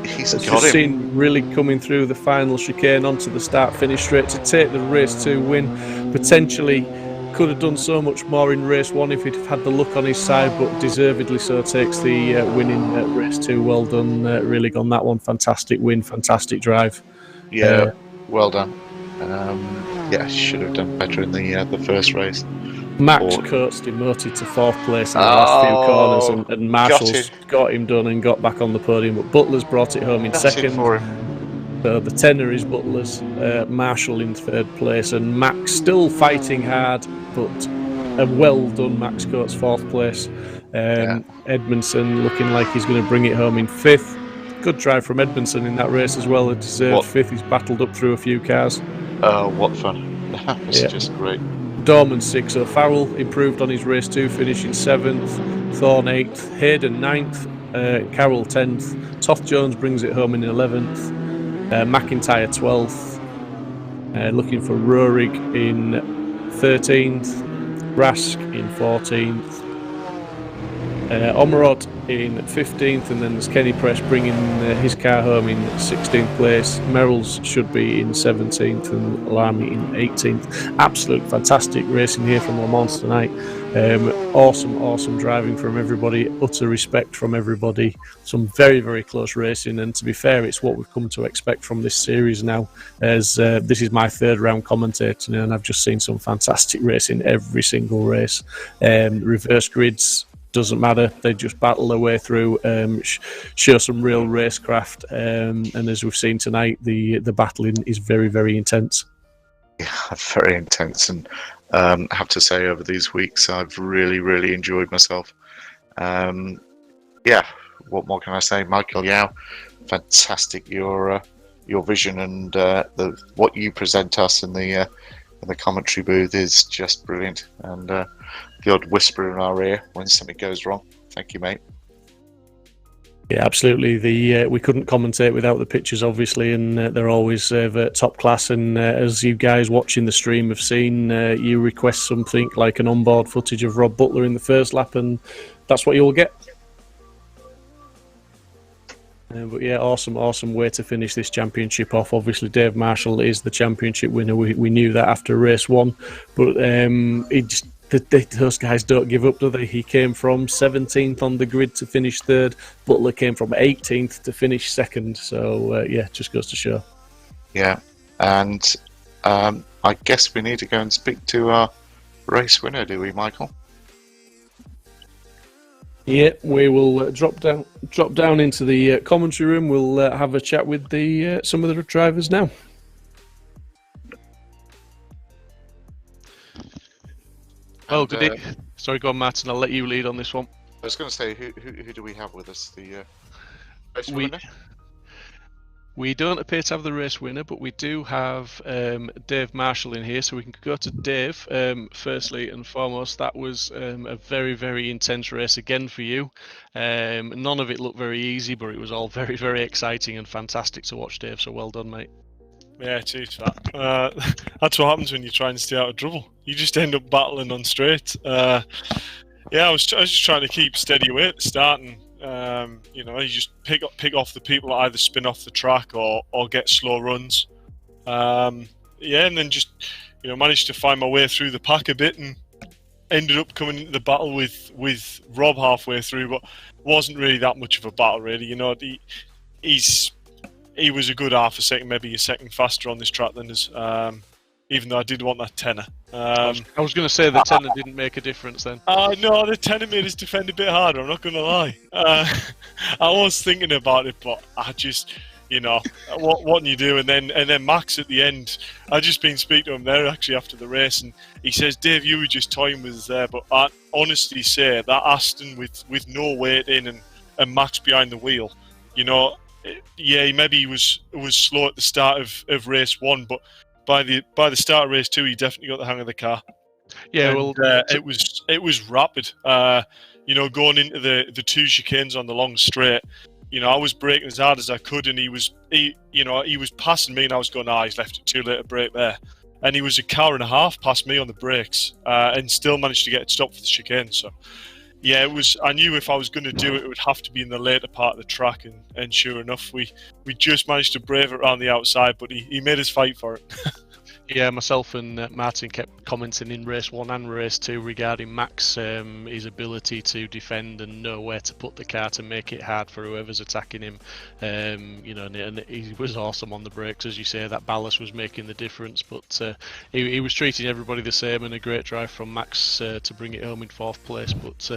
He's It's got just him. seen really coming through the final chicane onto the start finish straight to take the race 2 win. Potentially could have done so much more in race 1 if he'd had the luck on his side, but deservedly so takes the win in race 2. Well done, really on that one. Fantastic win, fantastic drive. Yeah, well done. Yeah, should have done better in the first race. Max Or- Coates demoted to 4th place in the last few corners, and Marshall's got him done and got back on the podium, but Butler's brought it home in That's it second. for him. So the tenor is Butler's, Marshall in 3rd place, and Max still fighting hard, but a well done Max Coates 4th place. Edmondson looking like he's going to bring it home in 5th. Good drive from Edmondson in that race as well. A deserved 5th. He's battled up through a few cars. What fun. That was just great. Dorman 6th. O'Farrell improved on his race 2, finishing 7th. Thorne 8th. Hayden 9th. Carroll 10th. Toth Jones brings it home in 11th. McIntyre 12th. Looking for Rurik in 13th. Rask in 14th. Omerod in 15th, and then there's Kenny Press bringing his car home in 16th place. Merrill's should be in 17th and Lamy in 18th. Absolute fantastic racing here from Le Mans tonight. Awesome driving from everybody, utter respect from everybody. Some very, very close racing, and to be fair, it's what we've come to expect from this series now, as this is my 3rd round commentating, and I've just seen some fantastic racing every single race. Reverse grids, doesn't matter, they just battle their way through, show some real racecraft, and as we've seen tonight, the battling is very, very intense. Yeah, very intense, and I have to say, over these weeks, I've really enjoyed myself. Yeah, what more can I say? Michael Yao, fantastic your vision and what you present us in the commentary booth is just brilliant, and the odd whisper in our ear when something goes wrong. Thank you, mate. Yeah, absolutely. We couldn't commentate without the pictures, obviously, and they're always top class. And as you guys watching the stream have seen, you request something like an onboard footage of Rob Butler in the first lap, and that's what you'll get. But yeah, awesome way to finish this championship off. Obviously, Dave Marshall is the championship winner. We knew that after race 1, but those guys don't give up, do they? He came from 17th on the grid to finish 3rd. Butler came from 18th to finish 2nd. So yeah, just goes to show. Yeah, and I guess we need to go and speak to our race winner, do we, Michael? Yeah, we will drop down into the commentary room. We'll have a chat with some of the drivers now. Oh, good. Sorry, go on, Martin. I'll let you lead on this one. I was going to say, who do we have with us? The race winner? We don't appear to have the race winner, but we do have Dave Marshall in here, so we can go to Dave. Firstly and foremost, that was a very, very intense race again for you. None of it looked very easy, but it was all very, very exciting and fantastic to watch, Dave, so well done, mate. Yeah, cheers for that. That's what happens when you try and stay out of trouble. You just end up battling on straight. Yeah, I was just trying to keep steady away at the start, and you just pick off the people that either spin off the track or get slow runs. And then just managed to find my way through the pack a bit, and ended up coming into the battle with Rob halfway through, but wasn't really that much of a battle, really. He was a good half a second, maybe a second faster on this track than us, even though I did want that tenner. I was going to say the tenner didn't make a difference then. No, the tenner made us defend a bit harder, I'm not going to lie. I was thinking about it, but I just, what can you do? And then Max at the end, I just been speaking to him there actually after the race, and he says, Dave, you were just toying with us there, but I honestly say that Aston with no weight in and Max behind the wheel, yeah, maybe he was slow at the start of race 1, but by the start of race 2, he definitely got the hang of the car. Yeah, it was rapid. Going into the 2 chicanes on the long straight, I was braking as hard as I could, and he was passing me, and I was going, he's left it too late to brake there, and he was a car and a half past me on the brakes, and still managed to get it stopped for the chicane. So yeah, it was. I knew if I was going to do it, it would have to be in the later part of the track, and sure enough, we just managed to brave it around the outside, but he made us fight for it. Yeah, myself and Martin kept commenting in race 1 and race 2 regarding Max, his ability to defend and know where to put the car to make it hard for whoever's attacking him. And he was awesome on the brakes, as you say. That ballast was making the difference, but he was treating everybody the same, and a great drive from Max to bring it home in 4th place. But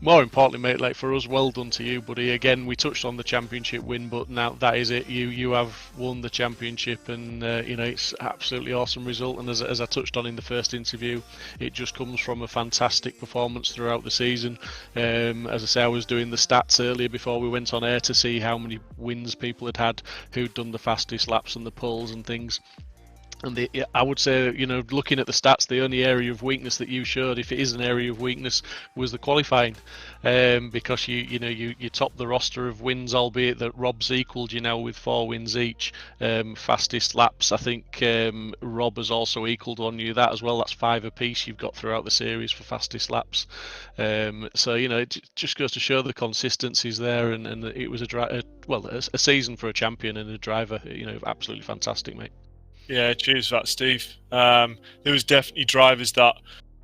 more importantly, mate, like for us, well done to you, buddy. Again, we touched on the championship win, but now that is it. You have won the championship, and it's absolutely awesome result. And as I touched on in the first interview, it just comes from a fantastic performance throughout the season. As I say, I was doing the stats earlier before we went on air to see how many wins people had who'd done the fastest laps and the poles and things. And I would say, looking at the stats, the only area of weakness that you showed, if it is an area of weakness, was the qualifying, because you top the roster of wins, albeit that Rob's equalled you now with 4 wins each. Fastest laps, I think Rob has also equalled on you that as well. That's 5 apiece you've got throughout the series for fastest laps. So it just goes to show the consistency's there, and it was a season for a champion and a driver. Absolutely fantastic, mate. Yeah, cheers for that, Steve. There was definitely drivers that,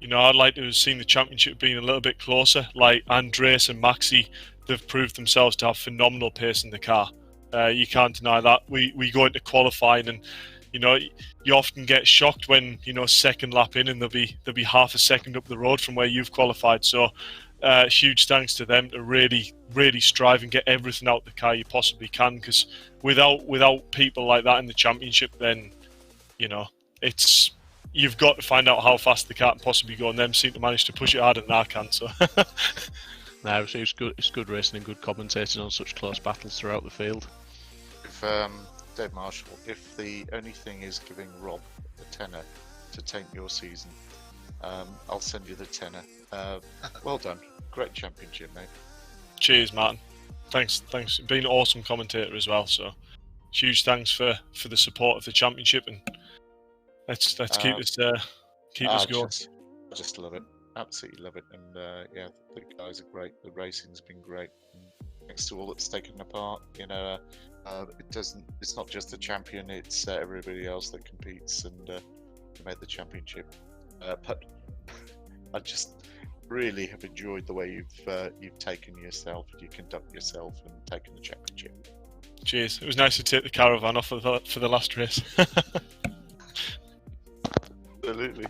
I'd like to have seen the championship being a little bit closer. Like Andreas and Maxi, they've proved themselves to have phenomenal pace in the car. You can't deny that. We go into qualifying, and you often get shocked when second lap in, and they'll be half a second up the road from where you've qualified. So huge thanks to them to really, really strive and get everything out the car you possibly can. Because without people like that in the championship, then you've got to find out how fast the car can possibly go, and them seem to manage to push it harder than I can. So, no, it's good. It's good racing and good commentating on such close battles throughout the field. If Dave Marshall, if the only thing is giving Rob a tenner to tank your season, I'll send you the tenner. Well done, great championship, mate. Cheers, Martin. Thanks. Being an awesome commentator as well. So, huge thanks for the support of the championship, and let's keep us going. I just love it, absolutely love it, and the guys are great. The racing's been great. And thanks to all that's taken apart. It's not just the champion; it's everybody else that competes and made the championship. But I just really have enjoyed the way you've taken yourself, you conduct yourself, and taken the championship. Cheers. It was nice to take the caravan off for the last race. Absolutely.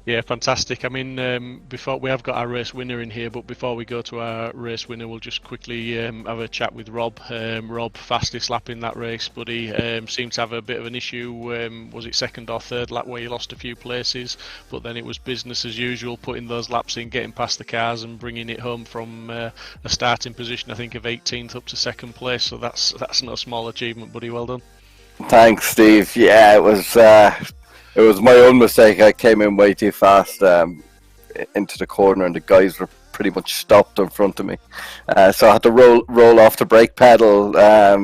Yeah, fantastic. I mean, before we have got our race winner in here, but before we go to our race winner, we'll just quickly have a chat with Rob. Rob, fastest lap in that race, but he seemed to have a bit of an issue. Was it second or third lap where he lost a few places? But then it was business as usual, putting those laps in, getting past the cars, and bringing it home from a starting position, I think, of 18th up to second place. So that's no small achievement, buddy. Well done. Thanks, Steve. Yeah, it was my own mistake. I came in way too fast into the corner, and the guys were pretty much stopped in front of me. So I had to roll off the brake pedal at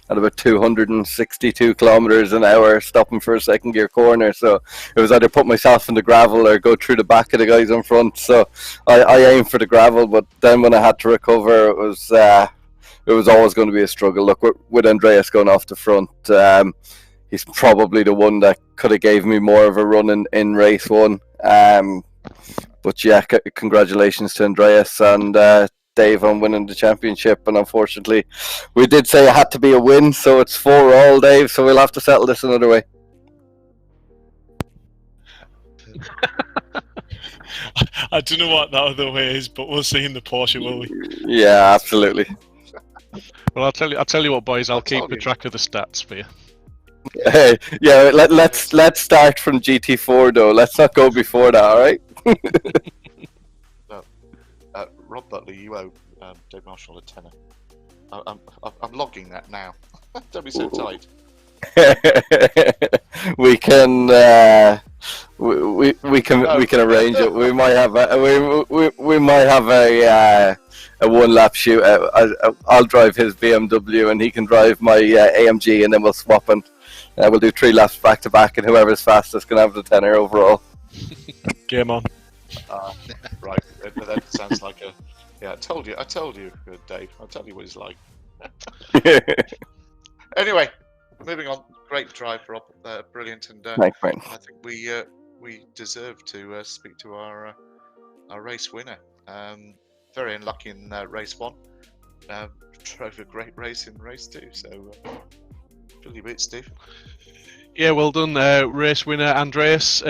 about 262 kilometers an hour, stopping for a second gear corner. So it was either put myself in the gravel or go through the back of the guys in front. So I aimed for the gravel, but then when I had to recover, it was always going to be a struggle. Look, with Andreas going off the front, he's probably the one that could have gave me more of a run in race 1. But yeah, congratulations to Andreas and Dave on winning the championship. And unfortunately, we did say it had to be a win, so it's 4-all, Dave. So we'll have to settle this another way. I don't know what that other way is, but we'll see in the Porsche, will we? Yeah, absolutely. Well, I'll tell you what, boys. I'll keep a track of the stats for you. Hey, yeah, let's start from GT4 though. Let's not go before that, all right? Rob Butler, you owe Dave Marshall a tenner. I'm logging that now. Don't be so tight. We can arrange it. We might have a one lap shoot. I'll drive his BMW and he can drive my AMG, and then we'll swap, and we'll do 3 laps back to back, and whoever's fastest can have the tenner overall. Game on. Right, that sounds like a. Yeah, I told you, Dave. I'll tell you what he's like. Anyway, moving on. Great drive, Rob. Brilliant, and Thanks, mate. I think we deserve to speak to our race winner. Very unlucky in race 1. Drove a great race in race 2. So, fill your bit, Steve. Yeah, well done, race winner Andreas.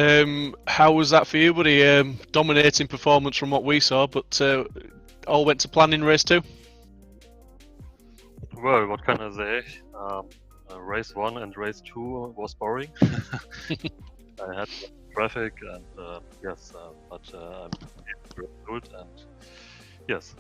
How was that for you, buddy? Dominating performance from what we saw, but all went to plan in race 2. Well, what can I say? Race 1 and race 2 was boring. I had traffic and yes, but I'm good and yes.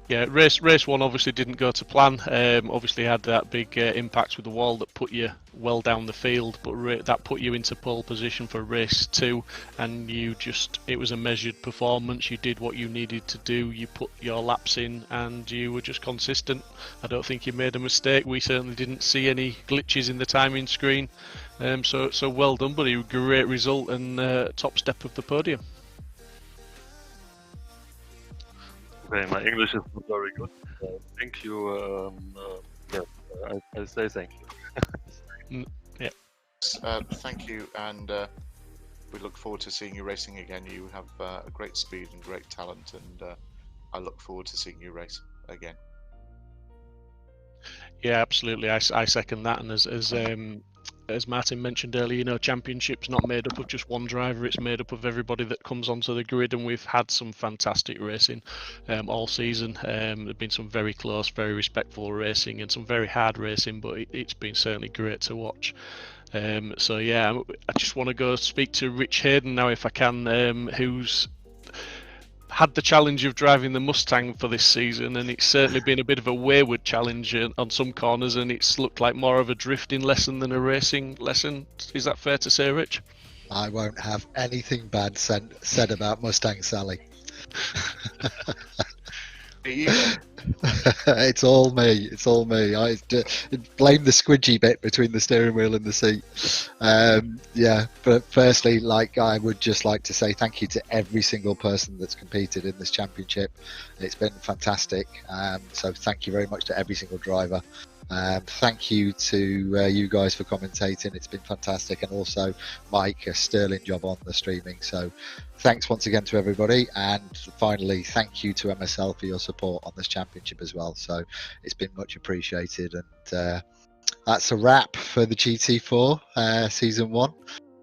Yeah, race 1 obviously didn't go to plan. Obviously had that big impact with the wall that put you well down the field, but that put you into pole position for race 2, and it was a measured performance. You did what you needed to do. You put your laps in, and you were just consistent. I don't think you made a mistake. We certainly didn't see any glitches in the timing screen. So well done, buddy. Great result and top step of the podium. Okay, my English is not very good. Thank you. Yes, I say thank you. Yeah. Thank you, and we look forward to seeing you racing again. You have a great speed and great talent, and I look forward to seeing you race again. Yeah, absolutely. I second that, and as Martin mentioned earlier, championship's not made up of just one driver, it's made up of everybody that comes onto the grid, and we've had some fantastic racing all season. There've been some very close, very respectful racing and some very hard racing, but it's been certainly great to watch. So yeah, I just want to go speak to Rich Hayden now if I can, who's had the challenge of driving the Mustang for this season, and it's certainly been a bit of a wayward challenge on some corners, and it's looked like more of a drifting lesson than a racing lesson. Is that fair to say, Rich? I won't have anything bad said about Mustang Sally. It's all me. I blame the squidgy bit between the steering wheel and the seat. Yeah, but firstly, I would just like to say thank you to every single person that's competed in this championship. It's been fantastic. So thank you very much to every single driver. Thank you to you guys for commentating. It's been fantastic, and also Mike, a sterling job on the streaming. So thanks once again to everybody, and finally thank you to MSL for your support on this championship as well. So it's been much appreciated, and that's a wrap for the GT4 season 1.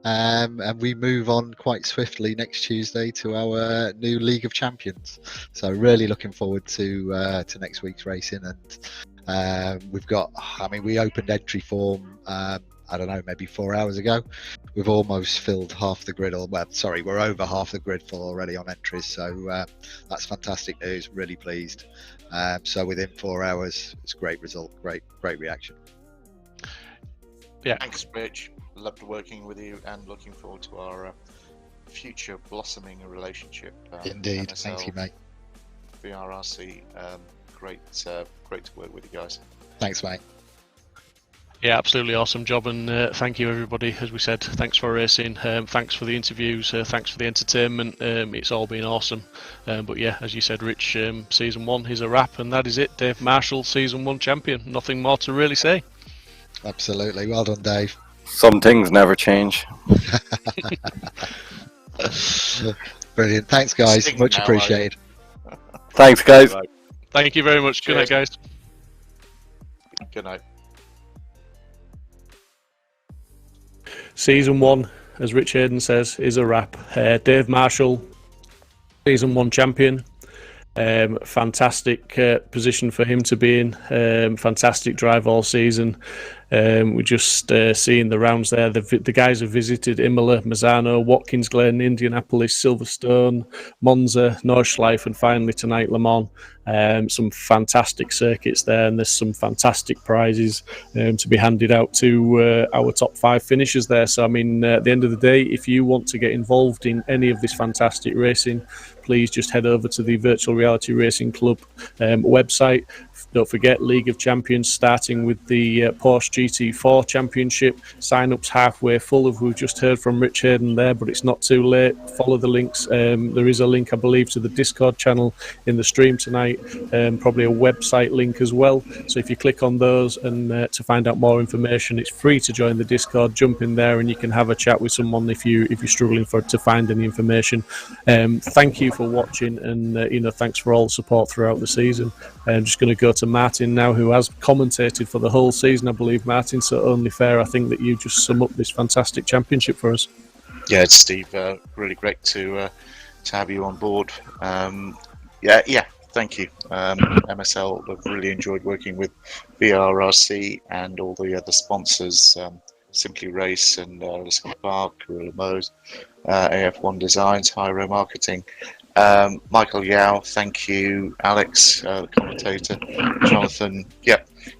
And we move on quite swiftly next Tuesday to our new League of Champions. So really looking forward to next week's racing. And we opened entry form, I don't know, maybe 4 hours ago. We've almost filled half the grid, we're over half the grid full already on entries. So that's fantastic news, really pleased. So within 4 hours, it's a great result, great reaction. Yeah. Thanks, Rich. Loved working with you, and looking forward to our future blossoming relationship. Indeed. MSL, Thank you, mate. VRRC, great to work with you guys. Thanks, mate. Yeah, absolutely awesome job, and thank you everybody. As we said, thanks for racing, thanks for the interviews, thanks for the entertainment. It's all been awesome. But yeah, as you said, Rich, season 1 is a wrap, and that is it. Dave Marshall, season 1 champion. Nothing more to really say. Absolutely. Well done, Dave. Some things never change. Brilliant. Thanks, guys. Sing Much now, appreciated. Thanks, guys. Thank you very much. Good night, guys. Good night. Season 1, as Rich Hayden says, is a wrap. Dave Marshall, season 1 champion. Fantastic position for him to be in. Fantastic drive all season. We're just seeing the rounds there. The guys have visited Imola, Mazzano, Watkins Glen, Indianapolis, Silverstone, Monza, Nordschleife, and finally tonight Le Mans. Some fantastic circuits there, and there's some fantastic prizes to be handed out to our top 5 finishers there. So, I mean, at the end of the day, if you want to get involved in any of this fantastic racing, please just head over to the Virtual Reality Racing Club website, don't forget League of Champions starting with the Porsche GT4 Championship. Sign-ups halfway full. We've just heard from Rich Hayden there, but it's not too late. Follow the links. There is a link, I believe, to the Discord channel in the stream tonight. Probably a website link as well. So if you click on those and to find out more information, it's free to join the Discord. Jump in there and you can have a chat with someone if you're struggling to find any information. Thank you for watching, and thanks for all the support throughout the season. I'm just going to go to Martin now, who has commentated for the whole season, I believe, Martin. So only fair, I think, that you just sum up this fantastic championship for us. Yeah, it's Steve. Really great to have you on board. Thank you. MSL have really enjoyed working with VRRC and all the other sponsors, Simply Race and Liscombe Park, Gorilla Mose, AF1 Designs, Hyro Marketing. Michael Yao, thank you. Alex, the commentator. Jonathan,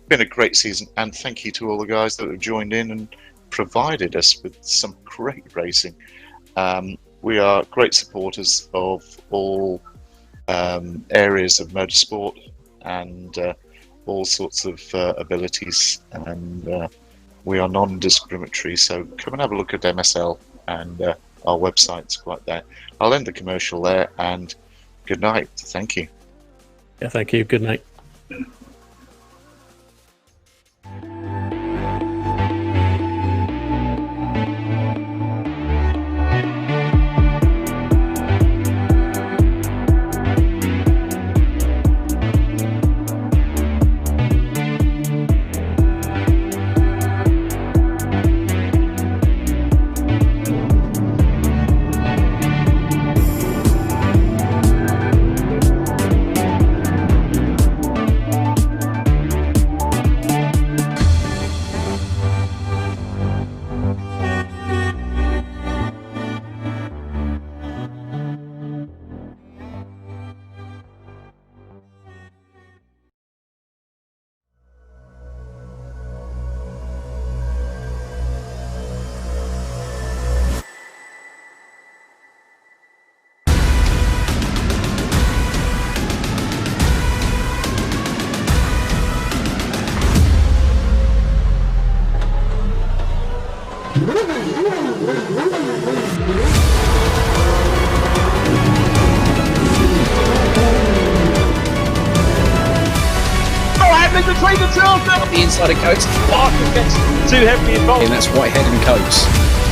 been a great season. And thank you to all the guys that have joined in and provided us with some great racing. We are great supporters of all areas of motorsport and all sorts of abilities, and we are non-discriminatory, so come and have a look at MSL, and our website's quite there. I'll end the commercial there, and good night. Thank you. Yeah, thank you. Good night. Between the two of them, The inside of coats, Artcis gets too heavily involved. and that's Whitehead and Coates.